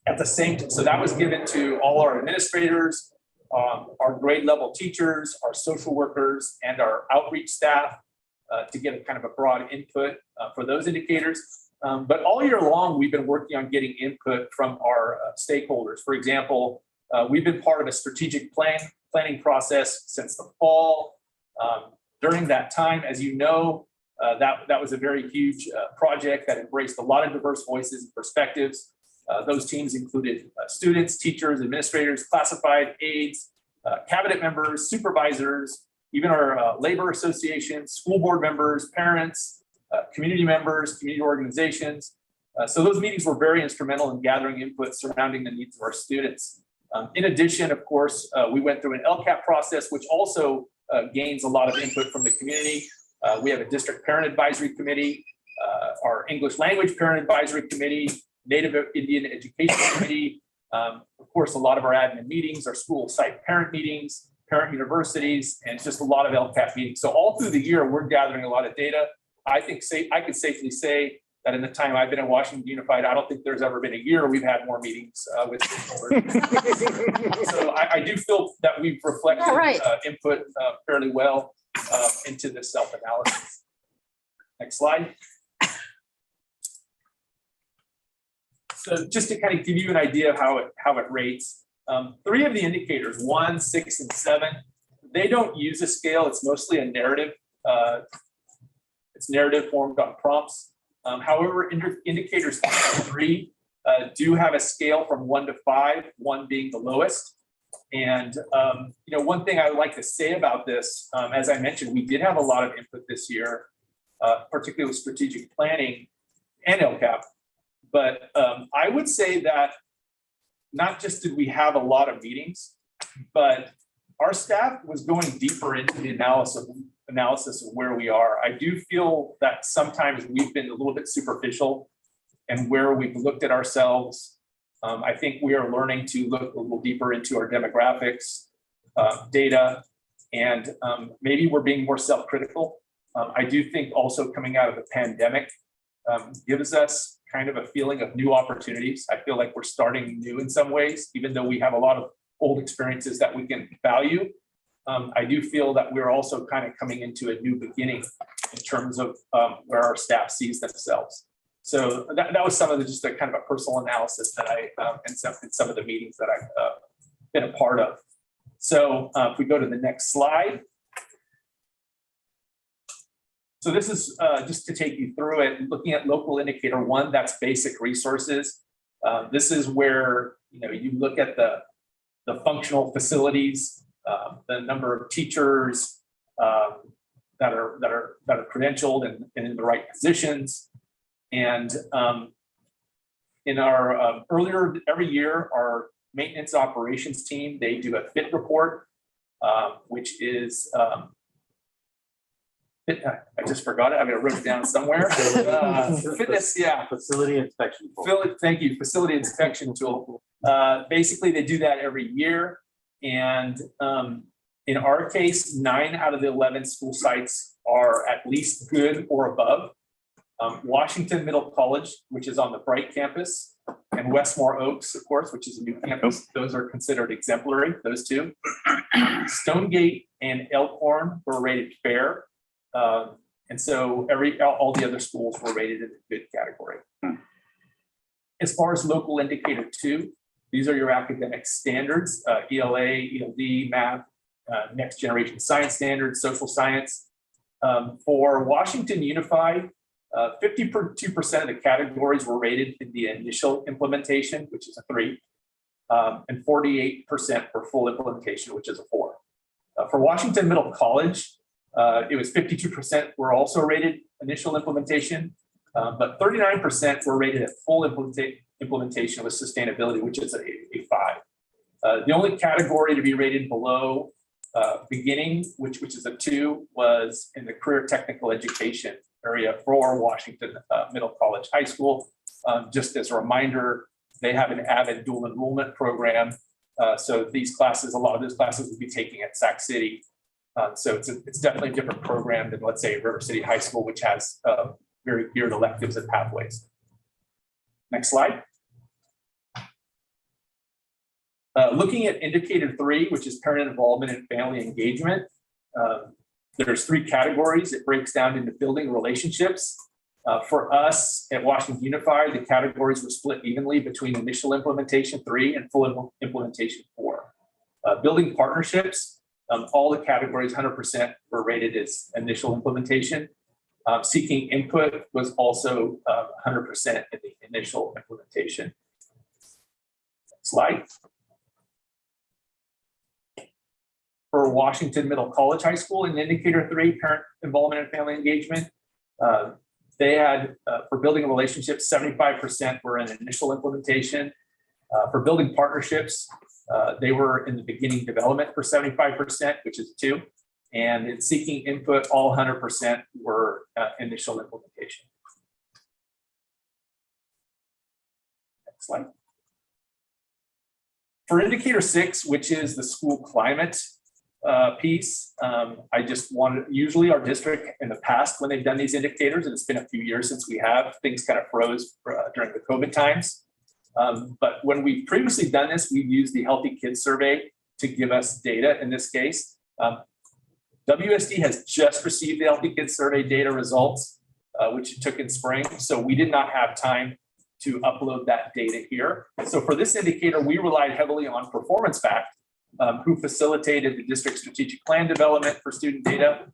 Speaker 14: at the same time, so that was given to all our administrators, our grade level teachers, our social workers, and our outreach staff to get a kind of a broad input for those indicators. But all year long, we've been working on getting input from our stakeholders. For example, We've been part of a strategic planning process since the fall. During that time, as you know, that was a very huge project that embraced a lot of diverse voices and perspectives. Those teams included students, teachers, administrators, classified aides, cabinet members, supervisors, even our labor associations, school board members, parents, community members, community organizations. So those meetings were very instrumental in gathering input surrounding the needs of our students. In addition, of course, we went through an LCAP process, which also gains a lot of input from the community. We have a district parent advisory committee, our English language parent advisory committee, Native Indian education committee. Of course, a lot of our admin meetings, our school site parent meetings, parent universities, and just a lot of LCAP meetings. So all through the year, we're gathering a lot of data. I could safely say that in the time I've been at Washington Unified, I don't think there's ever been a year we've had more meetings with stakeholders. So I do feel that we've reflected input fairly well into this self-analysis. Next slide. So just to kind of give you an idea of how it rates, 3 of the indicators, 1, 6, and 7, they don't use a scale. It's mostly a narrative. It's narrative formed on prompts. However, indicators 2 and 3 do have a scale from 1 to 5, 1 being the lowest. And one thing I would like to say about this, as I mentioned, we did have a lot of input this year, particularly with strategic planning and LCAP. But I would say that not just did we have a lot of meetings, but our staff was going deeper into the analysis of where we are. I do feel that sometimes we've been a little bit superficial and where we've looked at ourselves. I think we are learning to look a little deeper into our demographics, data, and maybe we're being more self-critical. I do think also coming out of the pandemic gives us kind of a feeling of new opportunities. I feel like we're starting new in some ways, even though we have a lot of old experiences that we can value. I do feel that we're also kind of coming into a new beginning in terms of where our staff sees themselves. So that was some of the just a kind of a personal analysis that I in some of the meetings that I've been a part of. So if we go to the next slide. So this is just to take you through it, looking at local indicator 1, that's basic resources. This is where you look at the functional facilities, the number of teachers that are credentialed and in the right positions. And in our every year, our maintenance operations team, they do a FIT report, which is I just forgot it. I wrote it down somewhere. Fitness, yeah.
Speaker 5: Facility inspection tool.
Speaker 14: Thank you. Facility inspection tool. Basically, they do that every year. And in our case, 9 out of the 11 school sites are at least good or above. Washington Middle College, which is on the Bright campus, and Westmore Oaks, of course, which is a new campus. Those are considered exemplary, those 2. Stonegate and Elkhorn were rated fair. And so all the other schools were rated in the good category. As far as local indicator 2, these are your academic standards, ELA, ELD, math, next generation science standards, social science. For Washington Unified, 52% of the categories were rated in the initial implementation, which is a 3, and 48% for full implementation, which is a 4. For Washington Middle College, it was 52% were also rated initial implementation, but 39% were rated at full implementation with sustainability, which is a 5. The only category to be rated below beginning, which is a 2, was in the career technical education area for Washington Middle College High School. Just as a reminder, they have an avid dual enrollment program. So these classes, a lot of those classes will be taking at Sac City. So it's definitely a different program than, let's say, River City High School, which has very geared electives and pathways. Next slide. Looking at indicator 3, which is parent involvement and family engagement, there's 3 categories. It breaks down into building relationships, For us at Washington Unified, the categories were split evenly between initial implementation 3 and full implementation 4. Building partnerships, all the categories 100% were rated as initial implementation. Seeking input was also 100% in the initial implementation. Slide. For Washington Middle College High School in indicator 3, parent involvement and family engagement, they had, for building a relationship, 75% were in initial implementation. For building partnerships, they were in the beginning development for 75%, which is 2. And in seeking input, all 100% were initial implementation. Next slide. For indicator 6, which is the school climate piece, I just wanted, usually our district in the past, when they've done these indicators, and it's been a few years since we have, things kind of froze during the COVID times. But when we've previously done this, we've used the Healthy Kids Survey to give us data in this case. WSD has just received the Healthy Kids Survey data results, which it took in spring. So we did not have time to upload that data here. So for this indicator, we relied heavily on Performance Fact, who facilitated the district strategic plan development for student data.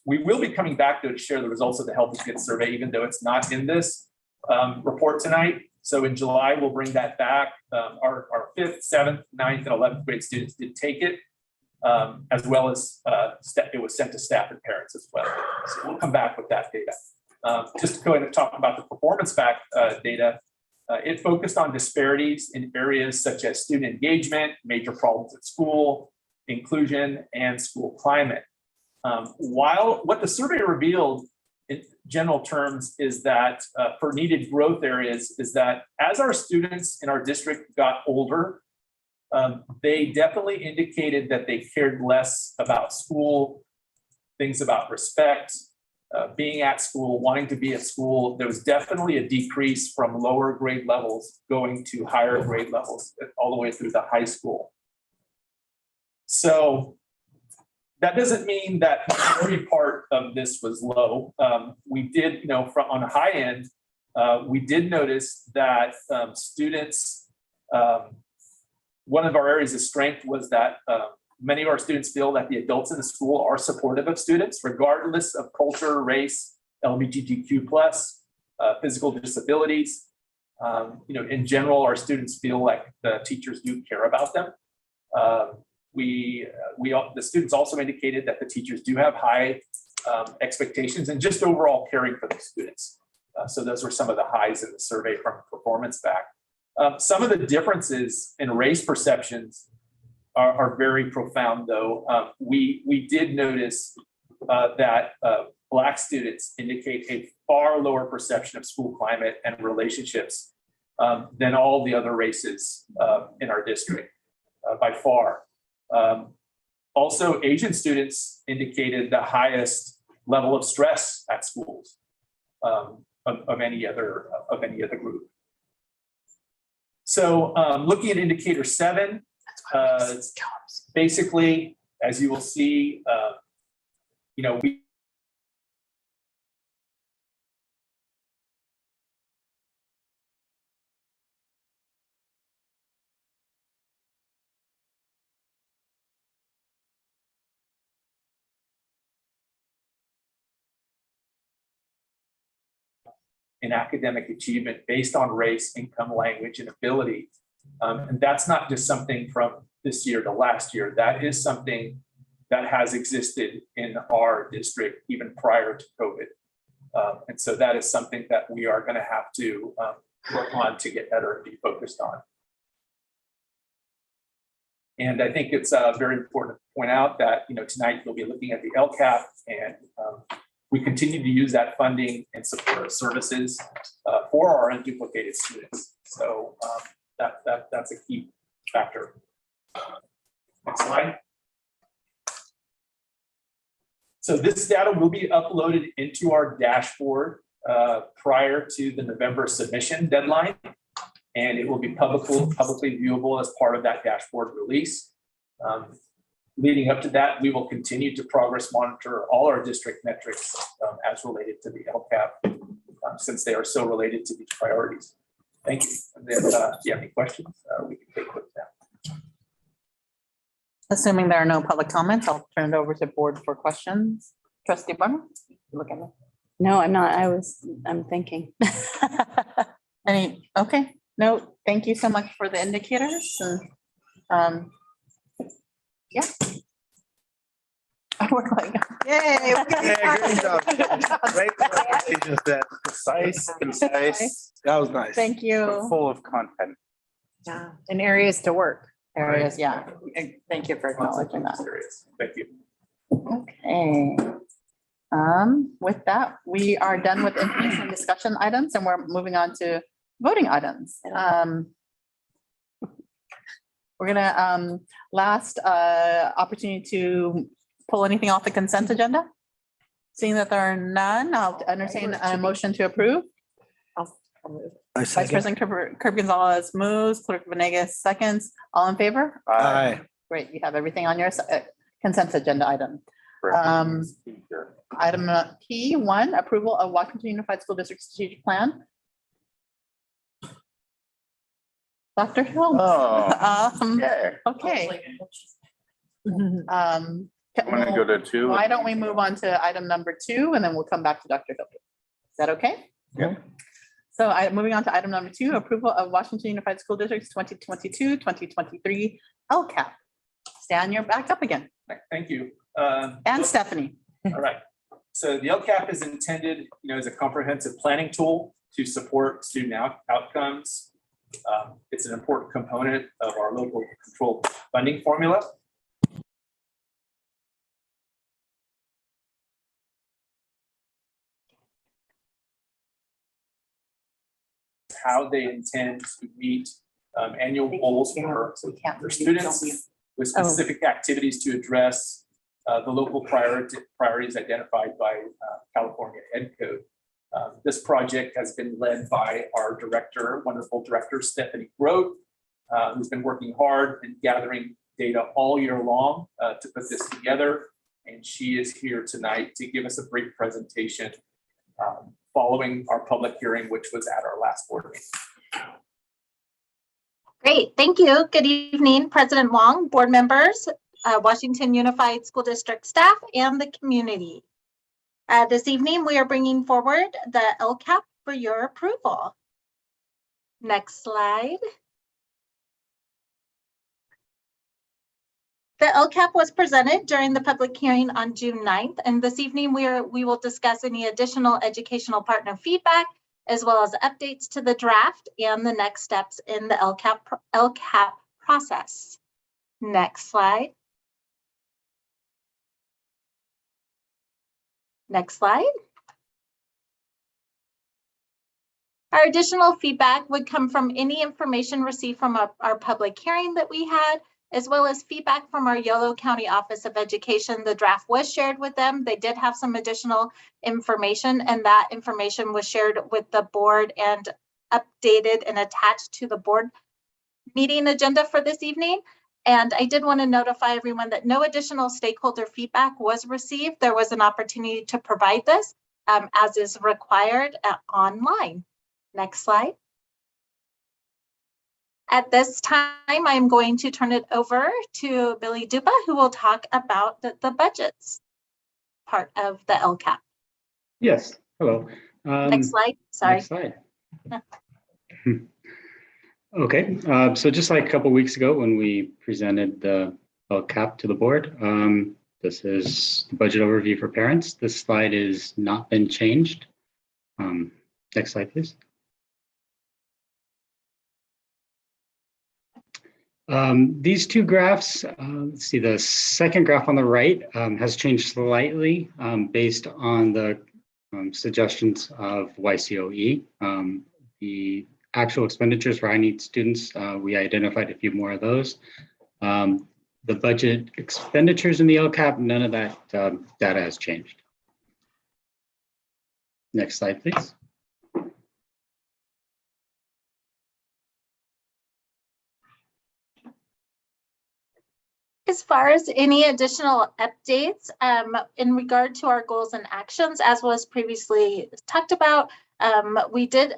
Speaker 14: We will be coming back to share the results of the Healthy Kids Survey, even though it's not in this report tonight. So in July, we'll bring that back. Our 5th, 7th, 9th, and 11th grade students did take it, as well as it was sent to staff and parents as well. So we'll come back with that data. Just to go ahead and talk about the Performance Fact data, it focused on disparities in areas such as student engagement, major problems at school, inclusion, and school climate. While what the survey revealed in general terms is that for needed growth areas is that as our students in our district got older, they definitely indicated that they cared less about school, things about respect, being at school, wanting to be at school. There was definitely a decrease from lower grade levels going to higher grade levels all the way through the high school. So that doesn't mean that every part of this was low. We did, on a high end, we did notice that students, one of our areas of strength was that many of our students feel that the adults in the school are supportive of students, regardless of culture, race, LGBTQ+, physical disabilities. In general, our students feel like the teachers do care about them. The students also indicated that the teachers do have high expectations and just overall caring for the students. So those were some of the highs in the survey from Performance Fact. Some of the differences in race perceptions are very profound, though. We did notice that Black students indicate a far lower perception of school climate and relationships than all the other races in our district, by far. Also, Asian students indicated the highest level of stress at schools of any other group. So looking at indicator 7, basically, as you will see, we in academic achievement based on race, income, language, and ability. And that's not just something from this year to last year. That is something that has existed in our district even prior to COVID. And so that is something that we are going to have to work on to get better and be focused on. And I think it's very important to point out that, tonight you'll be looking at the LCAP, and we continue to use that funding and support services for our unduplicated students. So that's a key factor. Next slide. So this data will be uploaded into our dashboard prior to the November submission deadline, and it will be publicly viewable as part of that dashboard release. Leading up to that, we will continue to progress monitor all our district metrics as related to the LCAP, since they are so related to these priorities. Thank you. And then, if you have any questions, we can take quick now.
Speaker 2: Assuming there are no public comments, I'll turn it over to board for questions. Trustee Barnum? Look at me.
Speaker 11: No, I'm not. I'm thinking.
Speaker 2: Okay, no, thank you so much for the indicators and, yeah. We're like, yay.
Speaker 9: Great job. Great presentation, Steph.
Speaker 3: Precise, concise,
Speaker 9: That was nice.
Speaker 2: Thank
Speaker 3: but
Speaker 2: you.
Speaker 3: full of content.
Speaker 13: Yeah, and areas to work.
Speaker 2: Areas, yeah. And thank you for acknowledging that.
Speaker 14: Serious. Thank you.
Speaker 2: Okay. With that, we are done with information discussion items and we're moving on to voting items. We're gonna, last opportunity to pull anything off the consent agenda. Seeing that there are none, I'll entertain a motion to approve. Vice President Kirby Gonzalez moves, Clerk Venegas seconds. All in favor?
Speaker 9: Aye.
Speaker 2: Great, you have everything on your consent agenda item. Item P1, approval of Washington Unified School District Strategic Plan. Dr. Hill.
Speaker 3: Oh, yeah.
Speaker 2: Okay.
Speaker 3: I'm gonna go to 2.
Speaker 2: Why don't we move on to item number 2 and then we'll come back to Dr. Hill. Is that okay?
Speaker 3: Yeah.
Speaker 2: So moving on to item number 2, approval of Washington Unified School District's 2022-2023 LCAP. Stan, you're back up again.
Speaker 14: Thank you.
Speaker 2: And Stephanie.
Speaker 14: All right. So the LCAP is intended, as a comprehensive planning tool to support student outcomes. It's an important component of our local control funding formula. How they intend to meet annual goals for students with specific activities to address the local priorities identified by California Ed Code. This project has been led by our director, wonderful director, Stephanie Grote, who's been working hard and gathering data all year long to put this together. And she is here tonight to give us a brief presentation following our public hearing, which was at our last board meeting.
Speaker 15: Great, thank you. Good evening, President Wong, board members, Washington Unified School District staff, and the community. This evening, we are bringing forward the LCAP for your approval. Next slide. The LCAP was presented during the public hearing on June 9th, and this evening we will discuss any additional educational partner feedback, as well as updates to the draft and the next steps in the LCAP process. Next slide. Next slide. Our additional feedback would come from any information received from our public hearing that we had, as well as feedback from our Yolo County Office of Education. The draft was shared with them. They did have some additional information, and that information was shared with the board and updated and attached to the board meeting agenda for this evening. And I did want to notify everyone that no additional stakeholder feedback was received. There was an opportunity to provide this as is required online. Next slide. At this time, I'm going to turn it over to Billy Dupa, who will talk about the budgets part of the LCAP.
Speaker 16: Yes, hello.
Speaker 15: Next slide, sorry.
Speaker 16: Next slide. Okay, so just like a couple of weeks ago when we presented the LCAP to the board, this is the budget overview for parents. This slide has not been changed. Next slide, please. These two graphs, let's see, the second graph on the right has changed slightly based on the suggestions of YCOE. The actual expenditures for high need students, we identified a few more of those. The budget expenditures in the LCAP, none of that data has changed. Next slide, please.
Speaker 17: As far as any additional updates in regard to our goals and actions, as was previously talked about, we did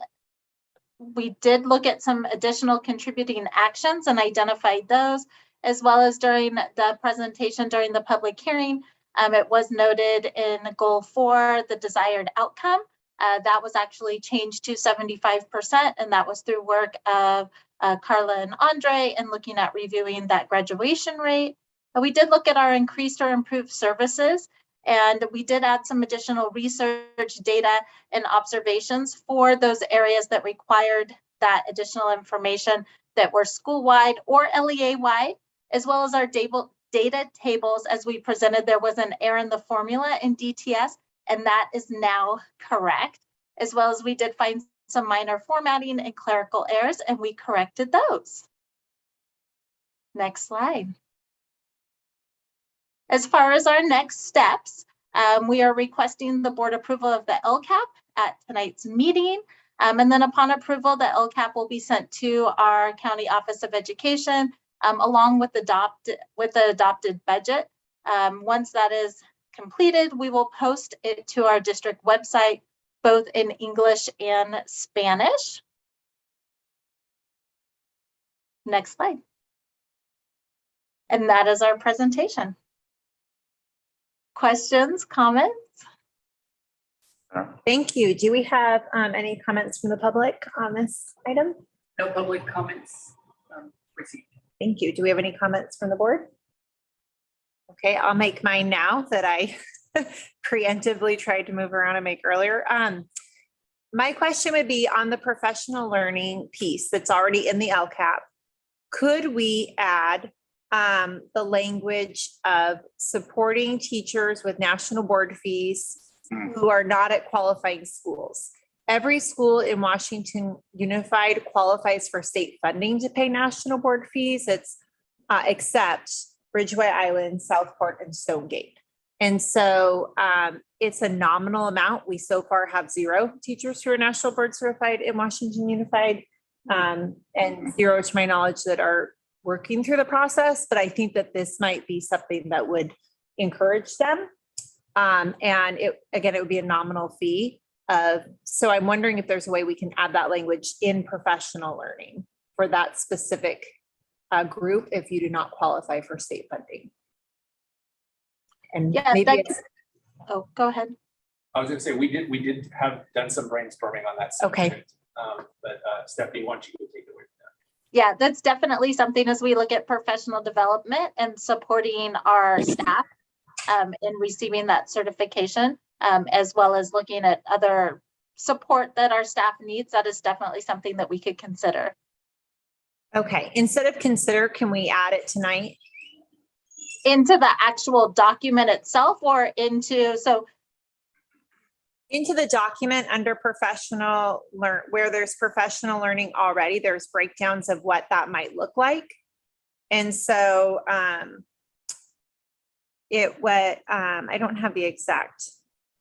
Speaker 17: look at some additional contributing actions and identified those, as well as during the presentation during the public hearing. It was noted in goal 4, the desired outcome. That was actually changed to 75%, and that was through work of Carla and Andre and looking at reviewing that graduation rate. We did look at our increased or improved services, and we did add some additional research data and observations for those areas that required that additional information that were school-wide or LEA-wide, as well as our data tables. As we presented, there was an error in the formula in DTS, and that is now correct, as well as we did find some minor formatting and clerical errors, and we corrected those. Next slide. As far as our next steps, we are requesting the board approval of the LCAP at tonight's meeting. And then upon approval, the LCAP will be sent to our County Office of Education along with the adopted budget. Once that is completed, we will post it to our district website, both in English and Spanish. Next slide. And that is our presentation. Questions, comments?
Speaker 1: Thank you. Do we have any comments from the public on this item?
Speaker 4: No public comments received.
Speaker 1: Thank you. Do we have any comments from the board? Okay, I'll make mine now that I preemptively tried to move around and make earlier. My question would be on the professional learning piece that's already in the LCAP. Could we add the language of supporting teachers with national board fees who are not at qualifying schools? Every school in Washington Unified qualifies for state funding to pay national board fees. It's except Ridgeway Island, Southport, and Stonegate. And so it's a nominal amount. We so far have 0 teachers who are national board certified in Washington Unified, and 0 to my knowledge that are working through the process. But I think that this might be something that would encourage them. And it would be a nominal fee. So I'm wondering if there's a way we can add that language in professional learning for that specific group if you do not qualify for state funding. And
Speaker 17: yeah,
Speaker 1: maybe
Speaker 17: oh, go ahead.
Speaker 14: I was going to say we did have done some brainstorming on that subject. Okay. But Stephanie, why don't you take it away from that?
Speaker 17: Yeah, that's definitely something as we look at professional development and supporting our staff in receiving that certification, as well as looking at other support that our staff needs. That is definitely something that we could consider.
Speaker 1: Okay, instead of consider, can we add it tonight?
Speaker 17: Into the actual document itself or into,
Speaker 1: into the document under professional learn, where there's professional learning already, there's breakdowns of what that might look like. And so I don't have the exact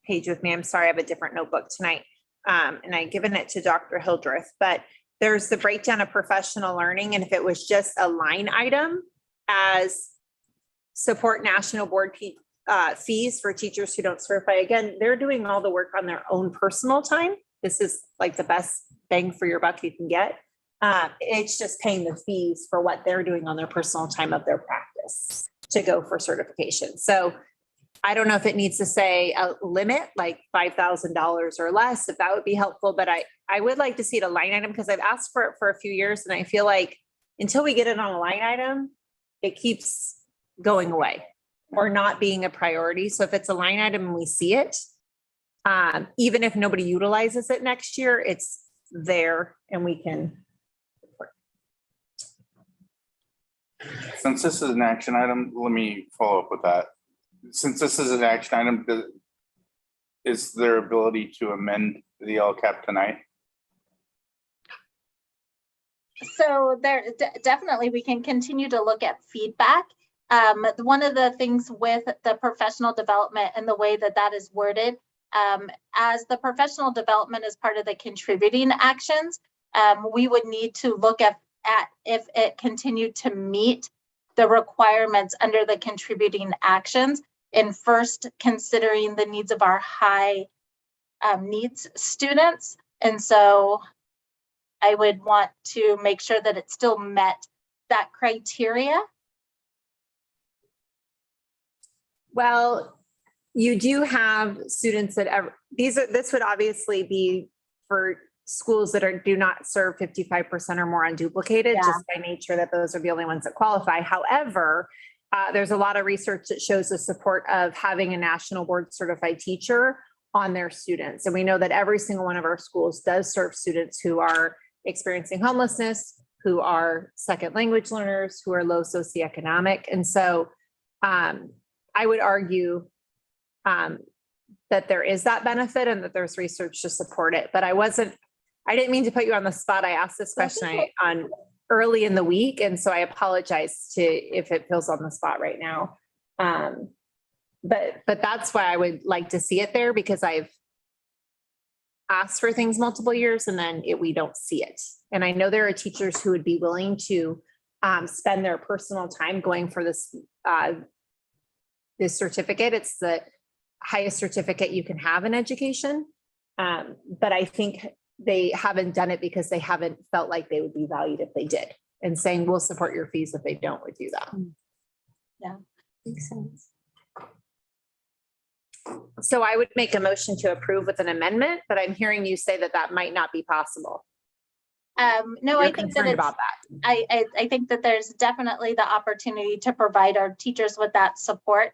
Speaker 1: page with me. I'm sorry, I have a different notebook tonight. And I've given it to Dr. Hildreth, but there's the breakdown of professional learning. And if it was just a line item as support national board fees for teachers who don't certify, again, they're doing all the work on their own personal time. This is like the best bang for your buck you can get. It's just paying the fees for what they're doing on their personal time of their practice to go for certification. So I don't know if it needs to say a limit like $5,000 or less, if that would be helpful, but I would like to see it a line item because I've asked for it for a few years and I feel like until we get it on a line item, it keeps going away or not being a priority. So if it's a line item and we see it, even if nobody utilizes it next year, it's there and we can.
Speaker 3: Since this is an action item, let me follow up with that. Since this is an action item, is there ability to amend the LCAP tonight?
Speaker 17: So there definitely we can continue to look at feedback. One of the things with the professional development and the way that is worded, as the professional development is part of the contributing actions, we would need to look at if it continued to meet the requirements under the contributing actions in first considering the needs of our high needs students. And so I would want to make sure that it still met that criteria.
Speaker 1: Well, you do have students that this would obviously be for schools that do not serve 55% or more unduplicated, just by nature that those are the only ones that qualify. However, there's a lot of research that shows the support of having a national board certified teacher on their students. And we know that every single one of our schools does serve students who are experiencing homelessness, who are second language learners, who are low socioeconomic. And so I would argue that there is that benefit and that there's research to support it. But I didn't mean to put you on the spot. I asked this question on early in the week. And so I apologize if it feels on the spot right now. But that's why I would like to see it there, because I've asked for things multiple years and then we don't see it. And I know there are teachers who would be willing to spend their personal time going for this certificate. It's the highest certificate you can have in education. But I think they haven't done it because they haven't felt like they would be valued if they did. And saying we'll support your fees if they don't would do that.
Speaker 17: Yeah, makes sense.
Speaker 1: So I would make a motion to approve with an amendment, but I'm hearing you say that that might not be possible.
Speaker 17: No, I think that
Speaker 1: about that.
Speaker 17: I think that there's definitely the opportunity to provide our teachers with that support,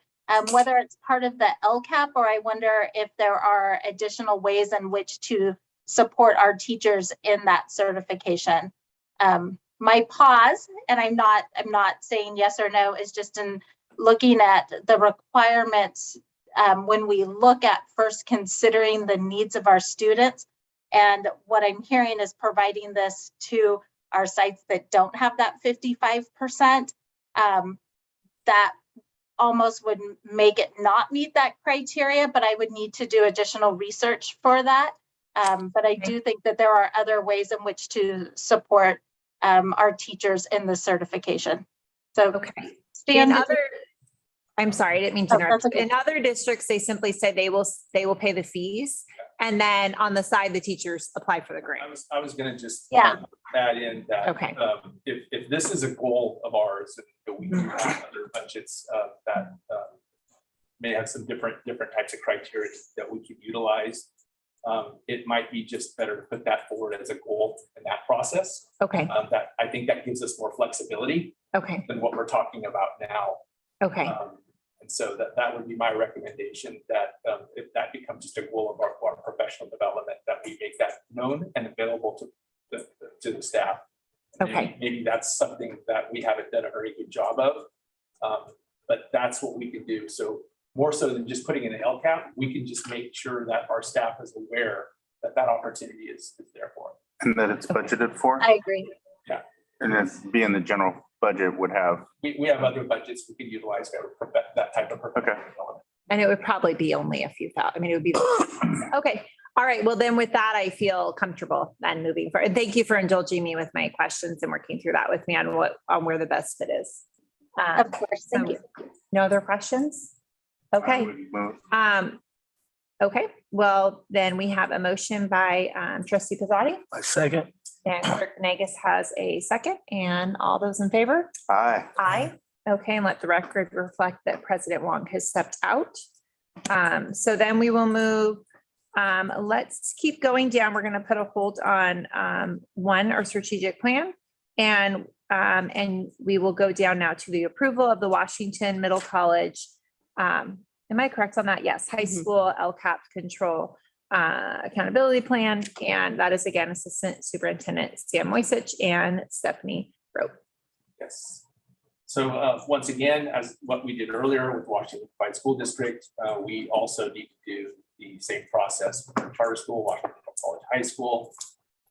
Speaker 17: whether it's part of the LCAP, or I wonder if there are additional ways in which to support our teachers in that certification. My pause, and I'm not saying yes or no, is just in looking at the requirements when we look at first considering the needs of our students. And what I'm hearing is providing this to our sites that don't have that 55%, that almost would make it not meet that criteria, but I would need to do additional research for that. But I do think that there are other ways in which to support our teachers in the certification. So
Speaker 1: In other, I'm sorry, I didn't mean to interrupt.
Speaker 17: that's okay.
Speaker 1: In other districts, they simply say they will pay the fees. And then on the side, the teachers apply for the grant.
Speaker 14: I was gonna just
Speaker 1: Yeah.
Speaker 14: add in that.
Speaker 1: Okay.
Speaker 14: If this is a goal of ours, and we do have other budgets that may have some different types of criteria that we can utilize, it might be just better to put that forward as a goal in that process.
Speaker 1: Okay.
Speaker 14: That I think that gives us more flexibility
Speaker 1: Okay.
Speaker 14: than what we're talking about now.
Speaker 1: Okay.
Speaker 14: And so that would be my recommendation, that if that becomes just a goal of our professional development, that we make that known and available to the staff.
Speaker 1: Okay.
Speaker 14: Maybe that's something that we haven't done a very good job of, but that's what we can do. So more so than just putting in an LCAP, we can just make sure that our staff is aware that that opportunity is there for them.
Speaker 3: And that it's budgeted for?
Speaker 17: I agree.
Speaker 14: Yeah.
Speaker 3: And if being the general budget would have.
Speaker 14: We have other budgets we can utilize for that type of purpose.
Speaker 3: Okay.
Speaker 1: And it would probably be only a few thousand. I mean, it would be. Okay. All right. Well, then with that, I feel comfortable then moving forward. And thank you for indulging me with my questions and working through that with me on where the best fit is.
Speaker 17: Of course. Thank you.
Speaker 1: No other questions? Okay. Okay. Well, then we have a motion by trustee Pizzotti.
Speaker 9: My second.
Speaker 1: And clerk Nagus has a second, and all those in favor?
Speaker 3: Aye.
Speaker 1: Aye. Okay, and let the record reflect that President Wong has stepped out. So then we will move, let's keep going down. We're going to put a hold on our strategic plan. And we will go down now to the approval of the Washington Middle College. Am I correct on that? Yes, high school LCAP control accountability plan. And that is again, Assistant Superintendent Sam Moisich and Stephanie Rope.
Speaker 14: Yes. So once again, as what we did earlier with Washington Unified School District, we also need to do the same process with our charter school, Washington College High School,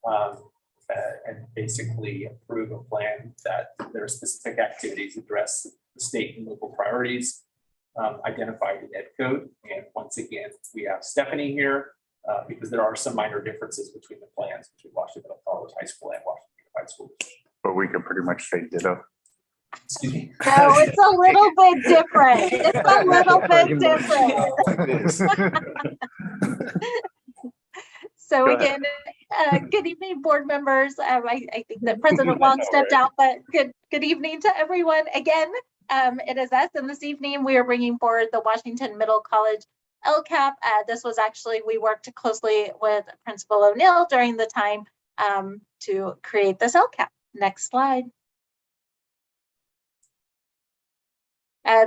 Speaker 14: and basically approve a plan that their specific activities address the state and local priorities identified in Ed Code. And once again, we have Stephanie here because there are some minor differences between the plans between Washington College High School and Washington Unified School District.
Speaker 3: But we could pretty much say ditto.
Speaker 5: Excuse me.
Speaker 17: No, it's a little bit different. It's a little bit different. So
Speaker 3: Go ahead.
Speaker 17: again, good evening, board members. I think that President Wong stepped out, but good evening to everyone. Again, it is us, and this evening we are bringing forward the Washington Middle College LCAP. This was actually, we worked closely with Principal O'Neill during the time to create this LCAP. Next slide.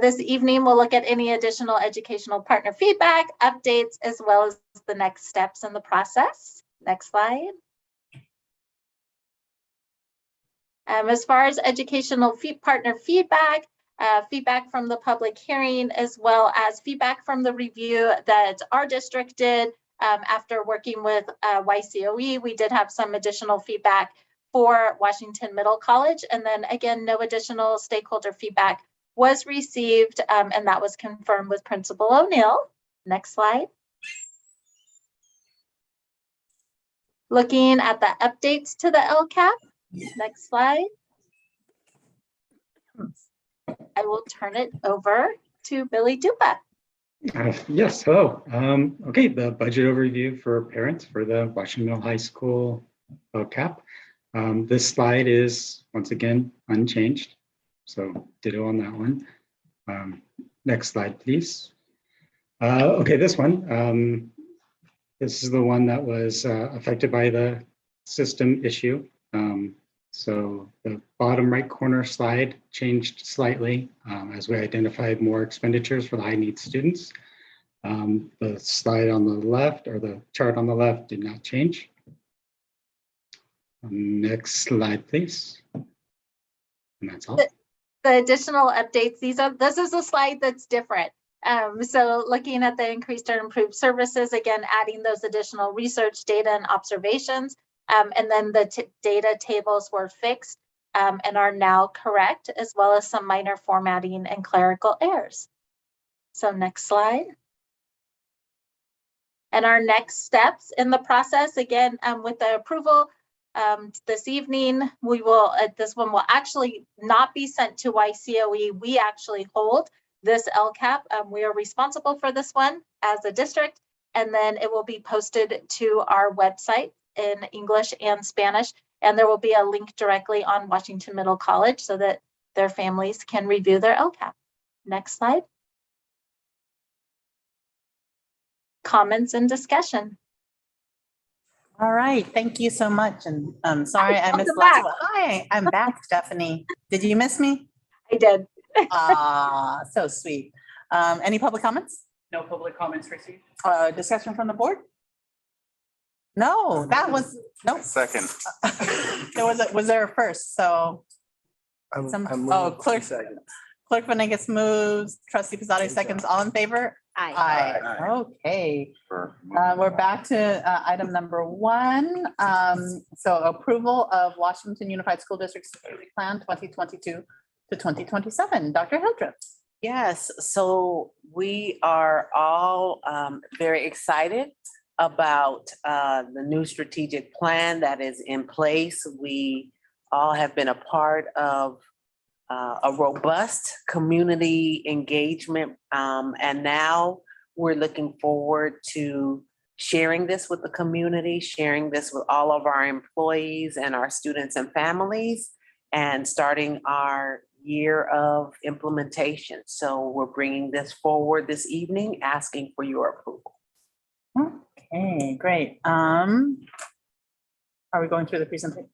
Speaker 17: This evening, we'll look at any additional educational partner feedback, updates, as well as the next steps in the process. Next slide. As far as educational partner feedback, feedback from the public hearing, as well as feedback from the review that our district did after working with YCOE, we did have some additional feedback for Washington Middle College. And then again, no additional stakeholder feedback was received, and that was confirmed with Principal O'Neill. Next slide. Looking at the updates to the LCAP. Next slide. I will turn it over to Billy Dupa.
Speaker 16: Yes, hello. Okay, the budget overview for parents for the Washington Middle High School LCAP. This slide is once again unchanged, so ditto on that one. Next slide, please. Okay, this one. This is the one that was affected by the system issue. So the bottom right corner slide changed slightly as we identified more expenditures for the high needs students. The slide on the left, or the chart on the left, did not change. Next slide, please. And that's all.
Speaker 17: The additional updates, this is a slide that's different. So looking at the increased or improved services, again, adding those additional research data and observations. And then the data tables were fixed and are now correct, as well as some minor formatting and clerical errors. So next slide. And our next steps in the process, again, with the approval this evening, we will, this one will actually not be sent to YCOE. We actually hold this LCAP. We are responsible for this one as a district, and then it will be posted to our website in English and Spanish, and there will be a link directly on Washington Middle College so that their families can review their LCAP. Next slide. Comments and discussion.
Speaker 2: All right, thank you so much. And I'm sorry I missed
Speaker 17: welcome
Speaker 2: last one. Hi, I'm back, Stephanie. Did you miss me?
Speaker 17: I did.
Speaker 2: So sweet. Any public comments?
Speaker 4: No public comments received.
Speaker 2: Discussion from the board? No, that was, no.
Speaker 3: Second.
Speaker 2: Was there a first? So, Clerk Venegas moves, Trustee Pizzotti seconds, all in favor? Aye. Okay. We're back to item number 1. So approval of Washington Unified School District Strategic Plan 2022 to 2027. Dr. Hildreth.
Speaker 7: Yes, so we are all very excited about the new strategic plan that is in place. We all have been a part of a robust community engagement, and now we're looking forward to sharing this with the community, sharing this with all of our employees and our students and families, and starting our year of implementation. So we're bringing this forward this evening, asking for your approval.
Speaker 2: Okay, great. Are we going through the presentation?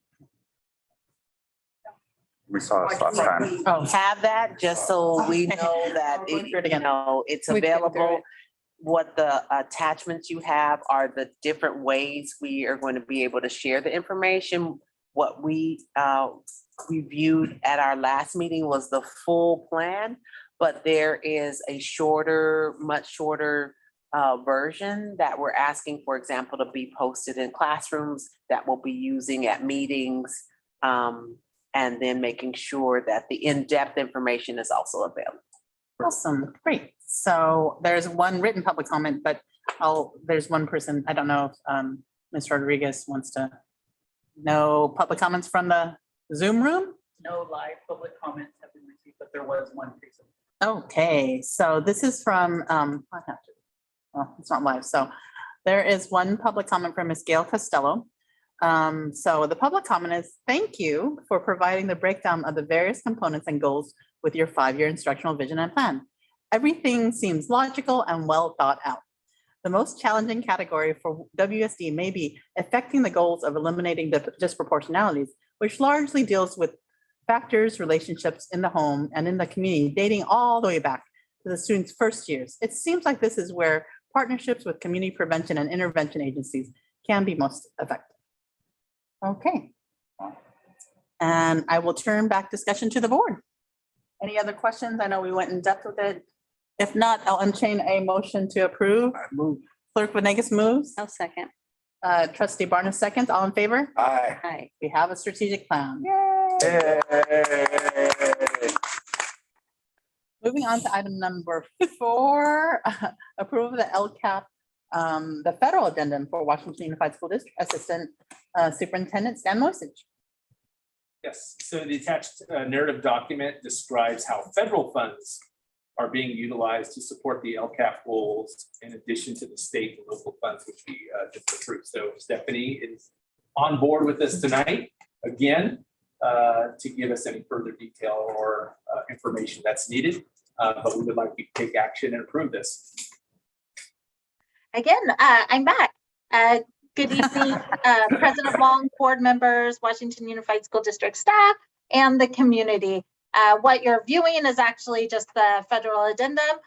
Speaker 3: We saw this last time.
Speaker 7: Oh, have that just so we know that it's available. What the attachments you have are the different ways we are going to be able to share the information. What we reviewed at our last meeting was the full plan, but there is a shorter, much shorter version that we're asking, for example, to be posted in classrooms that we'll be using at meetings, and then making sure that the in-depth information is also available.
Speaker 2: Awesome, great. So there's one written public comment, but there's one person, I don't know if Ms. Rodriguez wants to know public comments from the Zoom room?
Speaker 4: No live public comments have been but there was one piece of.
Speaker 2: Okay, so this is from, I have to, well, it's not live, so there is one public comment from Ms. Gail Costello. So the public comment is, thank you for providing the breakdown of the various components and goals with your 5-year instructional vision and plan. Everything seems logical and well thought out. The most challenging category for WSD may be affecting the goals of eliminating the disproportionalities, which largely deals with factors, relationships in the home and in the community dating all the way back to the students' first years. It seems like this is where partnerships with community prevention and intervention agencies can be most effective. Okay. And I will turn back discussion to the board. Any other questions? I know we went in depth with it. If not, I'll entertain a motion to approve. Clerk Venegas moves.
Speaker 11: I'll second.
Speaker 2: Trustee Barnes seconds. All in favor?
Speaker 3: Aye.
Speaker 11: Hi.
Speaker 2: We have a strategic plan.
Speaker 3: Yay.
Speaker 2: Moving on to item number 4, approval of the LCAP, the federal addendum for Washington Unified School District Assistant Superintendent Stan Moisich.
Speaker 14: Yes, so the attached narrative document describes how federal funds are being utilized to support the LCAP goals in addition to the state and local funds, which we just approved. So Stephanie is on board with this tonight, again, to give us any further detail or information that's needed. But we would like you to take action and approve this.
Speaker 17: Again, I'm back. Good evening, President Long, board members, Washington Unified School District staff, and the community. What you're viewing is actually just the federal addendum.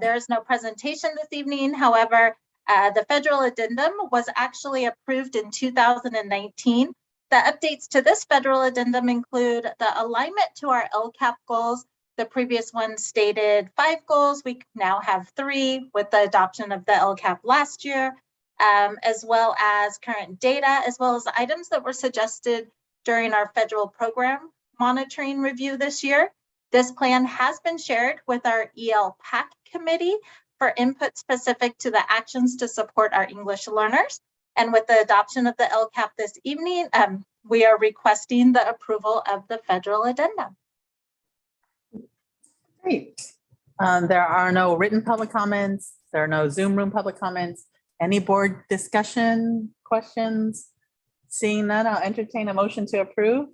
Speaker 17: There is no presentation this evening. However, the federal addendum was actually approved in 2019. The updates to this federal addendum include the alignment to our LCAP goals. The previous one stated 5 goals. We now have 3 with the adoption of the LCAP last year, as well as current data, as well as items that were suggested during our federal program monitoring review this year. This plan has been shared with our ELPAC committee for input specific to the actions to support our English learners. And with the adoption of the LCAP this evening, we are requesting the approval of the federal addendum.
Speaker 2: Great. There are no written public comments. There are no Zoom room public comments. Any board discussion, questions? Seeing none, I'll entertain a motion to approve.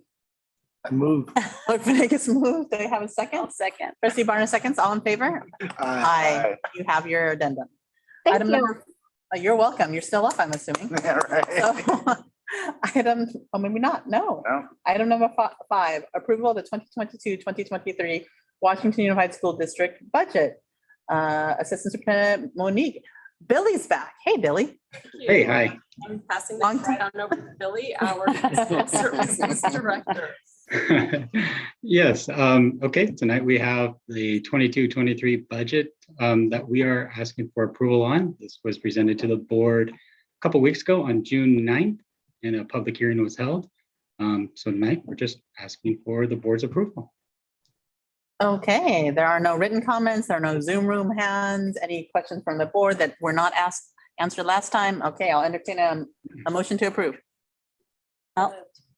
Speaker 9: I move.
Speaker 2: Clerk Venegas moved. Do I have a second?
Speaker 11: I'll second.
Speaker 2: Trustee Barnes seconds. All in favor? Aye. You have your addendum.
Speaker 17: Thank
Speaker 2: Item
Speaker 17: you.
Speaker 2: number, you're welcome. You're still up, I'm assuming.
Speaker 3: Yeah, right.
Speaker 2: So, item, oh, maybe not. No.
Speaker 3: No.
Speaker 2: Item number 5, approval of the 2022-2023 Washington Unified School District budget. Assistant Superintendent Monique. Billy's back. Hey, Billy.
Speaker 6: Hey,
Speaker 16: hi.
Speaker 6: I'm passing
Speaker 2: Long
Speaker 6: this right on over to Billy, our services director.
Speaker 16: Yes, okay, tonight we have the 22-23 budget that we are asking for approval on. This was presented to the board a couple weeks ago on June 9th, and a public hearing was held. So tonight we're just asking for the board's approval.
Speaker 2: Okay, there are no written comments. There are no Zoom room hands. Any questions from the board that were not answered last time? Okay, I'll entertain a motion to approve.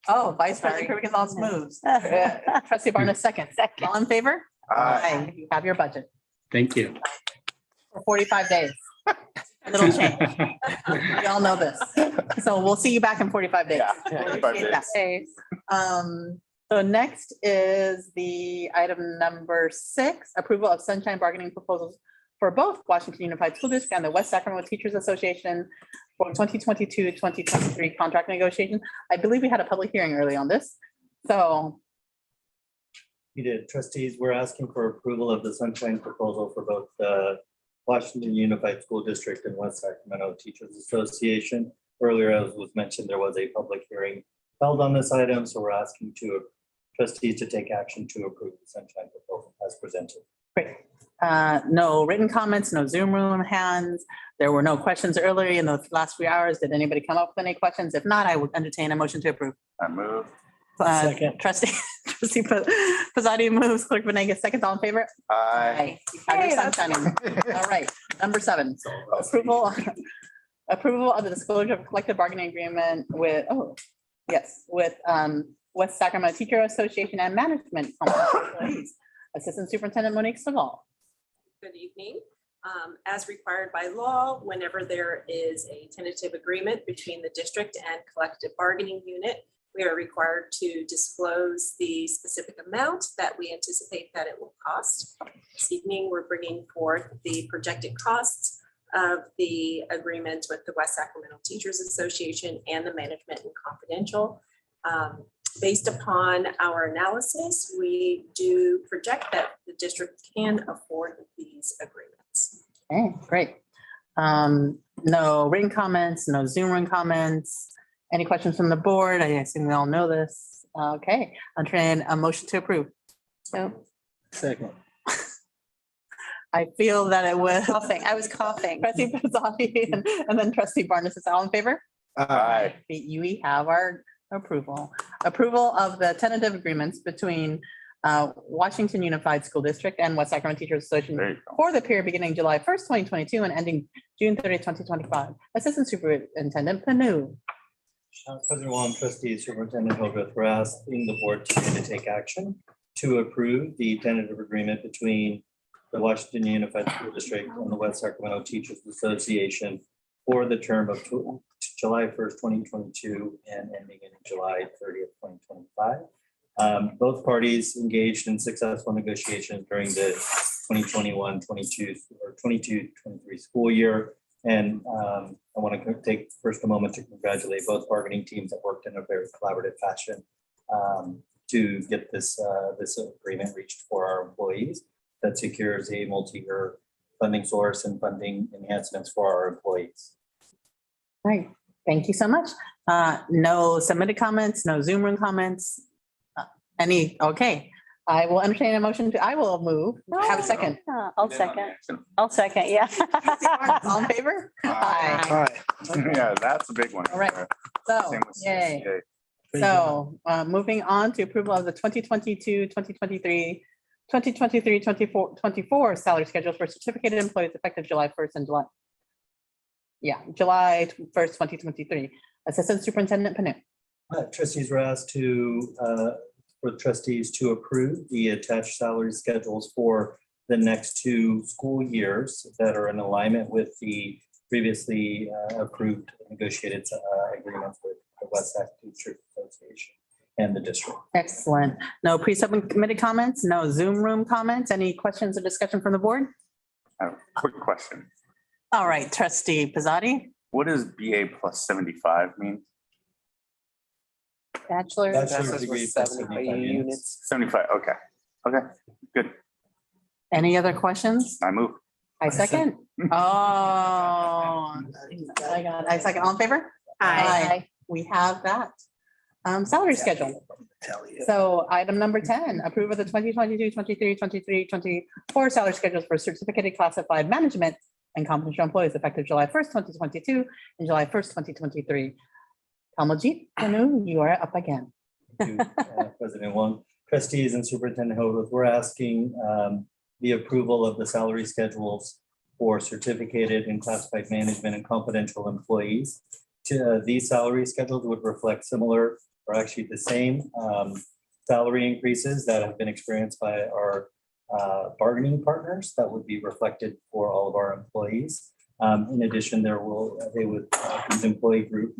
Speaker 2: Oh, Vice President Kirby Gonzalez moves. Trustee Barnes seconds. All in favor?
Speaker 3: Aye.
Speaker 2: You have your budget
Speaker 16: Thank you.
Speaker 2: for 45 days. A little change. We all know this. So we'll see you back in 45 days.
Speaker 3: Yeah, 45 days.
Speaker 2: So next is the item number 6, approval of sunshine bargaining proposals for both Washington Unified School District and the West Sacramento Teachers Association for 2022-2023 contract negotiation. I believe we had a public hearing early on this. So
Speaker 5: You did. Trustees, we're asking for approval of the sunshine proposal for both the Washington Unified School District and West Sacramento Teachers Association. Earlier, as was mentioned, there was a public hearing held on this item, so we're asking trustees to take action to approve the sunshine proposal as presented.
Speaker 2: great. No written comments, no Zoom room hands. There were no questions earlier in the last few hours. Did anybody come up with any questions? If not, I would entertain a motion to approve.
Speaker 3: I move.
Speaker 5: Second.
Speaker 2: Trustee Pizzotti moves, Clerk Venegas seconds. All in favor?
Speaker 3: Aye.
Speaker 2: You have your sunshine. All right, number 7, approval of the disclosure of collective bargaining agreement with, with West Sacramento Teacher Association and management employees. Assistant Superintendent Monique Sagal.
Speaker 6: Good evening. As required by law, whenever there is a tentative agreement between the district and collective bargaining unit, we are required to disclose the specific amount that we anticipate that it will cost. This evening, we're bringing forth the projected costs of the agreement with the West Sacramento Teachers Association and the Management and Confidential. Based upon our analysis, we do project that the district can afford these agreements.
Speaker 2: Okay, great. No written comments, no Zoom room comments. Any questions from the board? I assume we all know this. Okay, I'll train a motion to approve. So
Speaker 9: Second.
Speaker 2: I feel that it was
Speaker 11: I was coughing.
Speaker 2: trustee Pizzotti and then trustee Barnes. Is all in favor?
Speaker 3: Aye.
Speaker 2: We have our approval. Approval of the tentative agreements between Washington Unified School District and West Sacramento Teachers
Speaker 3: There
Speaker 2: Association
Speaker 3: you go.
Speaker 2: for the period beginning July 1st, 2022 and ending June 30th, 2025. Assistant Superintendent Panu.
Speaker 5: President Wong, trustees, Superintendent Hildreth, we're asking the board today to take action to approve the tentative agreement between the Washington Unified School District and the West Sacramento Teachers Association for the term of July 1st, 2022 and ending in July 30th, 2025. Both parties engaged in successful negotiations during the 2021-22 or 22-23 school year. And I want to take first a moment to congratulate both bargaining teams that worked in a very collaborative fashion to get this agreement reached for our employees that secures a multi-year funding source and funding enhancements for our employees.
Speaker 2: All right, thank you so much. No submitted comments, no Zoom room comments. Okay, I will entertain a motion I will move. Have a second.
Speaker 11: I'll second. I'll second, yeah.
Speaker 2: All in favor?
Speaker 3: Aye. Yeah, that's a big one.
Speaker 2: All right. So,
Speaker 3: Same with
Speaker 2: yay.
Speaker 3: CCA.
Speaker 2: So moving on to approval of the 2022, 2023, 24 salary schedule for certificated employees effective July 1st and July 1st, 2023. Assistant Superintendent Panu.
Speaker 5: Trustees were asked for the trustees to approve the attached salary schedules for the next 2 school years that are in alignment with the previously approved negotiated agreements with the West Sac Teachers Association and the district.
Speaker 2: Excellent. No pre-submitted comments, no Zoom room comments. Any questions or discussion from the board?
Speaker 3: I have a quick question.
Speaker 2: All right, trustee Pizzotti.
Speaker 3: What does BA plus 75 mean?
Speaker 5: Bachelor's degree plus 75 units.
Speaker 3: 75, okay. Okay, good.
Speaker 2: Any other questions?
Speaker 3: I move.
Speaker 2: I second. Oh, I second. All in favor?
Speaker 11: Aye.
Speaker 2: We have that. Salary schedule. So item number 10, approve of the 2022, 23, 23, 24 salary schedules for certificated classified management and confidential employees effective July 1st, 2022 and July 1st, 2023. Kamaljeet Panu, you are up again.
Speaker 5: Thank you, President Wong. Trustees and Superintendent Hildreth, we're asking the approval of the salary schedules for certificated and classified management and confidential employees. These salary schedules would reflect similar or actually the same salary increases that have been experienced by our bargaining partners that would be reflected for all of our employees. In addition, these employee group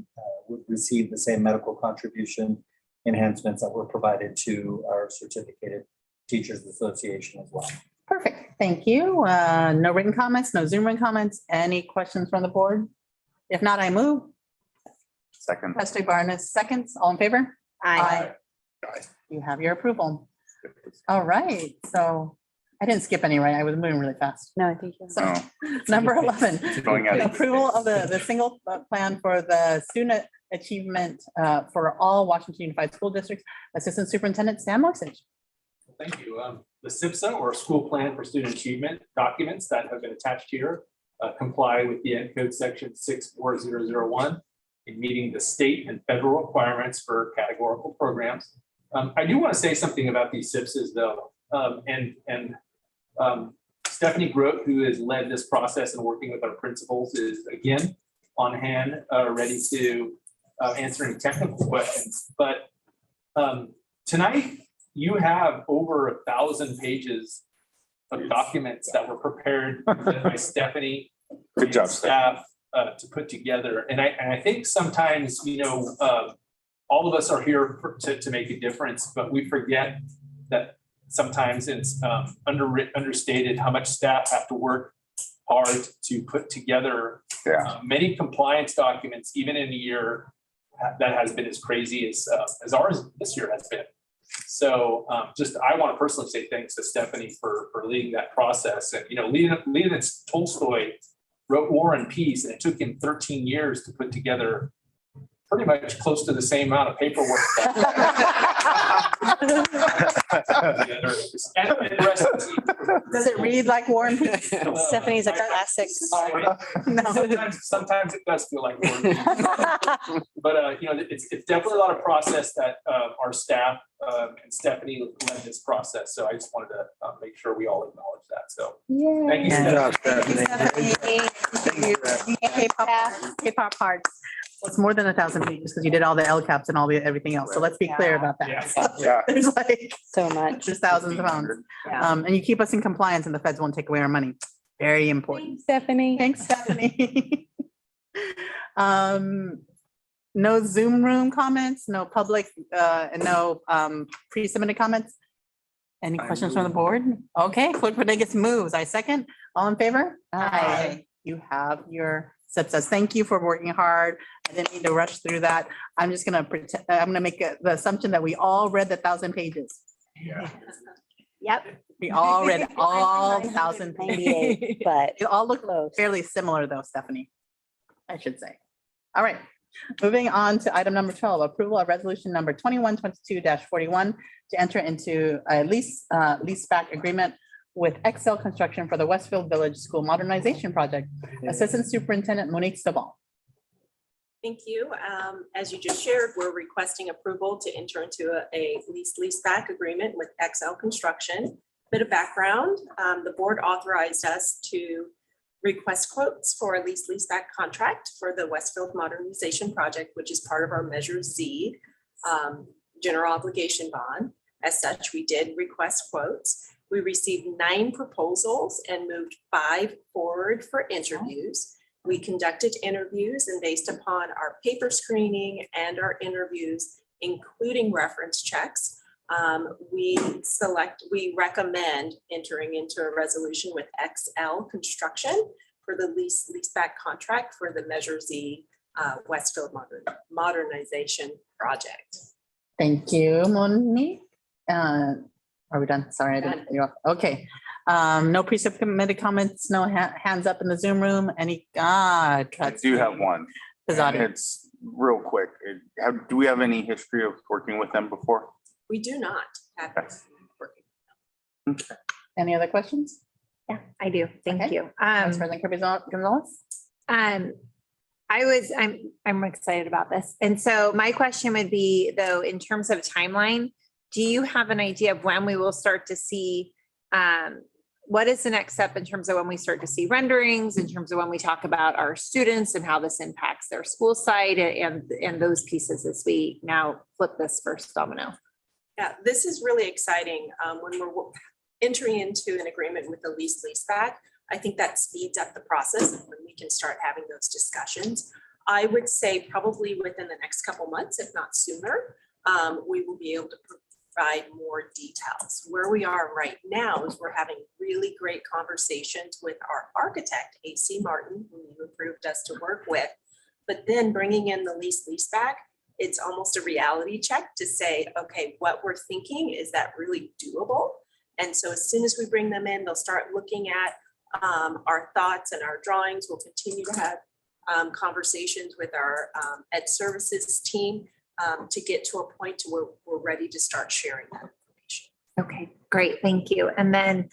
Speaker 5: would receive the same medical contribution enhancements that were provided to our certificated teachers association as well.
Speaker 2: Perfect. Thank you. No written comments, no Zoom room comments. Any questions from the board? If not, I move.
Speaker 3: Second.
Speaker 2: Trustee Barnes, seconds. All in favor?
Speaker 11: Aye.
Speaker 2: You have your approval. All right. So I didn't skip any, right? I was moving really fast.
Speaker 11: No, I think you're.
Speaker 2: So number 11,
Speaker 3: Going at it.
Speaker 2: approval of the single plan for the student achievement for all Washington Unified School Districts. Assistant Superintendent Sam Moxage.
Speaker 14: Thank you. The SIPSA, or School Plan for Student Achievement documents that have been attached here comply with the Ed Code Section 64001 in meeting the state and federal requirements for categorical programs. I do want to say something about these SIPSs though. Stephanie Grote, who has led this process and working with our principals, is again on hand, ready to answer any technical questions. But tonight, you have over 1,000 pages of documents that were prepared by Stephanie.
Speaker 3: Good job,
Speaker 14: and staff to put together. And I think sometimes, all of us are here to make a difference, but we forget that sometimes it's understated how much staff have to work hard to put together many compliance documents, even in a year that has been as crazy as ours this year has been. So I want to personally say thanks to Stephanie for leading that process. And, Leonid Tolstoy wrote War and Peace, and it took him 13 years to put together pretty much close to the same amount of paperwork.
Speaker 2: Does it read like War and Peace?
Speaker 11: Stephanie's a classic.
Speaker 14: Sometimes it does feel like War and Peace. But, it's definitely a lot of process that our staff and Stephanie led this process. So I just wanted to make sure we all acknowledge that. So thank you, Stephanie.
Speaker 2: K-pop hearts. Well, it's more than 1,000 pages because you did all the LCAPs and everything else. So let's be clear about that.
Speaker 3: Yeah.
Speaker 2: There's like
Speaker 11: So much.
Speaker 2: just thousands of pounds. And you keep us in compliance and the feds won't take away our money. Very important.
Speaker 11: Stephanie.
Speaker 2: Thanks, Stephanie. No Zoom room comments, no public, and no pre-submitted comments. Any questions from the board? Okay, Clerk Rodriguez moves. I second. All in favor?
Speaker 11: Aye.
Speaker 2: You have your subsets. Thank you for working hard. I didn't mean to rush through that. I'm just gonna pretend, I'm gonna make the assumption that we all read the 1,000 pages.
Speaker 3: Yeah.
Speaker 11: Yep.
Speaker 2: We all read all 1,000 pages.
Speaker 11: 98, but
Speaker 2: It all look
Speaker 11: close.
Speaker 2: fairly similar though, Stephanie, I should say. All right, moving on to item number 12, approval of resolution number 2122-41 to enter into a leaseback agreement with Excel Construction for the Westfield Village School Modernization Project. Assistant Superintendent Monique Stabal.
Speaker 6: Thank you. As you just shared, we're requesting approval to enter into a leaseback agreement with XL Construction. Bit of background, the board authorized us to request quotes for a leaseback contract for the Westfield Modernization Project, which is part of our Measure Z general obligation bond. As such, we did request quotes. We received 9 proposals and moved 5 forward for interviews. We conducted interviews, and based upon our paper screening and our interviews, including reference checks, we recommend entering into a resolution with XL Construction for the leaseback contract for the Measure Z Westfield Modernization Project.
Speaker 2: Thank you, Monique. Are we done? Sorry, I didn't. You're off. Okay. No pre-submitted comments, no hands up in the Zoom room. Any,
Speaker 3: I do have one.
Speaker 2: Pizzati.
Speaker 3: It's real quick. Do we have any history of working with them before?
Speaker 6: We do not have this working.
Speaker 3: Okay.
Speaker 2: Any other questions?
Speaker 1: Yeah, I do. Thank
Speaker 2: Okay.
Speaker 1: you.
Speaker 2: Vice President Kirby Gonzalez?
Speaker 1: I'm excited about this. And so my question would be though, in terms of timeline, do you have an idea of when we will start to see, what is the next step in terms of when we start to see renderings, in terms of when we talk about our students and how this impacts their school site and those pieces as we now flip this first domino?
Speaker 6: Yeah, this is really exciting. When we're entering into an agreement with the leaseback, I think that speeds up the process and when we can start having those discussions. I would say probably within the next couple months, if not sooner, we will be able to provide more details. Where we are right now is we're having really great conversations with our architect, AC Martin, who you approved us to work with, but then bringing in the leaseback, it's almost a reality check to say, okay, what we're thinking, is that really doable? And so as soon as we bring them in, they'll start looking at our thoughts and our drawings. We'll continue to have conversations with our Ed Services team to get to a point to where we're ready to start sharing that information.
Speaker 1: Okay, great. Thank you. And then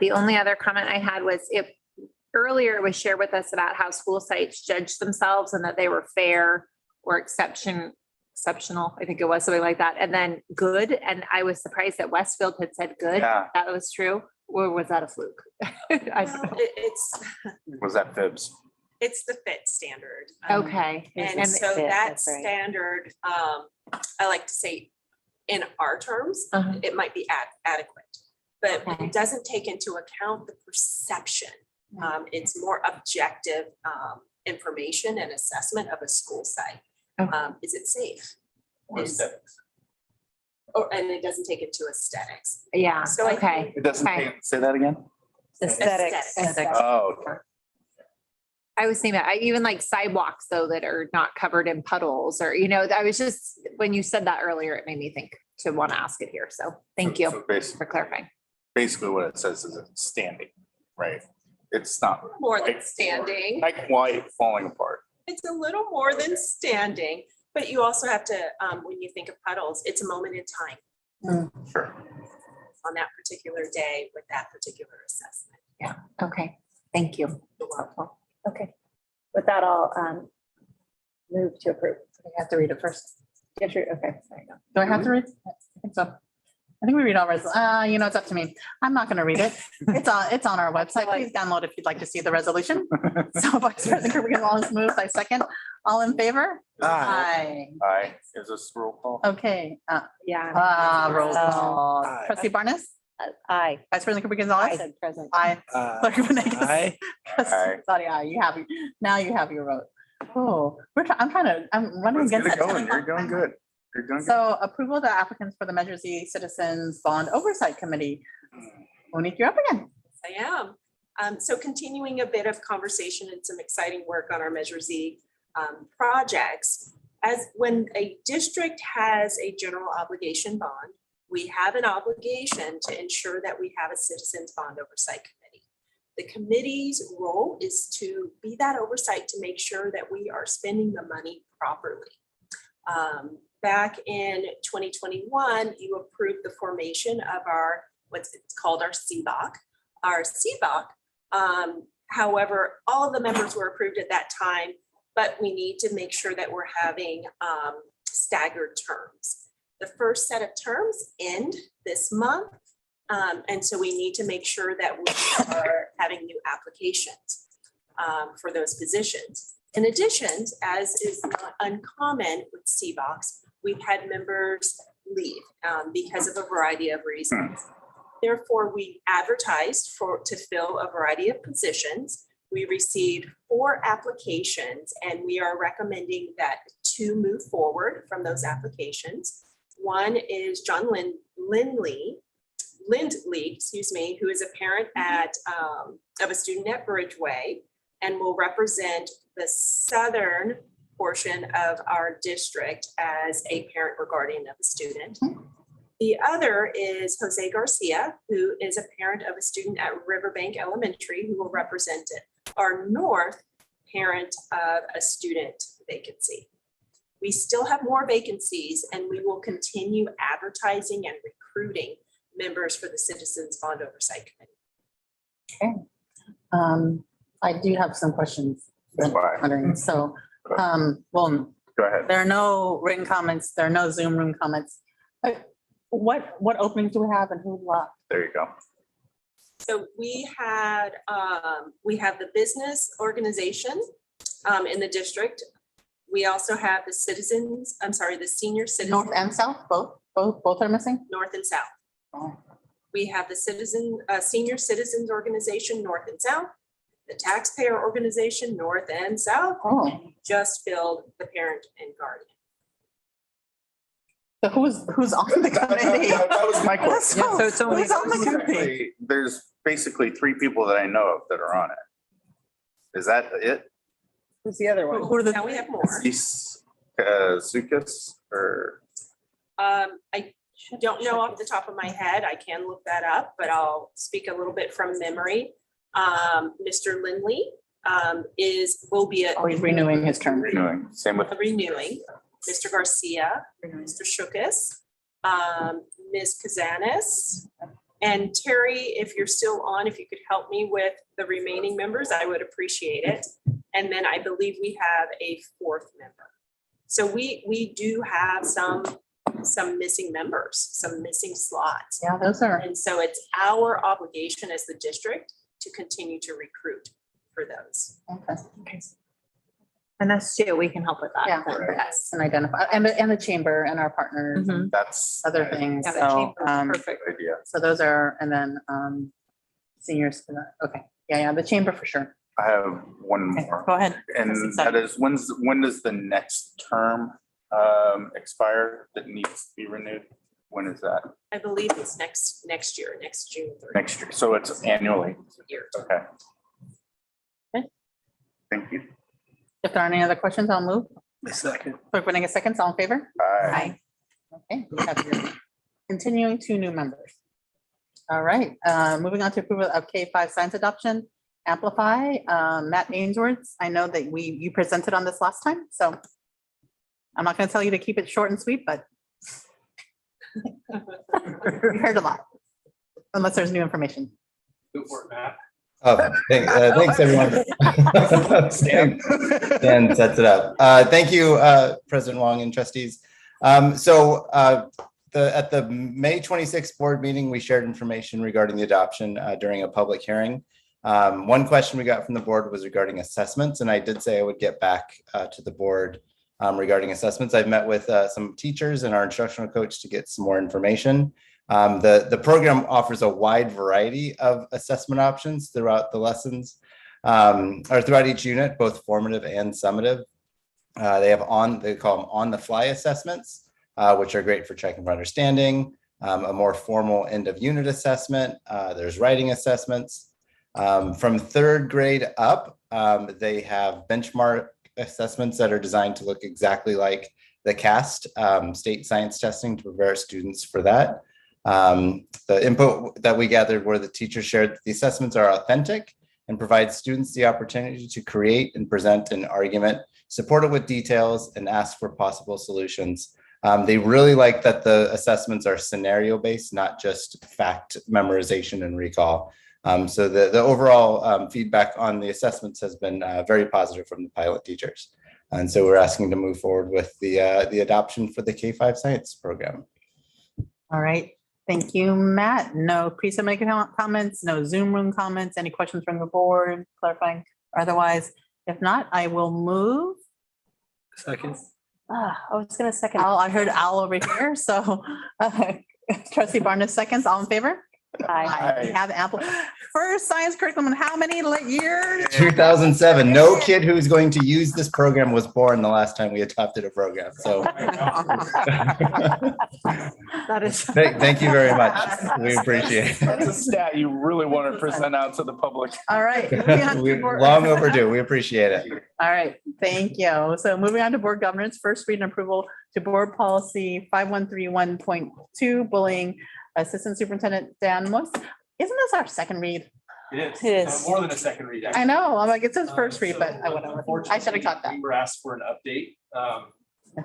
Speaker 1: the only other comment I had was earlier it was shared with us about how school sites judge themselves and that they were fair or exceptional, I think it was something like that. And then good. And I was surprised that Westfield had said good.
Speaker 3: Yeah.
Speaker 1: That was true. Or was that a fluke? I don't know.
Speaker 3: Was that fibs?
Speaker 6: It's the FIT standard.
Speaker 1: Okay.
Speaker 6: And
Speaker 1: And
Speaker 6: so
Speaker 1: FIT,
Speaker 6: that
Speaker 1: that's right.
Speaker 6: standard, I like to say, in our terms, it might be adequate. But it doesn't take into account the perception. It's more objective information and assessment of a school site. Is it safe?
Speaker 3: Or aesthetics.
Speaker 6: And it doesn't take into aesthetics.
Speaker 13: Yeah,
Speaker 6: So I
Speaker 13: okay.
Speaker 6: think
Speaker 3: It doesn't, say that again?
Speaker 1: Aesthetics.
Speaker 3: Oh, okay.
Speaker 13: I was thinking that, even like sidewalks though that are not covered in puddles or, I was just, when you said that earlier, it made me think to want to ask it here. So thank you
Speaker 3: So basically,
Speaker 13: for clarifying.
Speaker 3: basically what it says is it's standing, right? It's not
Speaker 6: more than standing.
Speaker 3: like white falling apart.
Speaker 6: It's a little more than standing, but you also have to, when you think of puddles, it's a moment in time.
Speaker 3: Sure.
Speaker 6: On that particular day with that particular assessment.
Speaker 13: Yeah, okay, thank you.
Speaker 6: You're welcome.
Speaker 1: Okay. With that, I'll move to approve.
Speaker 2: I have to read it first.
Speaker 1: Yeah, sure. Okay. There you go.
Speaker 2: Do I have to read? I think so. I think we read all it's up to me. I'm not going to read it. It's on our website. Please download if you'd like to see the resolution. So Vice President Kirby Gonzalez moves, I second. All in favor?
Speaker 9: Aye.
Speaker 3: Aye. Is this roll call?
Speaker 2: Okay.
Speaker 1: Yeah.
Speaker 2: Roll call.
Speaker 9: Aye.
Speaker 2: Trustee Barnes?
Speaker 11: Aye.
Speaker 2: Vice President Kirby Gonzalez?
Speaker 11: Said present.
Speaker 2: Aye. Clerk Venegas?
Speaker 9: Aye.
Speaker 3: Aye.
Speaker 2: Sorry, aye. Now you have your vote. Oh, I'm running
Speaker 3: Let's get
Speaker 2: against
Speaker 3: it
Speaker 2: that.
Speaker 3: going. You're doing good. You're doing good.
Speaker 2: So approval of the applicants for the Measure Z Citizens Bond Oversight Committee. Monique, you're up again.
Speaker 6: I am. So continuing a bit of conversation and some exciting work on our Measure Z projects. As when a district has a general obligation bond, we have an obligation to ensure that we have a Citizens Bond Oversight Committee. The committee's role is to be that oversight to make sure that we are spending the money properly. Back in 2021, you approved the formation of our, what's it's called our CBOC. Our CBOC, however, all of the members were approved at that time, but we need to make sure that we're having staggered terms. The first set of terms end this month. And so we need to make sure that we are having new applications for those positions. In addition, as is not uncommon with CBOCs, we've had members leave because of a variety of reasons. Therefore, we advertised to fill a variety of positions. We received 4 applications and we are recommending that 2 move forward from those applications. One is John Lindley, who is a parent of a student at Bridgeway and will represent the southern portion of our district as a parent or guardian of a student. The other is Jose Garcia, who is a parent of a student at Riverbank Elementary, who will represent our north parent of a student vacancy. We still have more vacancies and we will continue advertising and recruiting members for the Citizens Bond Oversight Committee.
Speaker 2: Okay. I do have some questions. So, well,
Speaker 3: Go ahead.
Speaker 2: there are no written comments, there are no Zoom room comments. What openings do we have and who's left?
Speaker 3: There you go.
Speaker 6: So we have the business organization in the district. We also have the the senior citizens.
Speaker 2: North and south, both are missing?
Speaker 6: North and south.
Speaker 2: Oh.
Speaker 6: We have the senior citizens organization, north and south. The taxpayer organization, north and south.
Speaker 2: Oh.
Speaker 6: And we just filled the parent and guardian.
Speaker 2: So who's on the committee?
Speaker 3: That was my question.
Speaker 2: Yeah, so it's only- Who's on the committee?
Speaker 3: There's basically 3 people that I know of that are on it. Is that it?
Speaker 1: Who's the other one?
Speaker 2: Who are the?
Speaker 6: Now we have more.
Speaker 3: Zukas or?
Speaker 6: I don't know off the top of my head. I can look that up, but I'll speak a little bit from memory. Mr. Lindley will be
Speaker 2: He's renewing his term.
Speaker 3: Renewing. Same with.
Speaker 6: renewing. Mr. Garcia, Mr. Shukas, Ms. Kazanis, and Terry, if you're still on, if you could help me with the remaining members, I would appreciate it. And then I believe we have a 4th member. So we do have some missing members, some missing slots.
Speaker 2: Yeah, those are.
Speaker 6: And so it's our obligation as the district to continue to recruit for those.
Speaker 2: Okay.
Speaker 1: And us too, we can help with that.
Speaker 2: Yeah, yes, and identify, and the chamber and our partners, and
Speaker 3: That's
Speaker 2: other things,
Speaker 1: Yeah, the
Speaker 2: so,
Speaker 1: chamber's perfect.
Speaker 3: idea.
Speaker 2: so those are, and then, seniors, okay, yeah, the chamber for sure.
Speaker 3: I have one
Speaker 2: Okay,
Speaker 3: more.
Speaker 2: go ahead.
Speaker 3: And that is, when does the next term expire that needs to be renewed? When is that?
Speaker 6: I believe it's next year, next June 30th.
Speaker 3: Next year. So it's annually.
Speaker 6: Year.
Speaker 3: Okay.
Speaker 2: Okay.
Speaker 3: Thank you.
Speaker 2: If there aren't any other questions, I'll move.
Speaker 9: Second.
Speaker 2: Clerk Benega seconds, all in favor?
Speaker 3: Bye.
Speaker 2: Okay, we have your continuing 2 new members. All right, moving on to approval of K-5 science adoption, Amplify, Matt Ainsworth. I know that you presented on this last time, so I'm not gonna tell you to keep it short and sweet, but we heard a lot, unless there's new information.
Speaker 14: Go for it, Matt.
Speaker 18: Oh, thanks, everyone. Dan sets it up. Thank you, President Wong and trustees. At the May 26th board meeting, we shared information regarding the adoption during a public hearing. One question we got from the board was regarding assessments, and I did say I would get back to the board regarding assessments. I've met with some teachers and our instructional coach to get some more information. The program offers a wide variety of assessment options throughout the lessons or throughout each unit, both formative and summative. They call them on-the-fly assessments, which are great for checking for understanding, a more formal end of unit assessment. There's writing assessments. From 3rd grade up, they have benchmark assessments that are designed to look exactly like the CAST state science testing to prepare students for that. The input that we gathered where the teachers shared that the assessments are authentic and provide students the opportunity to create and present an argument, support it with details, and ask for possible solutions. They really like that the assessments are scenario-based, not just fact memorization and recall. So the overall feedback on the assessments has been very positive from the pilot teachers. And so we're asking to move forward with the adoption for the K-5 science program.
Speaker 2: All right, thank you, Matt. No pre-submitted comments, no Zoom room comments, any questions from the board, clarifying or otherwise? If not, I will move.
Speaker 9: Second.
Speaker 11: I was gonna second.
Speaker 2: I heard Al over here, so trustee Barnes seconds, all in favor?
Speaker 11: Aye.
Speaker 2: We have ample, first science curriculum in how many years?
Speaker 18: 2007. No kid who's going to use this program was born the last time we adopted a program. So
Speaker 1: That is.
Speaker 18: thank you very much. We appreciate it.
Speaker 3: That's a stat you really want to present out to the public.
Speaker 2: All right. moving on to
Speaker 18: We're
Speaker 2: board-
Speaker 18: long overdue. We appreciate it.
Speaker 2: All right, thank you. So moving on to board governance, first read and approval to board policy 5131.2, bullying. Assistant Superintendent Dan Moss. Isn't this our second read?
Speaker 14: It is.
Speaker 2: It is.
Speaker 14: More than a second read.
Speaker 2: I know, I'm like, it says first read,
Speaker 14: So,
Speaker 2: but whatever. I should have caught that.
Speaker 14: We were asked for an update.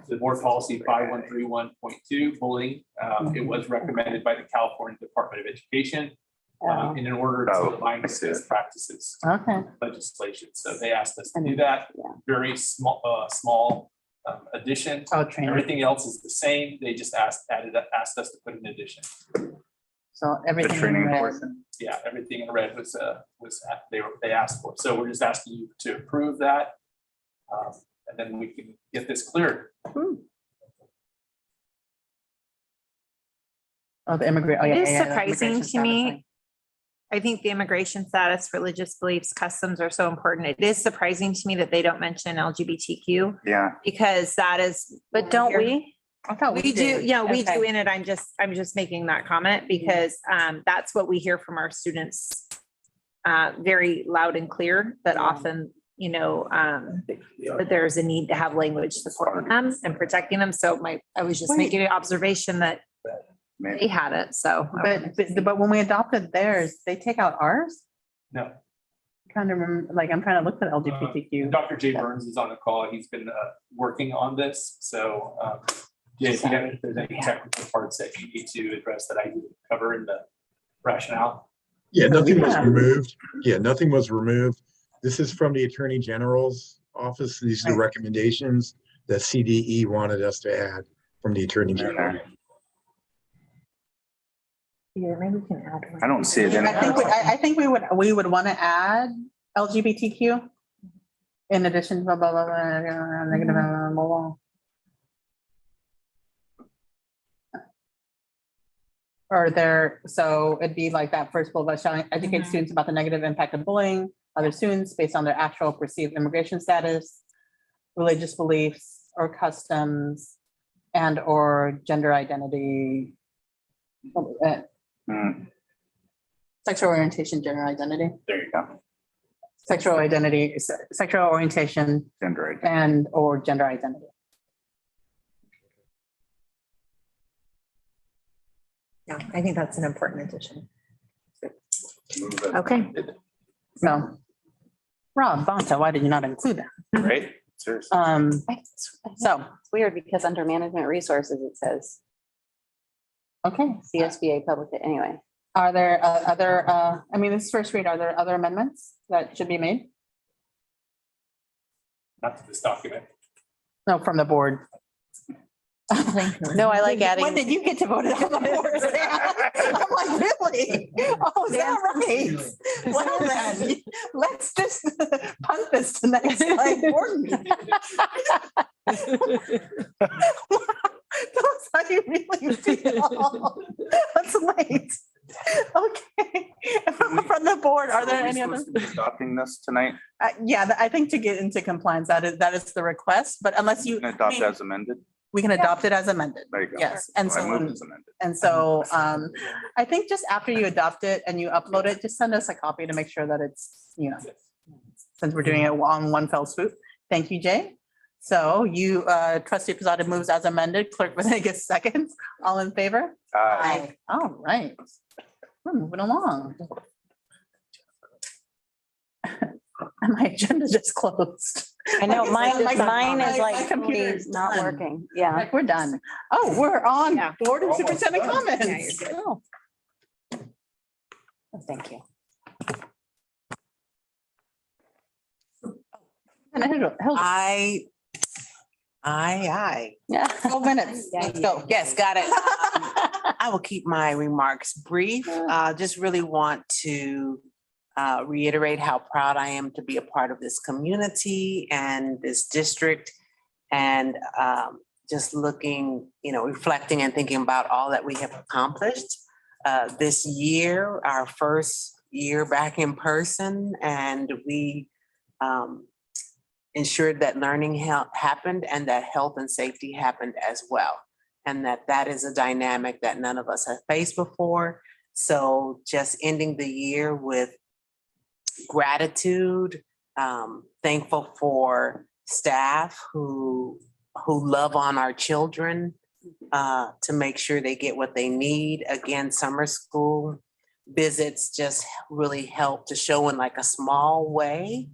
Speaker 14: The board policy 5131.2 bullying. It was recommended by the California Department of Education in order to align with best practices
Speaker 2: Okay.
Speaker 14: legislation. So they asked us to do that. Very small addition.
Speaker 2: Oh, training.
Speaker 14: Everything else is the same. They just asked us to put an addition.
Speaker 2: So everything in
Speaker 3: training
Speaker 2: red.
Speaker 3: portion.
Speaker 14: Yeah, everything in red was they asked for. So we're just asking you to approve that. And then we can get this cleared.
Speaker 2: Oh, the immigrant. Oh, yeah,
Speaker 1: It is
Speaker 2: yeah, yeah, the
Speaker 1: surprising
Speaker 2: immigration
Speaker 1: to
Speaker 2: status
Speaker 1: me.
Speaker 2: thing.
Speaker 1: I think the immigration status, religious beliefs, customs are so important. It is surprising to me that they don't mention LGBTQ
Speaker 3: Yeah.
Speaker 1: because that is.
Speaker 11: But don't we?
Speaker 2: I thought
Speaker 1: We do,
Speaker 2: did.
Speaker 1: yeah, we do
Speaker 11: Okay.
Speaker 1: in it. I'm just making that comment because that's what we hear from our students. Very loud and clear, that often, that there's a need to have language supporting them and protecting them. So I was just
Speaker 2: Wait.
Speaker 1: making an observation that they had it, so.
Speaker 2: But when we adopted theirs, they take out ours?
Speaker 14: No.
Speaker 2: Kind of remember, like, I'm trying to look at LGBTQ.
Speaker 14: Dr. Jay Burns is on the call. He's been working on this. So yeah, if there's any technical parts that you need to address that I didn't cover in the rationale.
Speaker 19: Yeah, nothing was removed. Yeah, nothing was removed. This is from the Attorney General's office. These are the recommendations that CDE wanted us to add from the Attorney General.
Speaker 1: Yeah, maybe we can add.
Speaker 3: I don't see it
Speaker 2: I think we would want to add LGBTQ. In addition, blah, blah, blah, blah, negative, blah, blah, blah. Or there, so it'd be like that first bullet, shall educate students about the negative impact of bullying other students based on their actual perceived immigration status, religious beliefs or customs, and or gender identity. Sexual orientation, gender identity.
Speaker 3: There you go.
Speaker 2: Sexual identity, sexual orientation,
Speaker 3: Gender identity.
Speaker 2: and or gender identity.
Speaker 1: Yeah, I think that's an important addition.
Speaker 3: Move it.
Speaker 1: Okay.
Speaker 2: So, Rob, Bonta, why did you not include that?
Speaker 3: Right? Seriously.
Speaker 2: So,
Speaker 11: It's weird because under management resources, it says
Speaker 2: okay,
Speaker 11: CSBA public, anyway.
Speaker 2: are there other, I mean, this is first read, are there other amendments that should be made?
Speaker 14: Not to this document.
Speaker 2: No, from the board.
Speaker 11: No, I like adding.
Speaker 2: When did you get to vote on the board? I'm like, really? Oh, is that right? Well, then, let's just punt this to next like board meeting. Tell us how you really feel. That's late. Okay. From the board, are there any other?
Speaker 3: Adopting this tonight,
Speaker 2: Yeah, I think to get into compliance, that is the request, but unless you.
Speaker 3: and adopt as amended.
Speaker 2: We can adopt it as amended.
Speaker 3: There you go.
Speaker 2: Yes, and
Speaker 3: So I
Speaker 2: so,
Speaker 3: moved as amended.
Speaker 2: and so, I think just after you adopt it and you upload it, just send us a copy to make sure that it's, you know, since we're doing it on one fell swoop. Thank you, Jay. So you, trustee Pizarro moves as amended, clerk Venegas seconds, all in favor?
Speaker 3: Aye.
Speaker 2: All right. We're moving along. And my agenda just closed.
Speaker 11: I know,
Speaker 2: Like,
Speaker 11: mine,
Speaker 2: my-
Speaker 11: mine is
Speaker 2: my
Speaker 11: like
Speaker 2: computer is
Speaker 11: not
Speaker 2: done.
Speaker 11: working. Yeah.
Speaker 2: Like, we're done. Oh, we're on board and
Speaker 14: Almost
Speaker 2: superintendent
Speaker 14: done.
Speaker 2: comments.
Speaker 11: Oh. Oh, thank you.
Speaker 7: Aye.
Speaker 11: Yeah.
Speaker 2: 12 minutes. Let's go.
Speaker 7: Yes, got it. I will keep my remarks brief. Just really want to reiterate how proud I am to be a part of this community and this district. And just looking, reflecting and thinking about all that we have accomplished this year, our first year back in person, and we ensured that learning happened and that health and safety happened as well. And that is a dynamic that none of us have faced before. So just ending the year with gratitude, thankful for staff who love on our children to make sure they get what they need. Again, summer school visits just really help to show in like a small way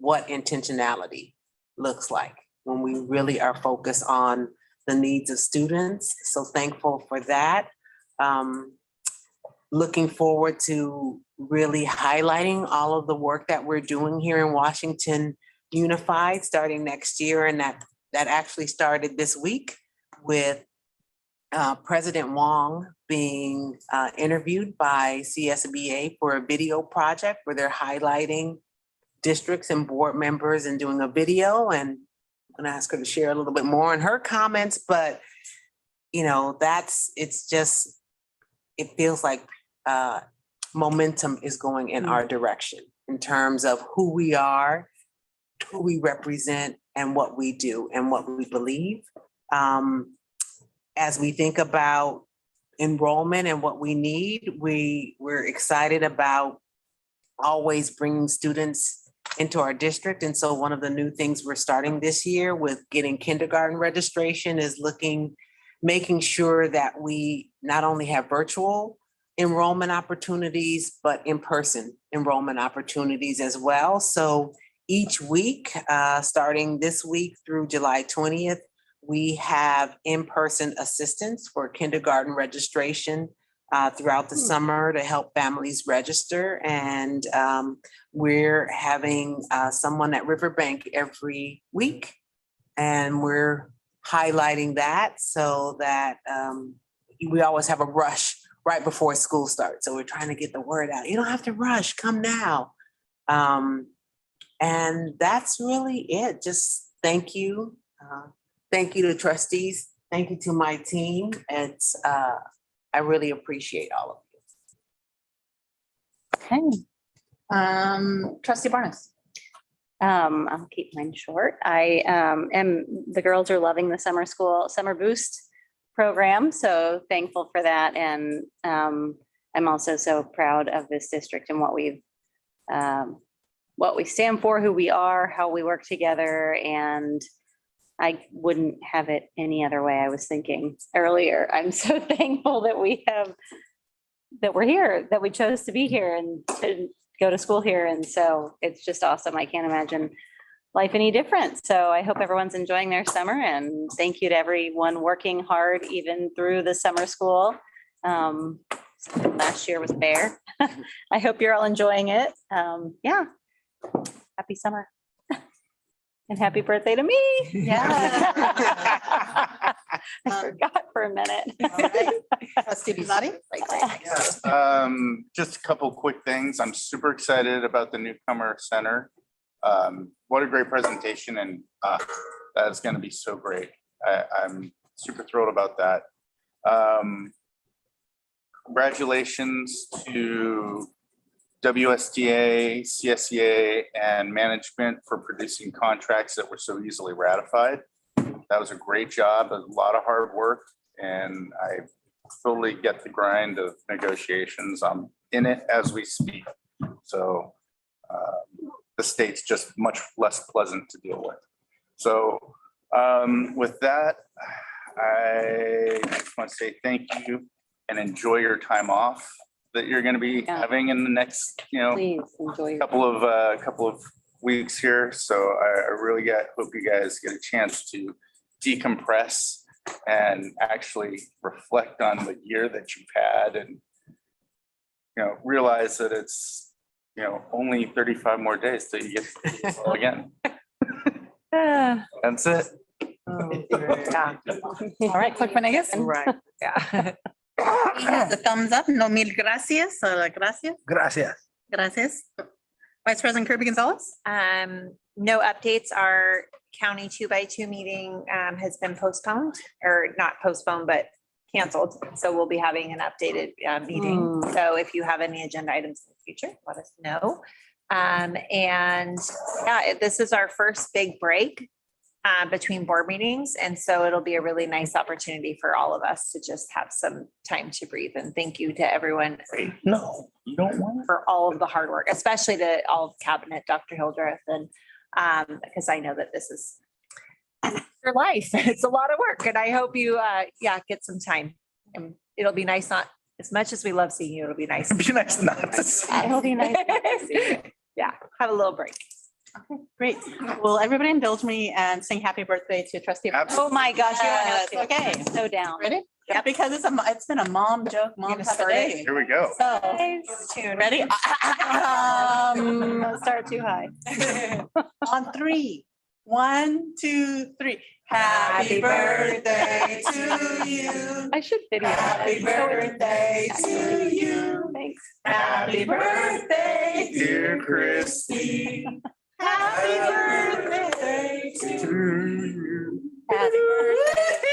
Speaker 7: what intentionality looks like when we really are focused on the needs of students. So thankful for that. Looking forward to really highlighting all of the work that we're doing here in Washington Unified starting next year. And that actually started this week with President Wong being interviewed by CSBA for a video project where they're highlighting districts and board members and doing a video. And I'm gonna ask her to share a little bit more in her comments, but it feels like momentum is going in our direction in terms of who we are, who we represent, and what we do and what we believe. As we think about enrollment and what we need, we're excited about always bringing students into our district. And so one of the new things we're starting this year with getting kindergarten registration is making sure that we not only have virtual enrollment opportunities, but in-person enrollment opportunities as well. So each week, starting this week through July 20th, we have in-person assistance for kindergarten registration throughout the summer to help families register. And we're having someone at Riverbank every week. And we're highlighting that so that we always have a rush right before school starts. So we're trying to get the word out. You don't have to rush, come now. And that's really it. Just thank you. Thank you to trustees. Thank you to my team. I really appreciate all of you.
Speaker 11: Okay.
Speaker 13: Trustee Barnes.
Speaker 11: I'll keep mine short. The girls are loving the summer boost program, so thankful for that. And I'm also so proud of this district and what we stand for, who we are, how we work together, and I wouldn't have it any other way. I was thinking earlier, I'm so thankful that we're here, that we chose to be here and to go to school here. And so it's just awesome. I can't imagine life any different. So I hope everyone's enjoying their summer, and thank you to everyone working hard even through the summer school. Last year was bare. I hope you're all enjoying it. Yeah. Happy summer. And happy birthday to me.
Speaker 2: Yeah.
Speaker 11: I forgot for a minute.
Speaker 2: Trustee Bizotti?
Speaker 3: Just a couple quick things. I'm super excited about the Newcomer Center. What a great presentation, and that is going to be so great. I'm super thrilled about that. Congratulations to WSTA, CSEA, and management for producing contracts that were so easily ratified. That was a great job, a lot of hard work, and I totally get the grind of negotiations. I'm in it as we speak. So the state's just much less pleasant to deal with. So with that, I just want to say thank you and enjoy your time off that you're going to be having in the next,
Speaker 11: Please enjoy
Speaker 3: couple of weeks here. So I really hope you guys get a chance to decompress and actually reflect on the year that you've had, and realize that it's only 35 more days till you get to do this all again. That's it.
Speaker 2: All right, Clerk Venegas?
Speaker 7: Right.
Speaker 2: Yeah. We have the thumbs up. No mil gracias. Gracias.
Speaker 9: Gracias.
Speaker 2: Gracias. Vice President Kirby Gonzalez?
Speaker 1: No updates. Our county 2x2 meeting has been postponed, or not postponed, but canceled. So we'll be having an updated meeting. So if you have any agenda items in the future, let us know. And yeah, this is our first big break between board meetings. And so it'll be a really nice opportunity for all of us to just have some time to breathe. And thank you to everyone.
Speaker 9: No, you don't want
Speaker 1: for all of the hard work, especially to all of cabinet, Dr. Hildreth, and because I know that this is your life. It's a lot of work, and I hope you get some time. And it'll be nice, not as much as we love seeing you, it'll be nice.
Speaker 9: It'll be nice not to see.
Speaker 1: It'll be nice not to see you. Yeah, have a little break.
Speaker 2: Okay, great. Will everybody indulge me and sing happy birthday to Trustee?
Speaker 11: Oh my gosh, you want to-
Speaker 2: Okay.
Speaker 11: So down.
Speaker 2: Ready? Yeah, because it's been a mom joke, mom type of day.
Speaker 3: Here we go.
Speaker 2: So, ready?
Speaker 11: Don't start too high.
Speaker 2: On 3. 1, 2, 3. Happy birthday to you.
Speaker 11: I should video.
Speaker 2: Happy birthday to you.
Speaker 11: Thanks.
Speaker 2: Happy birthday,
Speaker 3: Dear Christy.
Speaker 2: Happy birthday to you.
Speaker 11: Happy birthday.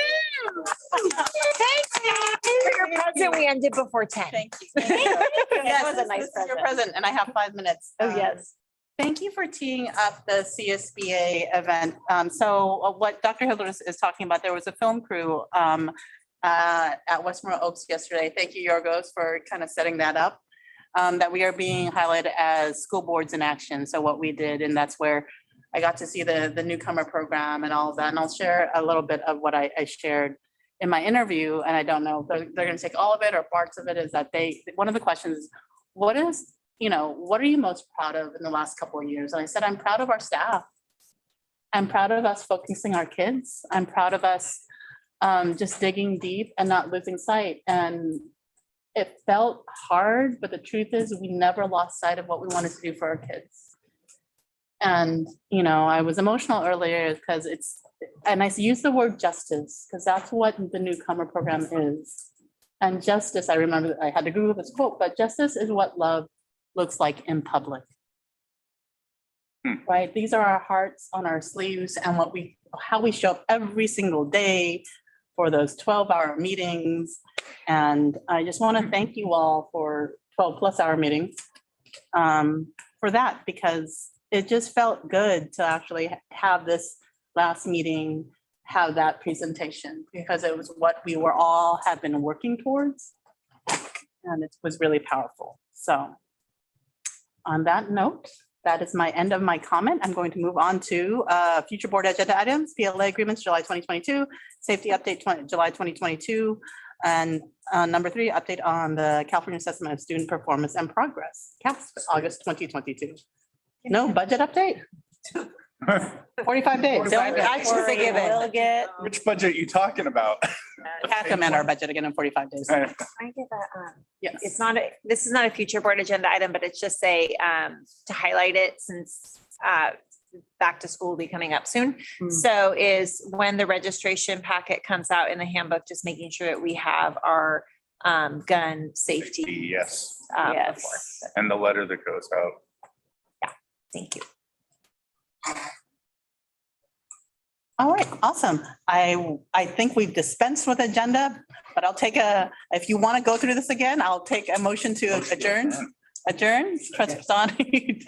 Speaker 1: For your present, we ended before 10.
Speaker 2: Thank you.
Speaker 11: That was a nice
Speaker 2: This is your
Speaker 11: present.
Speaker 2: present, and I have 5 minutes.
Speaker 11: Oh, yes.
Speaker 2: Thank you for teeing up the CSBA event. So what Dr. Hildreth is talking about, there was a film crew at Westmore Oaks yesterday. Thank you, Yorgos, for kind of setting that up. That we are being highlighted as school boards in action. So what we did, and that's where I got to see the newcomer program and all of that. And I'll share a little bit of what I shared in my interview. And I don't know if they're going to take all of it or parts of it. Is that one of the questions is, what are you most proud of in the last couple of years? And I said, I'm proud of our staff. I'm proud of us focusing our kids. I'm proud of us just digging deep and not losing sight. And it felt hard, but the truth is we never lost sight of what we wanted to do for our kids. And, I was emotional earlier because and I use the word justice because that's what the newcomer program is. And justice, I remember I had to Google this quote, but justice is what love looks like in public. right? These are our hearts on our sleeves and how we show up every single day for those 12-hour meetings. And I just want to thank you all for 12-plus-hour meetings for that, because it just felt good to actually have this last meeting, have that presentation, because it was what we were all have been working towards. And it was really powerful. So on that note, that is my end of my comment. I'm going to move on to future board agenda items, PLA agreements, July 2022, safety update, July 2022. And number 3, update on the California Assessment of Student Performance and Progress, CAPS, August 2022. No budget update? 45 days.
Speaker 1: Don't actually give it.
Speaker 11: We'll get.
Speaker 3: Which budget are you talking about?
Speaker 2: Have to amend our budget again in 45 days.
Speaker 1: I get that,
Speaker 2: Yes.
Speaker 1: it's not, this is not a future board agenda item, but it's just to highlight it since back to school will be coming up soon. So is when the registration packet comes out in the handbook, just making sure that we have our gun safety.
Speaker 3: Yes,
Speaker 1: before.
Speaker 3: and the letter that goes out.
Speaker 1: Thank you.
Speaker 2: All right, awesome. I think we've dispensed with agenda, but I'll take if you want to go through this again, I'll take a motion to adjourn. Trustee Barsani.